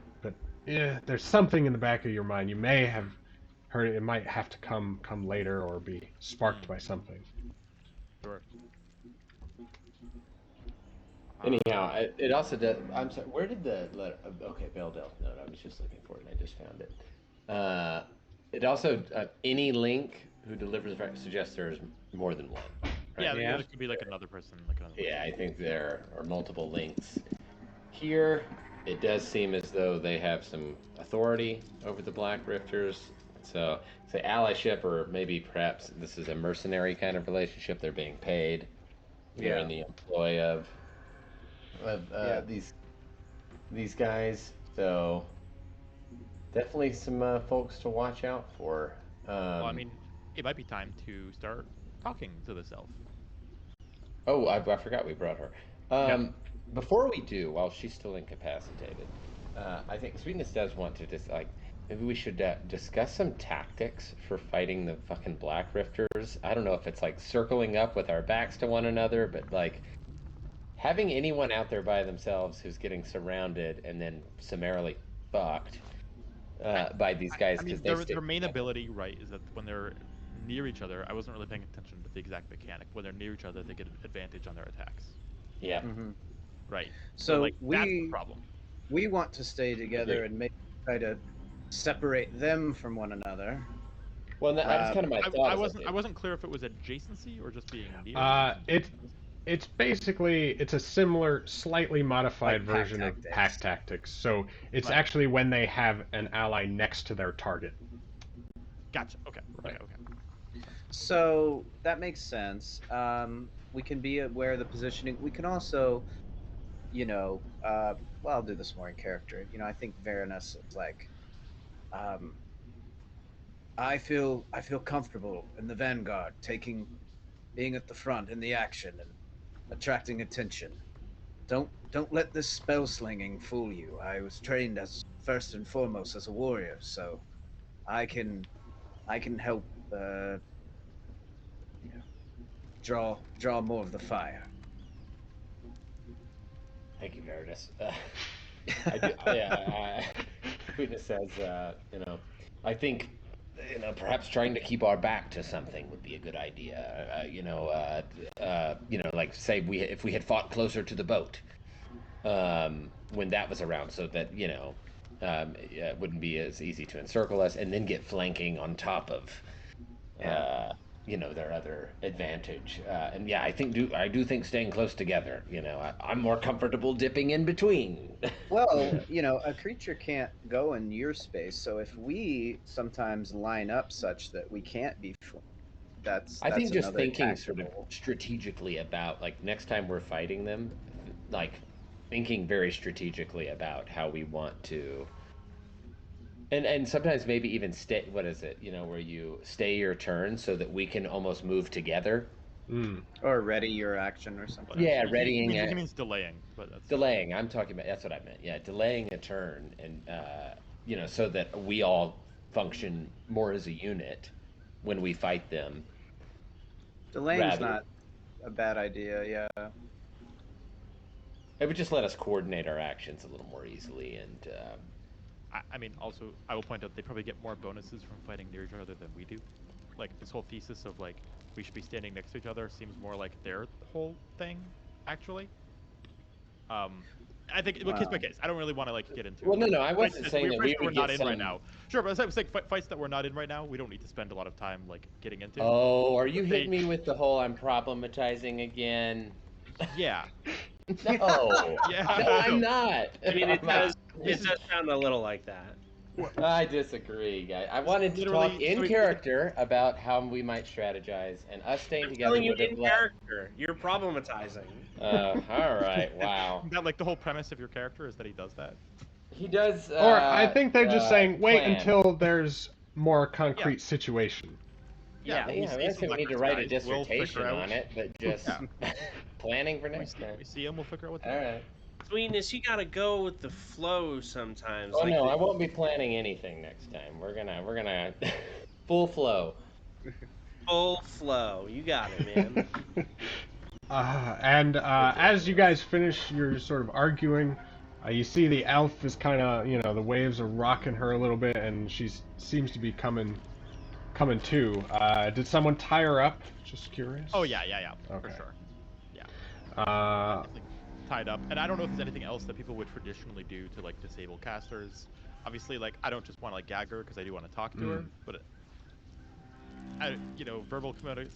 yeah, there's something in the back of your mind. You may have heard it. It might have to come later or be sparked by something. Sure. Anyhow, it also does. I'm sorry. Where did the letter? Okay, Beldel note. I was just looking for it and I just found it. It also any link who delivers the fact suggests there's more than one. right? Yeah, Yeah. there could be like another person, like another. Yeah, I think there are multiple links. Here, it does seem as though they have some authority over the Black Rifters. So, say allyship, or maybe perhaps this is a mercenary kind of relationship. They're being paid. They're in the employ of Yeah. these guys. So, definitely some folks to watch out for. Well, I mean, it might be time to start talking to this elf. Oh, I forgot we brought her. Yeah. Before we do, while she's still incapacitated, I think Sweetness does want to just like maybe we should discuss some tactics for fighting the fucking Black Rifters. I don't know if it's like circling up with our backs to one another, but like having anyone out there by themselves who's getting surrounded and then summarily fucked by these guys I because mean, they their stick main together. ability, right, is that when they're near each other, I wasn't really paying attention to the exact mechanic. When they're near each other, they get an advantage on their attacks. Yeah. Hmm. Right. So So like that's the problem. we want to stay together Agreed. and maybe try to separate them from one another. Well, that was Uh, kind of my thought. I Is wasn't that I wasn't clear if it was adjacency or just being near. It's basically it's a similar, slightly modified Like pack version of tactics. pack tactics. So it's Right. actually when they have an ally next to their target. Gotcha. Okay. Right. Okay. So that makes sense. We can be aware of the positioning. We can also, well, I'll do this more in character. I think Varanus is like, um, I feel comfortable in the vanguard, being at the front in the action and attracting attention. Don't let this spell slinging fool you. I was trained as first and foremost as a warrior, so I can help you know, draw more of the fire. Thank you, Veritas. I do. Yeah. Sweetness says, I think, perhaps trying to keep our back to something would be a good idea. Like say if we had fought closer to the boat, when that was around, so that it wouldn't be as easy to encircle us, and then get flanking on top of, Yeah. their other advantage. And yeah, I do think staying close together. I'm more comfortable dipping in between. Well, a creature can't go in your space, so if we sometimes line up such that we can't be flanked, I that's think just another thinking sort of tactical. strategically about like next time we're fighting them, like thinking very strategically about how we want to, and sometimes maybe even stay. What is it? Where you stay your turn so that we can almost move together. Mm. Or ready your action or something. Yeah, He readying. means delaying, but that's Delaying. I'm talking about. That's what I meant. Yeah, delaying a turn, and so that we all function more as a unit when we fight them, Delaying's rather. not a bad idea, yeah. It would just let us coordinate our actions a little more easily, and I mean, also, I will point out they probably get more bonuses from fighting near each other than we do. Like, this whole thesis of, like, we should be standing next to each other seems more like their whole thing, actually. I think, well, case by Wow. case. I don't really want to, like, get into well, no, I fights wasn't saying that we fights that we're would not get in right some. now. Sure, but I was saying fights that we're not in right now, we don't need to spend a lot of time, like, getting into. Oh, are you But hitting me with the whole I'm problematizing again? Yeah. No, Yeah. no, I'm not. I mean, it I'm not. does sound a little like that. I disagree, guys. I wanted to talk Literally, in character about how we might strategize, and us staying I'm together telling you would have in let. character. You're problematizing. All right, wow. That, like, the whole premise of your character is that he does that? He does. Or I think they're just saying wait plan. until there's more concrete situation. Yeah, Yeah, I don't think we need to write a dissertation on it, but just planning for next time. We see him, we'll figure out what to All do. right. Sweetness, you gotta go with the flow sometimes. Oh like no, I won't be planning anything next time. We're gonna full flow. full flow. You got it, man. And as you guys finish your sort of arguing, you see the elf is kind of, the waves are rocking her a little bit, and she seems to be coming to. Did someone tie her up? Just curious. Oh yeah, for Okay. sure. Yeah. Uh, Tied up, and I don't know if there's anything else that people would traditionally do to like disable casters. Obviously, like I don't just want to like gag her because I do want to talk to her, but verbal, somatic,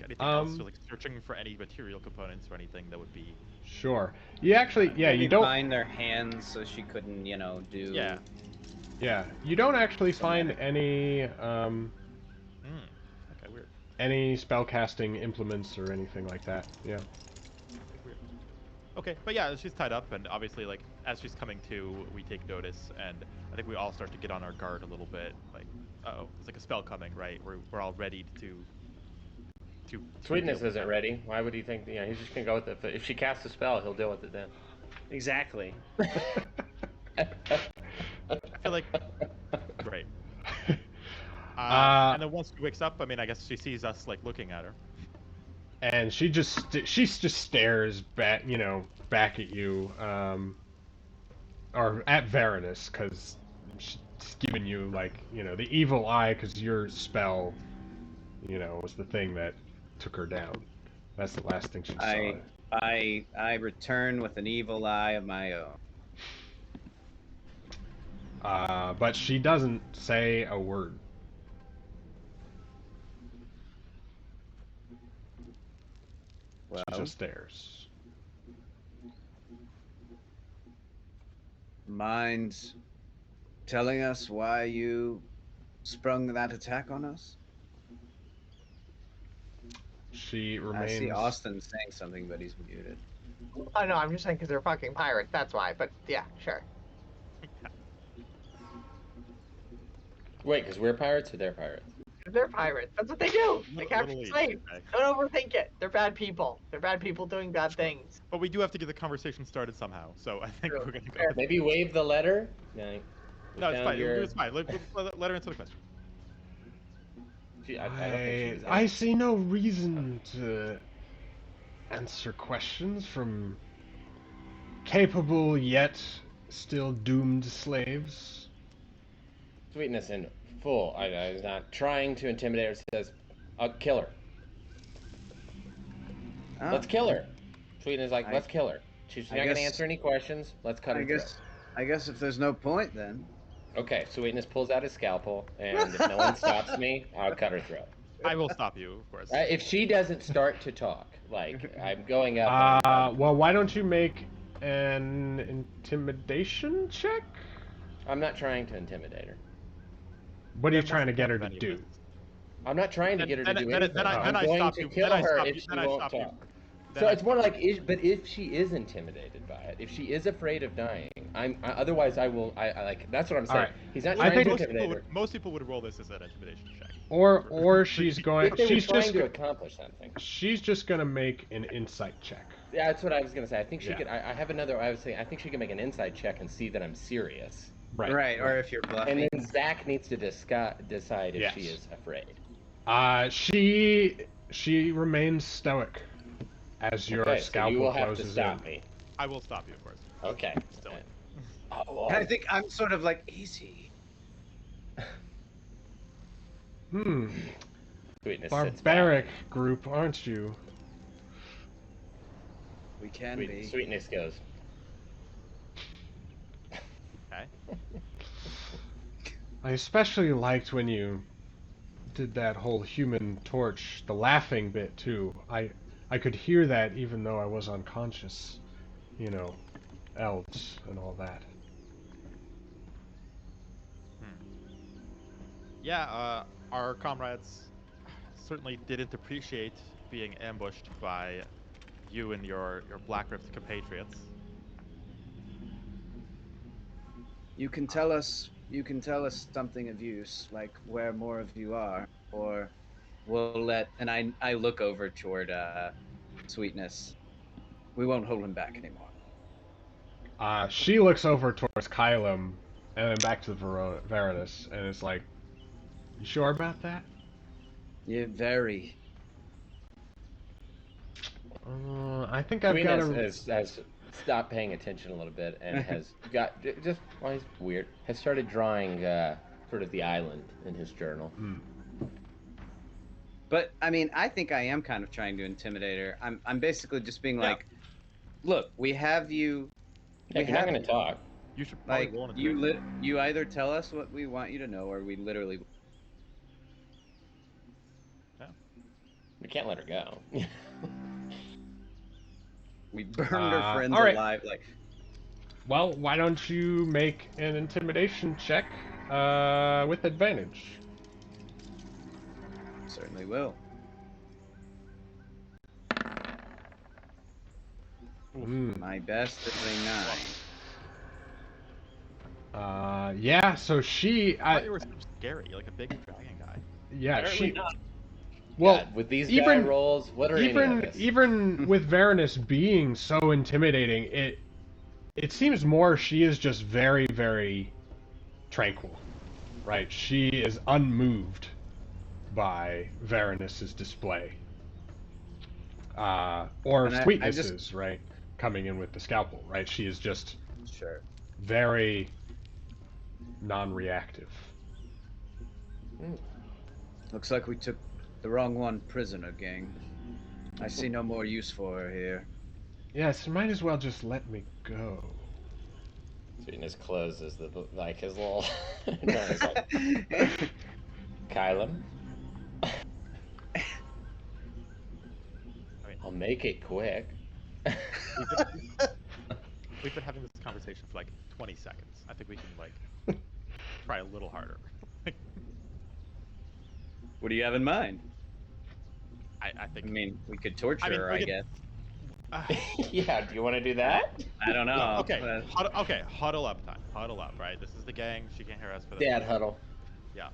anything else? So like searching for any material components or anything that would be. Sure. You actually, yeah, Maybe you don't. bind their hands so she couldn't, do. Yeah. Yeah, you don't actually find Somatic. Okay, weird. any spellcasting implements or anything like that. Yeah. Weird. Okay, but yeah, she's tied up, and obviously, like, as she's coming to, we take notice, and I think we all start to get on our guard a little bit. Like, oh, there's like a spell coming, right? We're all ready to Sweetness deal with isn't that. ready. Why would he think? He's just gonna go with it. If she casts a spell, he'll deal with it then. Exactly. I feel like great. Uh, And then once she wakes up, I mean, I guess she sees us like looking at her. and she just stares back, back at you, or at Varanus, because she's giving you like, the evil eye, because your spell, was the thing that took her down. That's the last thing she saw. I return with an evil eye of my own. But she doesn't say a word. Well, She just stares. Mind telling us why you sprung that attack on us? She I see remains. Austin saying something, but he's muted. Oh no, I'm just saying because they're fucking pirates. That's why. But yeah, sure. Wait, because we're pirates or they're pirates? They're pirates. That's what they do. They capture Little slaves. okay. Don't overthink it. They're bad people. They're bad people doing bad things. But we do have to get the conversation started somehow, so I think True. we're gonna go. Fair. With Maybe wave the letter. No, it's fine. It's fine. Let her answer the question. I don't think she's. I see no reason to answer questions from capable yet still doomed slaves. Sweetness in full. I was not trying to intimidate her. Says, "I'll kill her. Oh, Let's kill her." Sweetness is like, I- "Let's kill her. She's I not gonna guess- answer any questions. Let's cut her I guess if there's no point, then. throat." Okay, Sweetness pulls out his scalpel, and if no one stops me, I'll cut her throat. I will stop you, of course. If she doesn't start to talk, like I'm going up. Well, why don't you make an intimidation check? I'm not trying to intimidate her. What are you Then trying to what's get her the to point of do? any of this? I'm not trying to get her to do anything. Then I'm I going stop to you. kill Then I her stop if you. she Then I won't stop you. talk. Then So I it's more stop like, you. but if she is intimidated by it, if she is afraid of dying, otherwise I will. I like that's what I'm saying. Alright. He's not I trying think to most intimidate people, her. most people would roll this as an intimidation check. Or she's going. If they were She's trying just. to accomplish something. She's just gonna make an insight check. Yeah, that's what I was gonna say. I think she Yeah. could. I have another. I was saying. I think she can make an inside check and see that I'm serious. Right. Or if you're bluffing. And then Zach needs to decide if she Yes. is afraid. She remains stoic as your Okay, so scalpel you will have to closes stop in. me. I will stop you, of course. Okay. Still. I think I'm sort of like easy. Sweetness sits Barbaric back. group, aren't you? We can be. Sweetness goes. Okay. I especially liked when you did that whole human torch, the laughing bit too. I could hear that even though I was unconscious. Elves and all that. Yeah, our comrades certainly didn't appreciate being ambushed by you and your Black Rift compatriots. You can tell us something of use, like where more of you are, or we'll let. And I look over toward Sweetness. We won't hold him back anymore. She looks over towards Kylum and then back to Varanus, and it's like, you sure about that? Yeah, very. I think I've got Sweetness has stopped paying attention a little bit and has got just well, he's weird. Has started drawing sort of the island in his journal. But I mean, I think I am kind of trying to intimidate her. I'm basically just being like, look, we have you. Yeah, if you're not going to talk. You should probably Like roll an you either tell us what we want you to know, or we literally. We can't let her go. We burned our friends all right. alive. Like, Well, why don't you make an intimidation check with advantage? certainly will. My best is a 9. Yeah. So she, I thought you were sort of scary, like a big dragon guy. yeah, Apparently she. not. Well, God, with these even die rolls, what are any of this? even with Varanus being so intimidating, it seems more she is just very, very tranquil, right? She is unmoved by Varanus's display, or And I Sweetness's, just right? Coming in with the scalpel, right? She is just sure. very non-reactive. Looks like we took the wrong one prisoner, gang. I see no more use for her here. Yes, you might as well just let me go. Sweetness closes the like his little. No, it's like, Kylum. I'll make it quick. We've been having this conversation for like 20 seconds. I think we can like try a little harder. What do you have in mind? I think. I mean, we could torture her, I guess. Yeah, do you want to do that? I don't know. Okay, huddle up time. Huddle up, right? This is the gang. She can't hear us for this. Dad huddle. Yeah.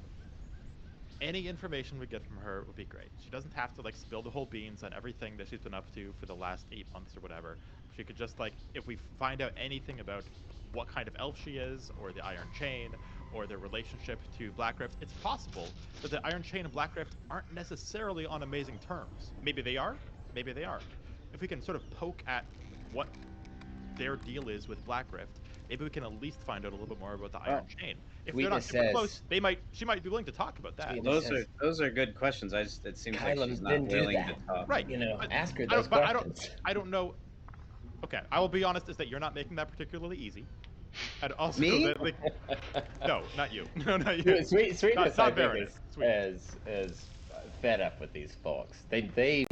Any information we get from her would be great. She doesn't have to like spill the whole beans on everything that she's been up to for the last 8 months or whatever. She could just like, if we find out anything about what kind of elf she is, or the Iron Chain, or their relationship to Blackrift, it's possible that the Iron Chain and Blackrift aren't necessarily on amazing terms. Maybe they are, maybe they aren't. If we can sort of poke at what their deal is with Blackrift, maybe we can at least find out a little bit more about the Iron Chain. If they're not super close, she might be willing to talk about that. Well, those are good questions. It seems like she's not then willing do to that. talk. Right. You know, But ask her those questions. I don't know. Okay, I will be honest, is that you're not making that particularly easy. And also Me? that, like, no, not you. No, not you. Sweetness, not I think, Baron. is fed up with these folks. They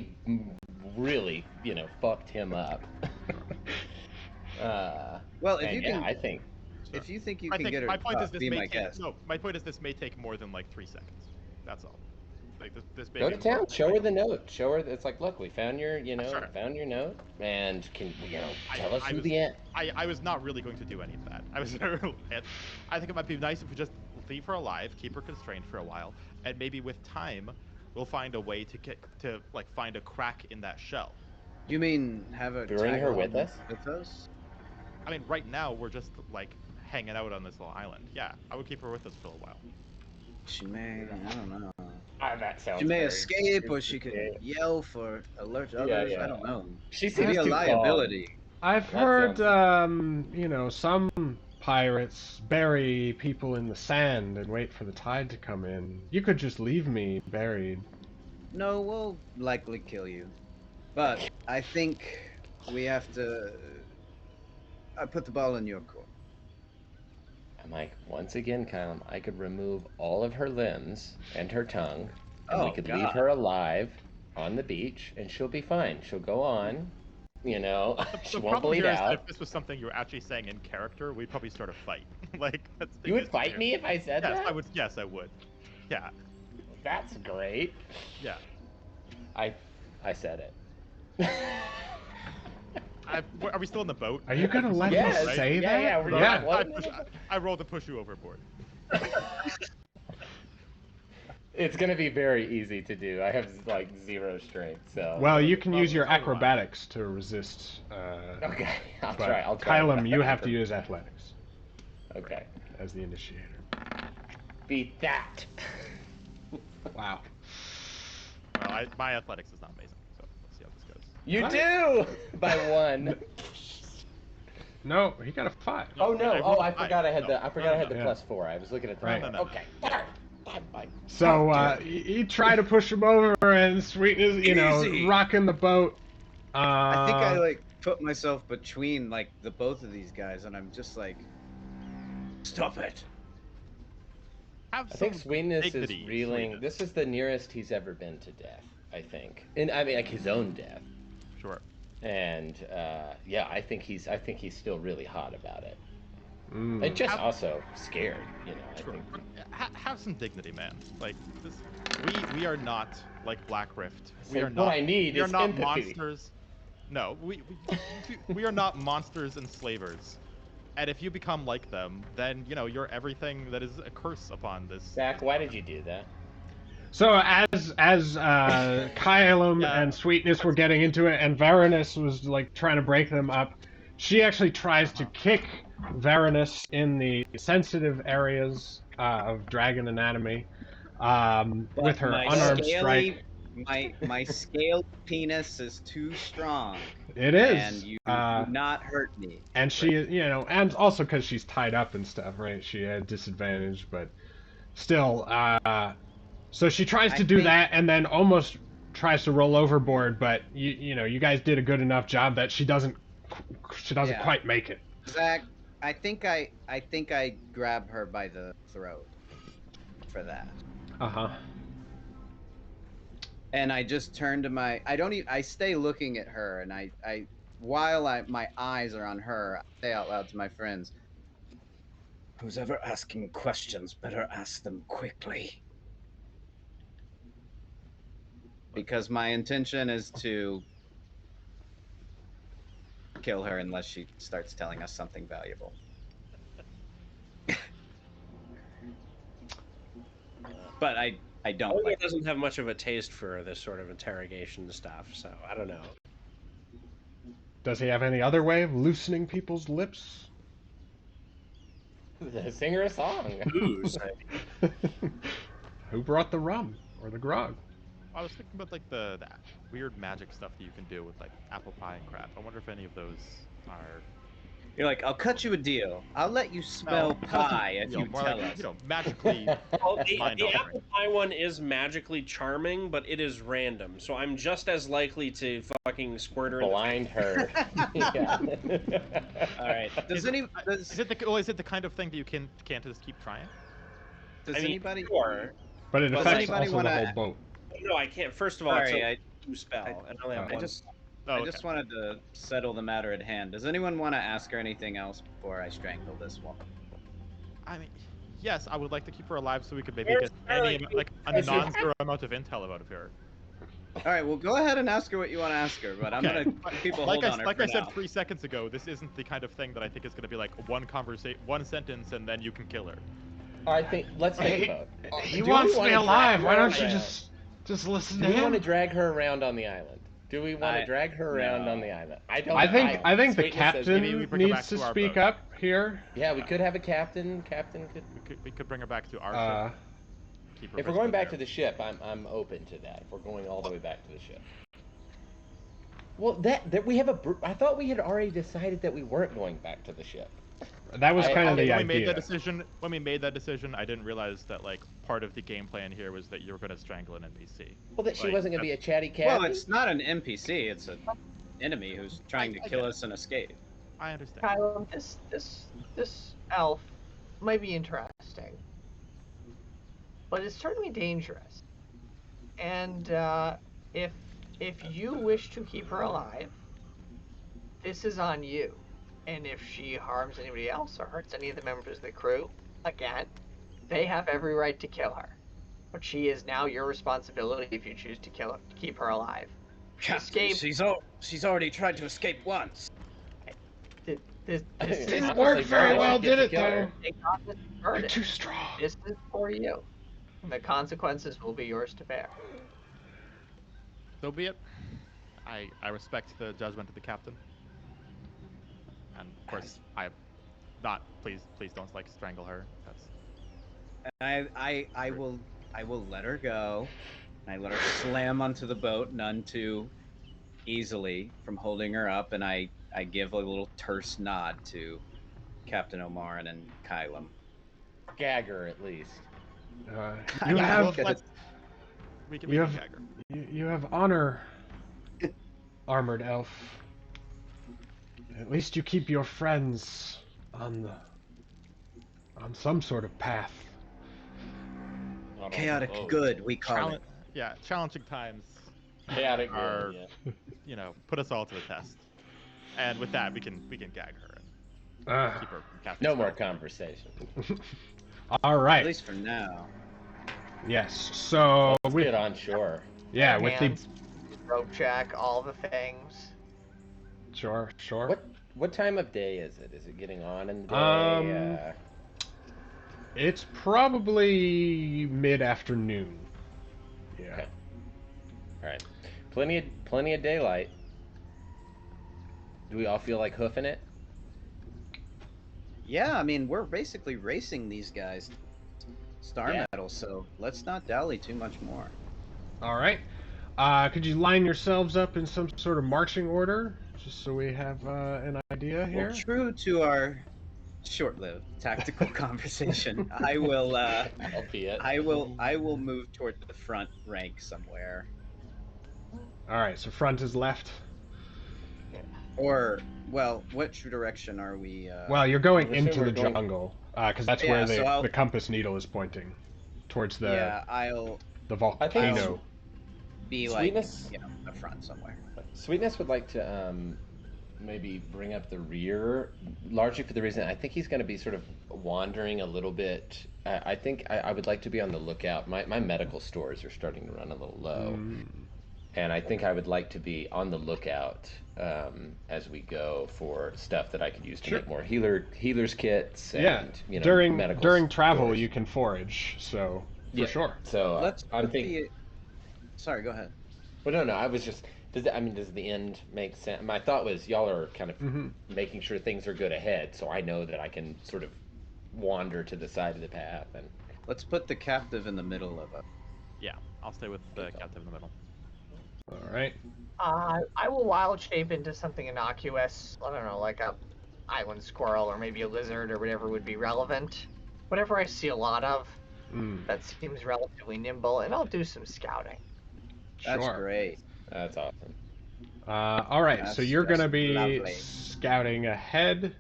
really, fucked him up. Well, if you can, I think. if you think you can get her my to point talk, is this be may my take guest. no. My point is this may take more than like 3 seconds. That's all. Like this Go to town. Show her the note. Show her. It's like, look, we found your, found your note, and can tell us who the end. I was not really going to do any of that. I think it might be nice if we just leave her alive, keep her constrained for a while, and maybe with time, we'll find a way to find a crack in that shell. You mean have her bring her with us? With us? I mean, right now we're just like hanging out on this little island. Yeah, I would keep her with us for a while. She may, I don't know. That sounds. She may escape, or she could yell for alert others. Yeah. I don't know. She Could be seems a too liability. I've heard, some pirates bury people in the sand and wait for the tide to come in. You could just leave me buried. No, we'll likely kill you. But I think we have to. I put the ball in your court. I'm like, once again, Kyle, I could remove all of her limbs and her tongue, and we could leave her alive on the beach, and she'll be fine. She'll go on, she won't bleed out. If this was something you were actually saying in character, we'd probably start a fight. That's you would fight me if I said that? I would. Yes, I would. Yeah. That's great. Yeah. I said it. Are we still in the boat? Are you gonna let me say that? Yeah. I rolled to push you overboard. It's gonna be very easy to do. I have like 0 strength, so. Well, you can use your acrobatics to resist. Okay, I'll try. Kylum, you have to use athletics. Okay. As the initiator. Beat that. Wow. Well, my athletics is not amazing, so let's see how this goes. You do by 1. No, he got a 5. Oh no! I forgot I had the +4. I was looking at the right. Okay. So you try to push him over, and Sweetness, rocking the boat. I think I put myself between the both of these guys, and I'm just like, stop it. I think Sweetness is reeling. This is the nearest he's ever been to death. I think, and I mean like his own death. Sure. And yeah, I think he's still really hot about it. Mm. And just also scared, I Sure. think. Have some dignity, man. Like this, we are not like Black Rift. We So are not. what I need we are is not empathy. monsters. No, we are not monsters and slavers. And if you become like them, then you're everything that is a curse upon this. Zach, why did you do that? So as Kylum Yeah. and Sweetness were getting into it, and Varanus was like trying to break them up, she actually tries to kick Varanus in the sensitive areas of dragon anatomy with her my unarmed scaly, strike. my scaled penis is too strong. It is. And you do not hurt me. And she, and also because she's tied up and stuff, right? She had disadvantage, but still, so she tries to do that and then almost tries to roll overboard, but you guys did a good enough job that she doesn't quite make it. Zach, I think I grab her by the throat for that. Uh-huh. And I just turn to I stay looking at her, and while my eyes are on her, I say out loud to my friends, "Who's ever asking questions better ask them quickly." Because my intention is to kill her unless she starts telling us something valuable. But I don't Olga like doesn't have much of a taste for this sort of interrogation stuff, so I don't know. Does he have any other way of loosening people's lips? Sing her a song. Booze. Who brought the rum or the grog? I was thinking about like the weird magic stuff that you can do with like apple pie and crap. I wonder if any of those are. You're like, I'll cut you a deal. I'll let you smell pie if you more tell like, us. Magically. Well, the apple pie one is magically charming, but it is random, so I'm just as likely to fucking squirt her Blind her. Yeah. All right. Is it the kind of thing that you can't just keep trying? Does anybody? Sure. But it Does affects anybody also the wanna- whole boat. No, I can't. First of all, Sorry, it's a two spell, and I only have I one. just Oh, I just wanted to settle the matter at hand. Does anyone want to ask her anything else before I strangle this woman? I mean, yes, I would like to keep her alive so we could maybe Where's get Charlie? a non-zero amount of intel out of her. All right, well, go ahead and ask her what you want to ask her, but I'm Okay. gonna people hold on her Like for I said now. 3 seconds ago, this isn't the kind of thing that I think is going to be like one sentence and then you can kill her. Let's think about it. He Do we wants wanna me drag alive. her Why don't you around? just listen Do to we want to him? drag her around on the island? Do we want to I- drag her around no. on the island? I don't. I think the Sweetness says captain maybe we bring her back needs to to our speak boat. up here. Yeah, we could have a captain. Captain could. We could bring her back to our ship. Keep her If we're going back to there. the ship, I'm open to that. If we're going all the way back to the ship. Well, that we have I thought we had already decided that we weren't going back to the ship. That was kind of the when we made idea. when we made that decision, I didn't realize that like part of the game plan here was that you were going to strangle an NPC. Well, that she Like, wasn't going to be a chatty cat. Well, it's not an NPC; it's an enemy who's trying to I kill get it. us and escape. I understand. Kylo, this elf might be interesting, but it's certainly dangerous. And if you wish to keep her alive, this is on you. And if she harms anybody else or hurts any of the members of the crew, again, they have every right to kill her. But she is now your responsibility if you choose to keep her alive. Escape. She's already tried to escape once. This Didn't Honestly, work very Varanus well, should get did to it kill though? her. Take on this You're burden. too strong. This is for you. And the consequences will be yours to bear. So be it. I respect the judgment of the captain. And of course, please don't like strangle her. That's I will let her go. I let her slam onto the boat, none too easily from holding her up, and I give a little terse nod to Captain Omarin and Kylum. Gag her at least. You Yeah, have we can You make have- a dagger. you have honor, armored elf. At least you keep your friends on some sort of path. Chaotic good, we call it. Yeah, challenging times Chaotic are, good, yeah. put us all to the test. And with that, we can gag her and Uh, keep her from casting No more spells. conversation. all At right. least for now. Yes. So Let's with get on shore. yeah, Their with the hands, rope check, all the things. sure. What time of day is it? Is it getting on in the Um, day? It's probably mid-afternoon. Yeah. Okay. All right. Plenty of daylight. Do we all feel like hoofing it? Yeah, I mean, we're basically racing these guys. Star Yeah. medal, so let's not dally too much more. All right. Could you line yourselves up in some sort of marching order, just so we have an idea here? Well, true to our short-lived tactical conversation, I will Albeit. I will move toward the front rank somewhere. All right. So front is left. Or well, which direction are we Well, you're going I'm assuming into we're the going- jungle, because that's Yeah, where so the compass needle is pointing, towards the yeah, I'll the I think volcano. be Sweetness- like, the front somewhere. Sweetness would like to maybe bring up the rear, largely for the reason I think he's going to be sort of wandering a little bit. I think I would like to be on the lookout. My medical stores are starting to run a little low. And I think I would like to be on the lookout as we go for stuff that I could use to Sure. make more healers kits and Yeah. during medical during travel, stores. you can forage. So for Yeah. sure. So Let's I'm put thinking. Sorry, go ahead. Well, no. I was just. Does the end make sense? My thought was y'all are kind of making sure things are good ahead, so I know that I can sort of wander to the side of the path and. Let's put the captive in the middle of it. Yeah, I'll stay with the captive in the middle. All right. I will wild shape into something innocuous. I don't know, like a island squirrel or maybe a lizard or whatever would be relevant. Whatever I see a lot of that seems relatively nimble, and I'll do some scouting. That's Sure. great. That's awesome. All right. So That's you're gonna just be lovely. scouting ahead.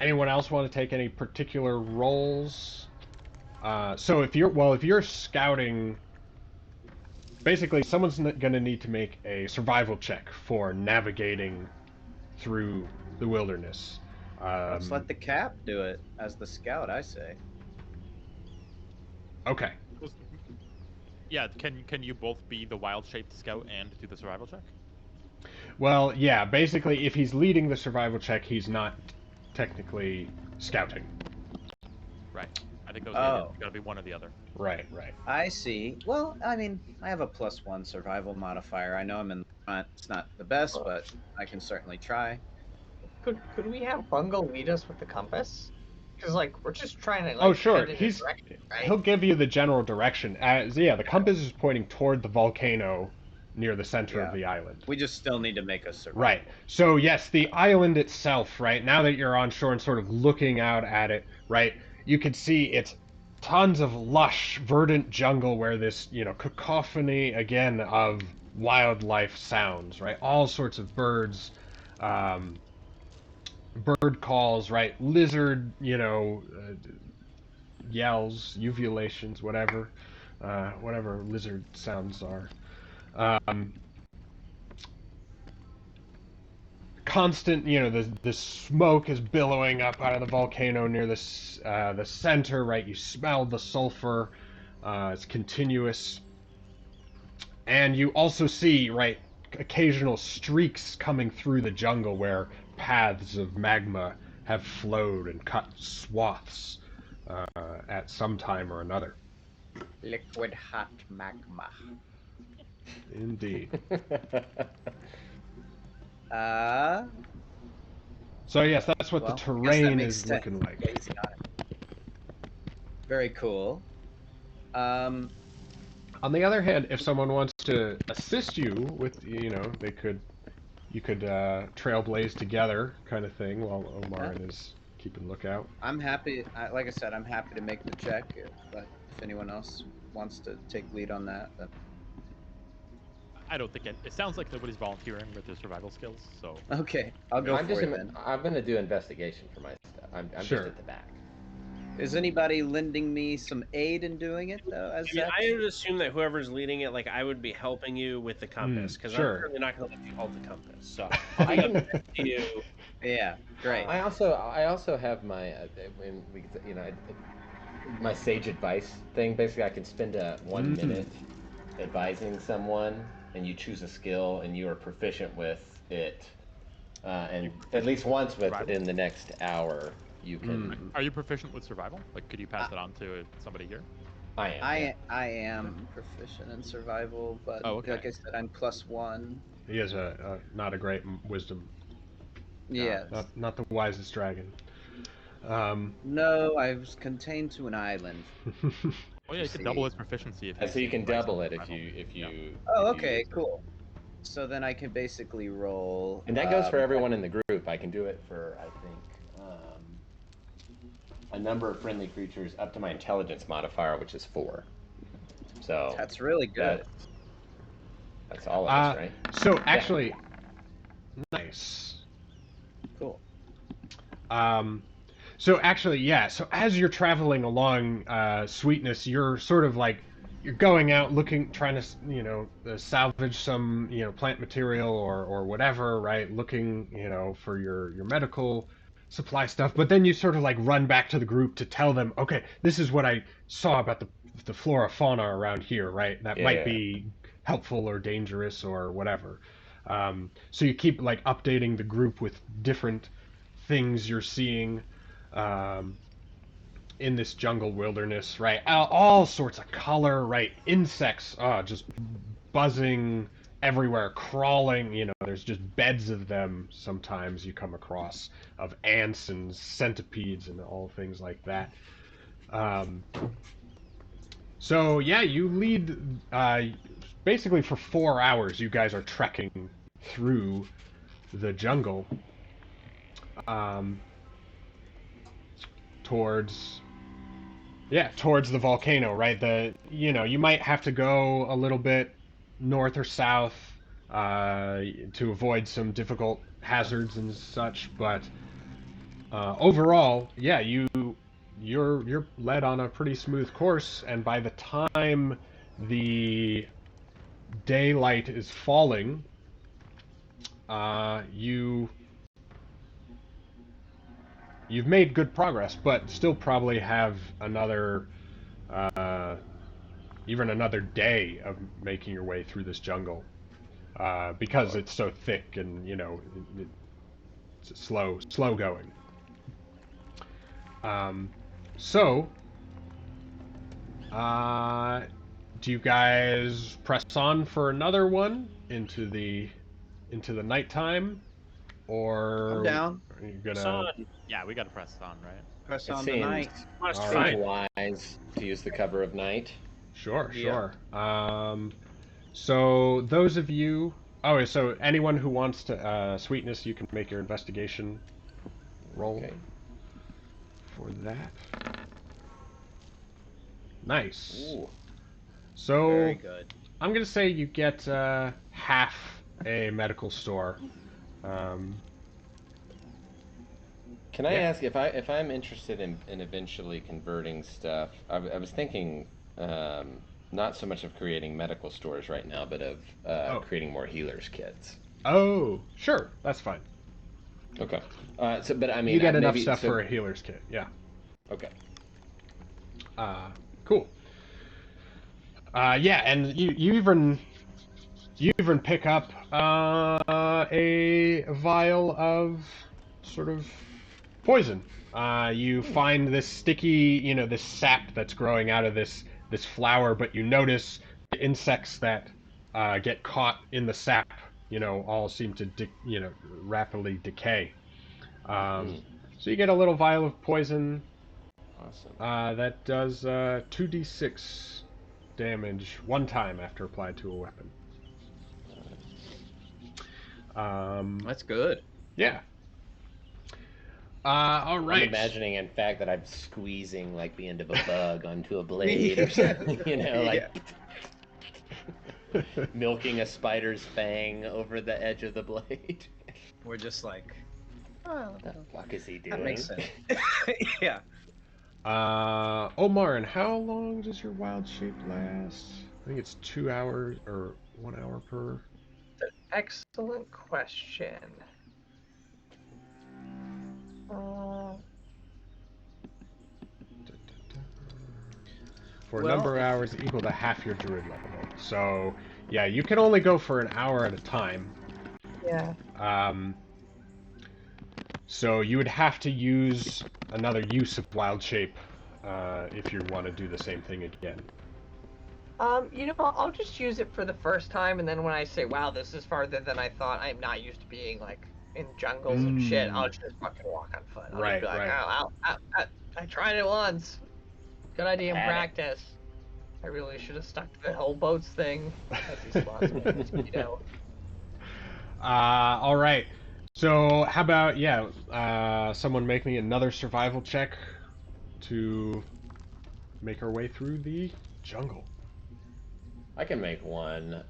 Anyone else want to take any particular roles? So if you're scouting, basically someone's gonna need to make a survival check for navigating through the wilderness. Let's let the cap do it as the scout, I say. Okay. Yeah, can you both be the wild-shaped scout and do the survival check? Well, yeah. Basically, if he's leading the survival check, he's not technically scouting. Right. I think those gotta be one or the other. Right. I see. Well, I mean, I have a +1 survival modifier. I know I'm in the front. It's not the best, but I can certainly try. Could we have Bungo lead us with the compass? Because we're just trying to Oh, sure. head in a direction, right? He'll give you the general direction. The compass is pointing toward the volcano near the center of Yeah. the island. We just still need to make a survival. Right. So yes, the island itself, right, now that you're on shore and sort of looking out at it, right, you can see it's tons of lush, verdant jungle where this, cacophony again of wildlife sounds, right? All sorts of birds, bird calls, right? Lizard, yells, uvulations, whatever lizard sounds are. Constant, the smoke is billowing up out of the volcano near the center, right? You smell the sulfur. It's continuous. And you also see, right, occasional streaks coming through the jungle where paths of magma have flowed and cut swaths at some time or another. Liquid hot magma. Indeed. So yes, that's what the Well, I guess that terrain makes is sense. looking like. Gazing on it. Very cool. On the other hand, if someone wants to assist you with, you could trailblaze together, kind of thing, while Omarin is keeping lookout. I'm happy. Like I said, I'm happy to make the check. But if anyone else wants to take lead on that, then... I don't think it sounds like nobody's volunteering with their survival skills, so... Okay, I'll go for it then. I'm going to do investigation for my stuff. I'm Sure. just at the back. Is anybody lending me some aid in doing it though? As I mean, Zach? I would assume that whoever's leading it, like, I would be helping you with the compass, because I'm sure. certainly not going to let you hold the compass. So I I'll be can. up next to you. Yeah, great. I also have my when we my sage advice thing. Basically, I can spend a 1 minute advising someone, and you choose a skill, and you are proficient with it, and at least once within the next hour, you can. Are you proficient with survival? Like, could you pass it on to somebody here? I am. Yeah. I am proficient in survival, but Oh, okay. like I said, I'm +1. He has not a great wisdom. Yeah. Not the wisest dragon. No, I was contained to an island. Oh yeah, you could double his proficiency if. So you can raise double it survival. if you. Oh, if you okay, use it. cool. So then I can basically roll. And that goes for everyone in the group. I can do it for I think a number of friendly creatures up to my intelligence modifier, which is 4. So That's really good. That's all of us, right? So actually, nice. Cool. So actually, yeah. So as you're traveling along, Sweetness, you're sort of like you're going out looking, trying to, salvage some, plant material or whatever, right? Looking, for your medical supply stuff. But then you sort of like run back to the group to tell them, okay, this is what I saw about the flora fauna around here, right? That might be helpful or dangerous or whatever. So you keep like updating the group with different things you're seeing in this jungle wilderness, right? All sorts of color, right? Insects, just buzzing everywhere, crawling. There's just beds of them. Sometimes you come across of ants and centipedes and all things like that. So yeah, you lead. Basically, for 4 hours, you guys are trekking through the jungle. Towards the volcano, right? You might have to go a little bit north or south to avoid some difficult hazards and such, but overall, yeah, you're led on a pretty smooth course, and by the time the daylight is falling, you've made good progress, but still probably have even another day of making your way through this jungle, because it's so thick and it's slow going. So, do you guys press on for another one into the nighttime, or I'm down. are you gonna? Yeah, we gotta press on, right? Press It on seems, tonight. All right. wise to use the cover of night. Sure. Yeah. So those of you, so anyone who wants to Sweetness, you can make your investigation roll for that. Nice. Ooh. So Very good. I'm gonna say you get half a medical store. Can I ask if I'm interested in eventually converting stuff? I was thinking not so much of creating medical stores right now, but of creating more healers kits. Oh, sure, that's fine. Okay. But I mean, you get enough stuff for a healer's kit. Yeah. Okay. Cool. Yeah, and you even pick up a vial of sort of poison. You find this sticky, this sap that's growing out of this flower, but you notice the insects that get caught in the sap, all seem to rapidly decay. So you get a little vial of poison. Awesome. That does 2d6 damage one time after applied to a weapon. That's good. Yeah. All right. I'm imagining, in fact, that I'm squeezing like the end of a bug onto a blade or something, like milking a spider's fang over the edge of the blade. We're just like, What the fuck is he doing? that makes sense. Yeah. Omar, and how long does your wild shape last? I think it's 2 hours or 1 hour per. Excellent question. For a Well, number of if- hours equal to half your druid level. So, yeah, you can only go for an hour at a time. Yeah. So you would have to use another use of wild shape if you want to do the same thing again. I'll just use it for the first time, and then when I say, "Wow, this is farther than I thought," I'm not used to being like in jungles and shit. I'll just fucking walk on foot. I'll just be like, Right. I tried it once. Good idea in Had it. practice. I really should have stuck to the whole boats thing. As he spawns me a mosquito. All right. So how about someone make me another survival check to make our way through the jungle. I can make one,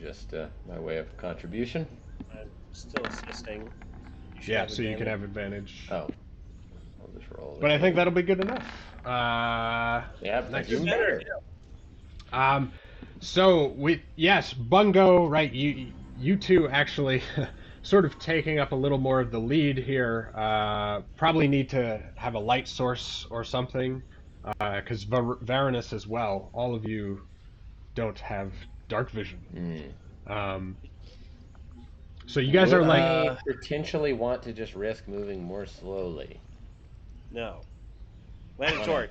just my way of contribution. I'm still assisting. You should Yeah, have so you can advantage. have advantage. Oh, I'll just roll. But I think again. that'll be good enough. Yeah, nice. even better. So yes, Bungo, right? You two actually sort of taking up a little more of the lead here. Probably need to have a light source or something, because Varanus as well. All of you don't have dark vision. So you guys Would are like, I potentially want to just risk moving more slowly? No. Land a torch.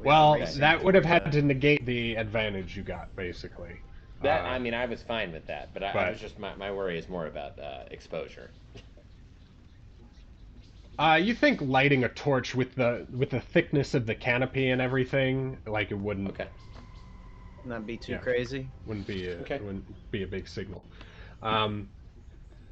well, racing that would have towards had to negate the advantage you got, basically. That I mean, I was fine with that, but I but- was just my worry is more about exposure. You think lighting a torch with the thickness of the canopy and everything, like it wouldn't Okay. Not be too Yeah. crazy. wouldn't be Okay. wouldn't be a big signal.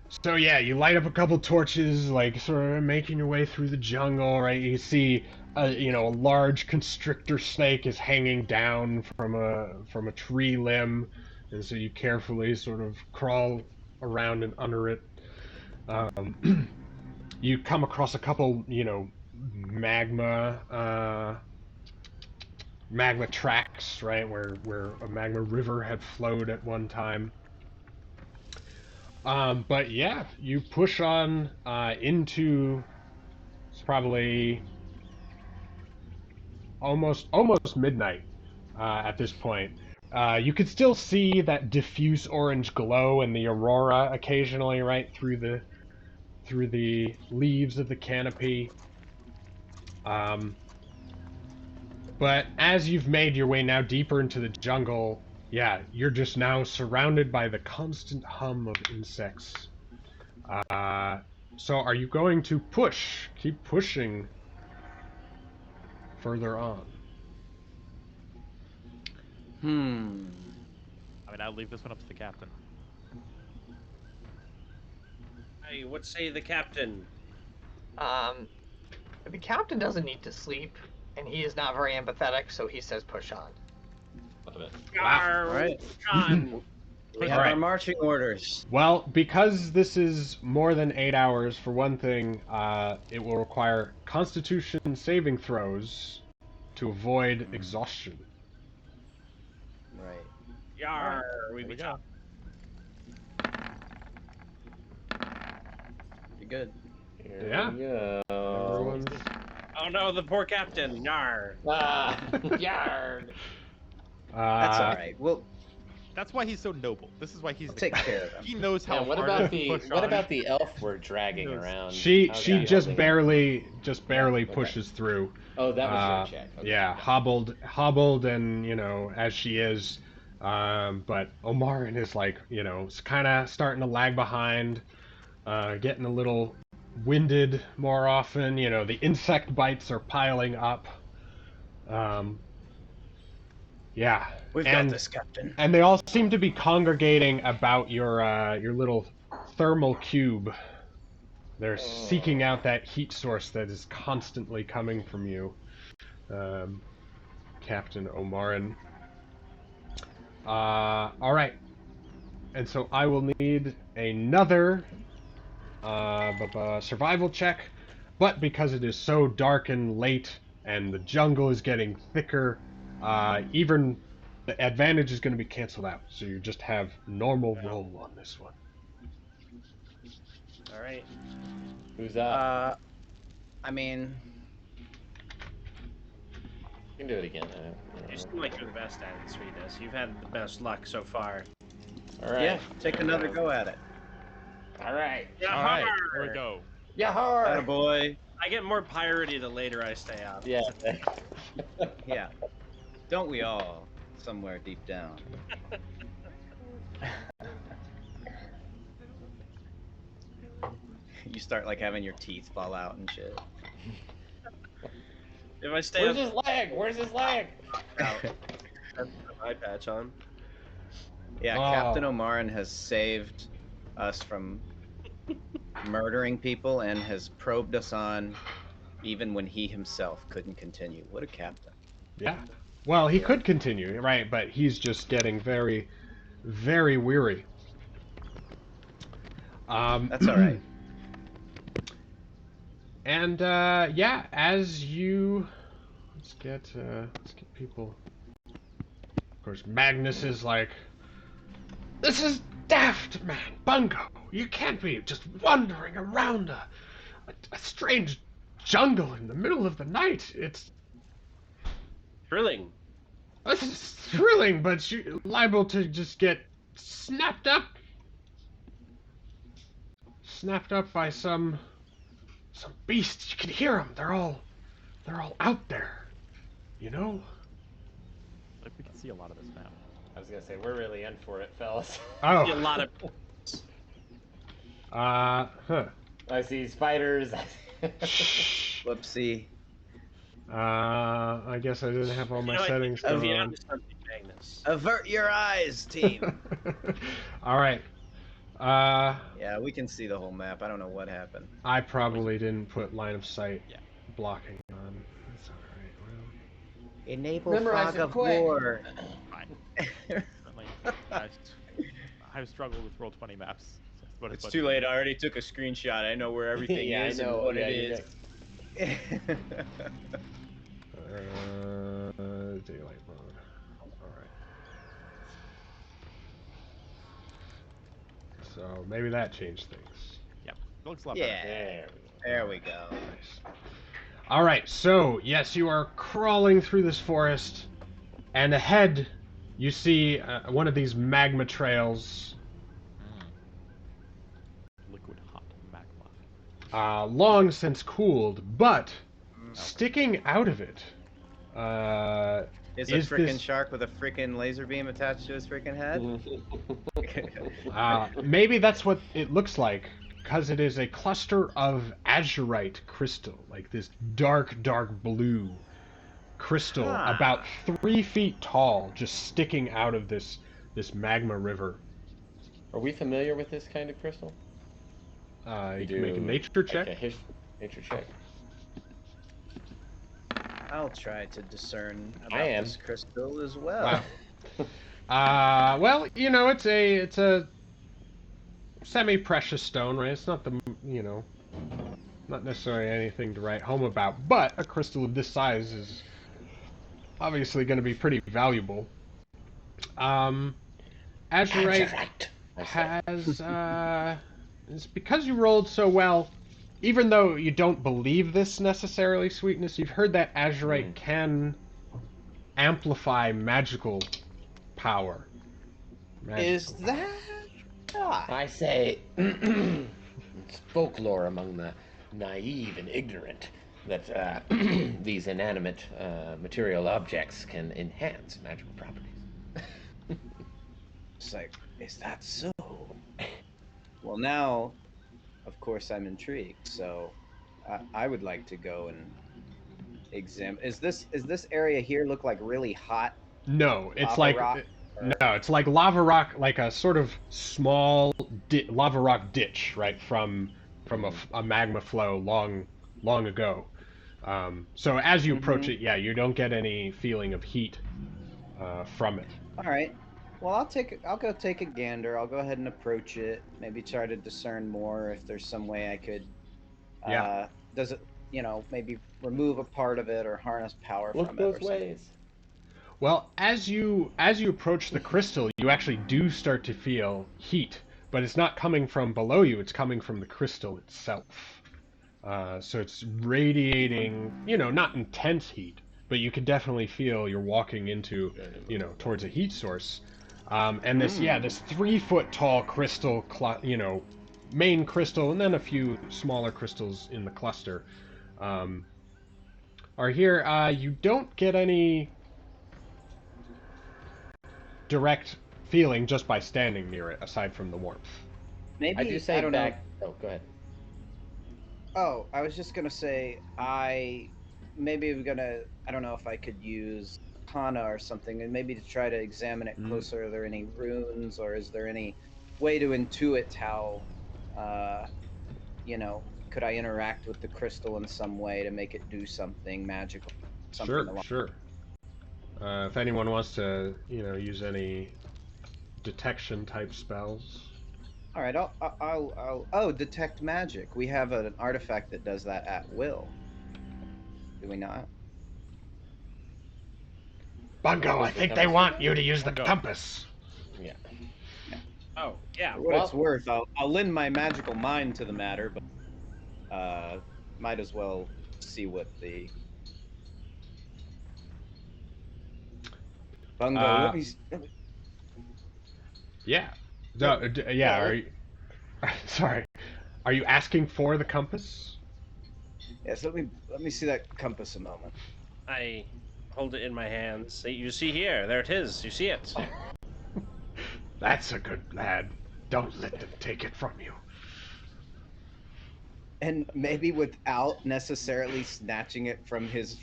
So yeah, you light up a couple torches, like sort of making your way through the jungle, right? You see a large constrictor snake is hanging down from a tree limb, and so you carefully sort of crawl around and under it. You come across a couple, magma tracks, right, where a magma river had flowed at one time. But yeah, you push on into it's probably almost midnight at this point. You could still see that diffuse orange glow and the aurora occasionally, right through the leaves of the canopy. But as you've made your way now deeper into the jungle, yeah, you're just now surrounded by the constant hum of insects. So are you going to keep pushing further on? I mean, I'll leave this one up to the captain. Hey, what say the captain? The captain doesn't need to sleep, and he is not very empathetic, so he says push on. Love it. All right. John. We have Alright. our marching orders. Well, because this is more than 8 hours, for one thing, it will require Constitution saving throws to avoid exhaustion. Right. Yar, we Here we be go. You're good. Here Yeah. we go. Everyone's... Oh no, the poor captain. Yar. Ah, yard. That's all right. Well, That's why he's so noble. This is why he's the take captain. care of him. He knows how And what hard about to the push what on. about the elf we're dragging Yes. around? She How's she that just holding? barely Okay. pushes through. Oh, that was your check. Okay. Yeah, hobbled, and as she is, but Omarin is like, kind of starting to lag behind, getting a little winded more often. The insect bites are piling up. Yeah, We've got this, Captain. and they all seem to be congregating about your little thermal cube. They're seeking out that heat source that is constantly coming from you, Captain Omarin. All right, and so I will need another survival check, but because it is so dark and late and the jungle is getting thicker. Even the advantage is going to be canceled out, so you just have normal roll on this one. All right. Who's up? I mean, You can do it again. You seem like you're the best at it, Sweetness. You've had the best luck so far. All right. yeah, take another go at it. All right. All right, here we go. Yahar! Attaboy. I get more piratey the later I stay up. Yeah. Yeah. Don't we all, somewhere deep down? You start like having your teeth fall out and shit. If I stay Where's up, his leg? Where's his leg? out, have my eye patch on. Yeah, Oh. Captain Omarin has saved us from murdering people and has probed us on even when he himself couldn't continue. What a captain. Yeah. Well, he could continue, right? But he's just getting very, very weary. That's all right. And yeah, as you let's get people. Of course, Magnus is like, "This is daft, man, Bungo. You can't be just wandering around a strange jungle in the middle of the night. It's Thrilling. thrilling, but you're liable to just get snapped up by some beasts. You can hear them. They're all out there. You know." Like we can see a lot of this map. I was gonna say we're really in for it, fellas. See a Oh. lot of. Huh. I see spiders. Whoopsie. I guess I didn't have all my You know, settings I think going you're on. onto something, Magnus. Avert your eyes, team. All right. Yeah, we can see the whole map. I don't know what happened. I probably didn't put line of sight Yeah. blocking on. That's all right. Well, Enable Memorize fog it of quick. war. Fine. Certainly, I've struggled with Roll20 maps. But It's too late. I already took a screenshot. I know where everything Yeah, is I know. and what Yeah, it you're is. daylight mode. All right. So maybe that changed things. Yep. It looks a lot Yeah. better. There we go. There we go. Nice. All right. So yes, you are crawling through this forest, and ahead you see one of these magma trails. Liquid hot magma. Long since cooled, but sticking out of it Is is a freaking this- shark with a freaking laser beam attached to his freaking head? maybe that's what it looks like, because it is a cluster of azurite crystal, like this dark blue crystal, about 3 feet tall, just sticking out of this magma river. Are we familiar with this kind of crystal? You can make a nature check. Okay, nature check. I'll try to discern I about am. this crystal as well. Wow. Well, you know, it's a semi-precious stone, right? It's not not necessarily anything to write home about, but a crystal of this size is obviously going to be pretty valuable. Azurite has it's because you rolled so well. Even though you don't believe this necessarily, Sweetness, you've heard that Azurite can amplify magical power. Is that? I say it's folklore among the naive and ignorant that these inanimate material objects can enhance magical properties. It's like, is that so? Well, now, of course, I'm intrigued. So, I would like to go and examine. Is this area here look like really hot? No, it's lava like rock, no, it's like lava rock, like a sort of small lava rock ditch, right from a magma flow long ago. So as you approach it, yeah, you don't get any feeling of heat from it. All right. Well, I'll go take a gander. I'll go ahead and approach it. Maybe try to discern more if there's some way I could. Yeah. Does it maybe remove a part of it or harness power Look from it or both something. ways. Well, as you approach the crystal, you actually do start to feel heat, but it's not coming from below you; it's coming from the crystal itself. So it's radiating, not intense heat, but you can definitely feel you're walking into, towards a heat source. And this 3 foot tall crystal, main crystal, and then a few smaller crystals in the cluster, are here. You don't get any direct feeling just by standing near it, aside from the warmth. Maybe I do say don't back. Oh, go ahead. Oh, I was just gonna say maybe I'm gonna. I don't know if I could use Kana or something, and maybe to try to examine it closer. Are there any runes, or is there any way to intuit how, could I interact with the crystal in some way to make it do something magical? Sure. If anyone wants to, use any detection type spells. All right, I'll. Oh, detect magic. We have an artifact that does that at will. Do we not? Bungo, I think they want you to use the Bungo. compass. Yeah. Oh, yeah. For what it's worth, I'll lend my magical mind to the matter, but might as well see what the Bungo. Let me. Yeah. Yeah. Yeah, Are you, sorry. Are you asking for the compass? Yes. Let me see that compass a moment. I hold it in my hands. You see here. There it is. You see it. That's a good lad. Don't let them take it from you. And maybe without necessarily snatching it from his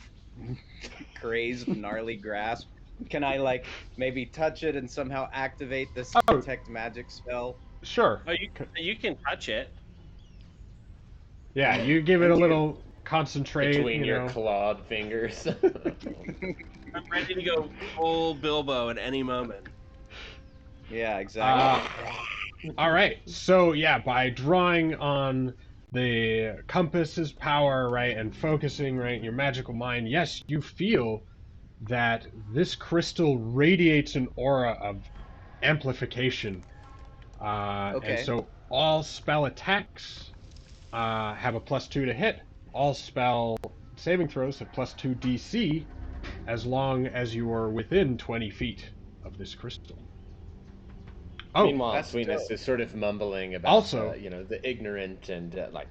crazed, gnarly grasp, can I maybe touch it and somehow activate this detect magic spell? Sure. Oh, you can touch it. Yeah, you give it a little concentrate. Between your clawed fingers. I'm ready to go full Bilbo at any moment. Yeah, exactly. All right. So yeah, by drawing on the compass's power, right, and focusing, right, your magical mind, yes, you feel that this crystal radiates an aura of amplification. And Okay. so all spell attacks have a +2 to hit. All spell saving throws have +2 DC, as long as you are within 20 feet of this crystal. Oh, Meanwhile, that's Sweetness dope. is sort of mumbling about, Also- the ignorant and I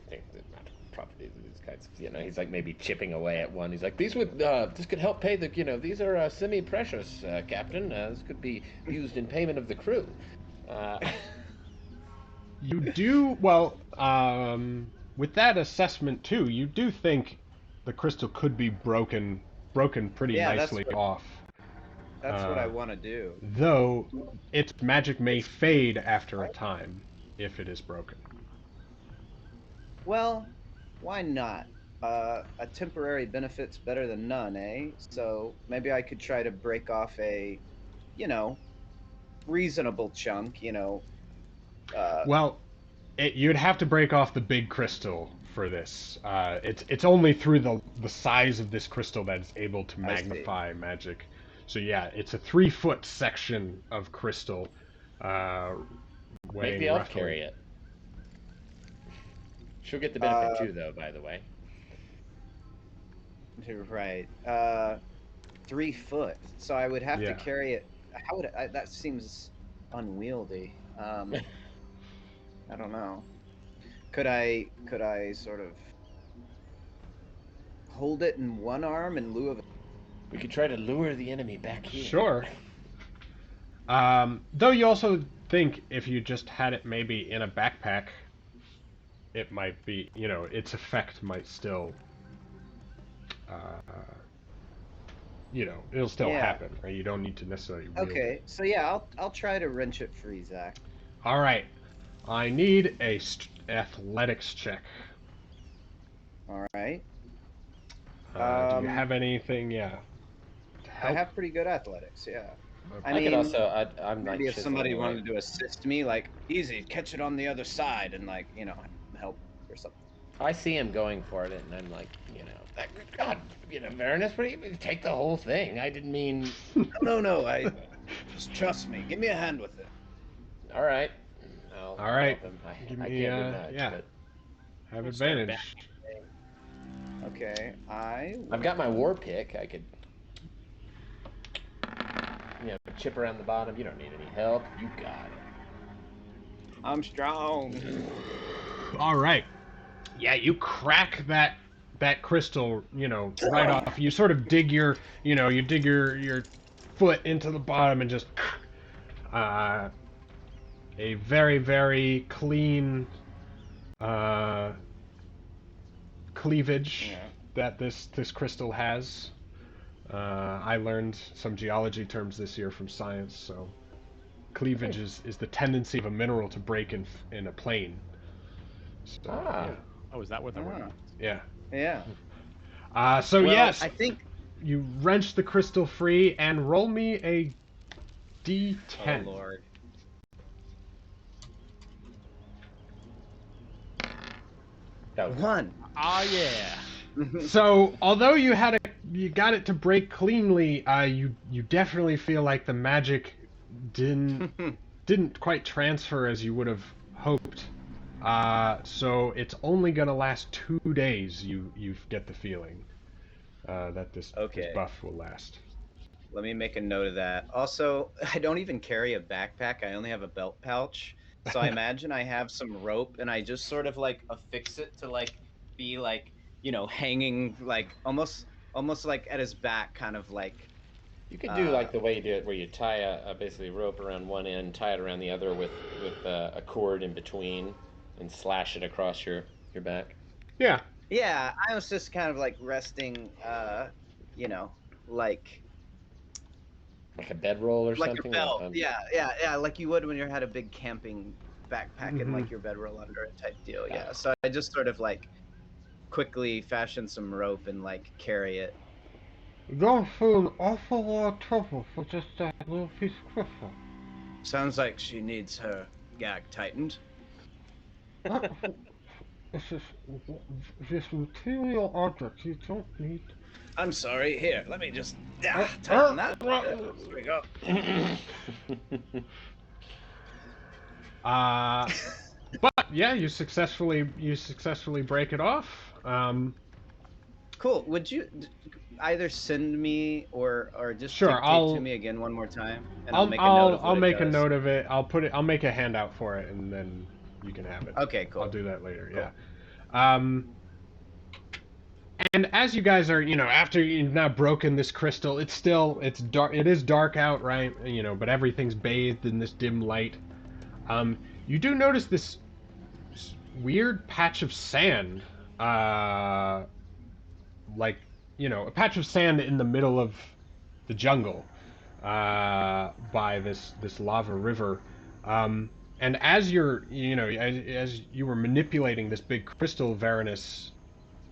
think the magical properties of these kinds. He's like maybe chipping away at one. He's like, this could help pay the, these are semi-precious, Captain. This could be used in payment of the crew. you do well. With that assessment too, you do think the crystal could be broken pretty nicely off. That's what I want to do. Though its magic may fade after a time if it is broken. Well, why not? A temporary benefit's better than none, eh? So maybe I could try to break off a, reasonable chunk, Well, you'd have to break off the big crystal for this. It's only through the size of this crystal that it's able to magnify magic. So yeah, it's a 3-foot section of crystal. Maybe I'll carry it. She'll get the benefit too, though. By the way. Right. 3 foot. So I would have to carry it. How would that seems unwieldy. I don't know. Could I sort of hold it in one arm in lieu of? We could try to lure the enemy back here. Sure. Though you also think if you just had it maybe in a backpack, it might be, its effect might still, it'll still happen, right? You don't need to necessarily wield it. So yeah, I'll try to wrench it free, Zach. All right. I need a athletics check. All right. Do you have anything? Yeah. I have pretty good athletics. Yeah. Okay. I mean, could also. I'm maybe like if somebody chiseling away. wanted to assist me, easy, catch it on the other side, and help or something. I see him going for it, and I'm like, God, Varanus, what do you take the whole thing? I didn't mean. No. I just trust me. Give me a hand with it. All right. I'll All right. help him. Give I me, can't do much, yeah. but Have We'll start advantage. Okay, I've got my war pick. I could, chip around the bottom. You don't need any help. You got it. I'm strong. All right. Yeah, you crack that crystal, right off. You sort of dig your foot into the bottom and just a very, very clean cleavage that this crystal has. I learned some geology terms this year from science, so cleavage is the tendency of a mineral to break in a plane. So, yeah. Oh, is that what the word means? Yeah. Yeah. So Well, yes, I think. you wrench the crystal free and roll me a D10. Oh Lord. That was One. Ah, yeah. So although you got it to break cleanly, you definitely feel like the magic didn't quite transfer as you would have hoped. So it's only gonna last 2 days. You get the feeling that this buff will last. Let me make a note of that. Also, I don't even carry a backpack. I only have a belt pouch. So I imagine I have some rope and I just sort of like affix it to like be like, hanging like almost like at his back, kind of like. You could do like the way you do it, where you tie a basically rope around one end, tie it around the other with a cord in between, and slash it across your back. Yeah. Yeah, I was just kind of like resting, like Like a bedroll or like something. a belt. Yeah, like you would when you had a big camping backpack and like your bedroll under it type deal. Yeah. So I just sort of like quickly fashion some rope and like carry it. Don't feel an awful lot of trouble for just that little piece of crystal. Sounds like she needs her gag tightened. This material object you don't need. I'm sorry. Here, let me just tighten that. There we go. But yeah, you successfully break it off. Cool. Would you either send me or just Sure, dictate to me again one more time, and I'll make a note of what I'll make a does. note of it. I'll make a handout for it, and then you can have it. Okay, cool. I'll do that later. Cool. Yeah. And as you guys are, after you've now broken this crystal, it's dark. It is dark out, right? But everything's bathed in this dim light. You do notice this weird patch of sand, like a patch of sand in the middle of the jungle, by this lava river. And as you're, as you were manipulating this big crystal, Varanus.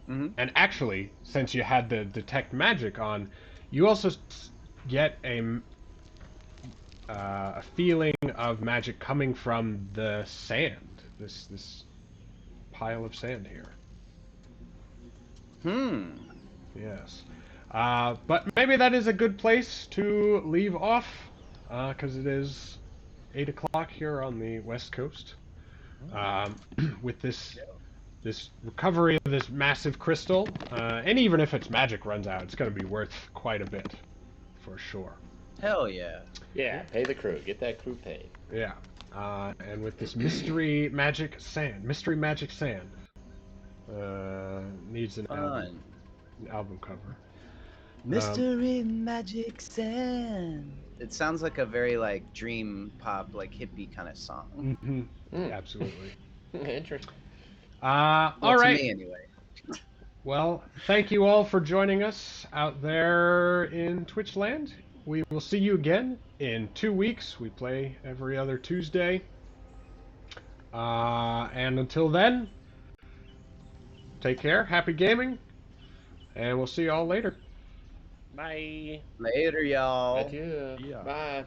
And actually, since you had the detect magic on, you also get a feeling of magic coming from the sand. This pile of sand here. Yes. But maybe that is a good place to leave off, because it is 8 o'clock here on the West Coast. With this recovery of this massive crystal, and even if its magic runs out, it's going to be worth quite a bit, for sure. Hell yeah. Yeah, pay the crew. Get that crew paid. Yeah. And with this mystery magic sand, needs an album cover. Mystery magic sand. It sounds like a very like dream pop, like hippie kind of song. Absolutely. Interesting. All To right. me, anyway. Well, thank you all for joining us out there in Twitchland. We will see you again in 2 weeks. We play every other Tuesday. And until then, take care, happy gaming, and we'll see you all later. Bye. Later, y'all. Adieu. Yeah. Bye.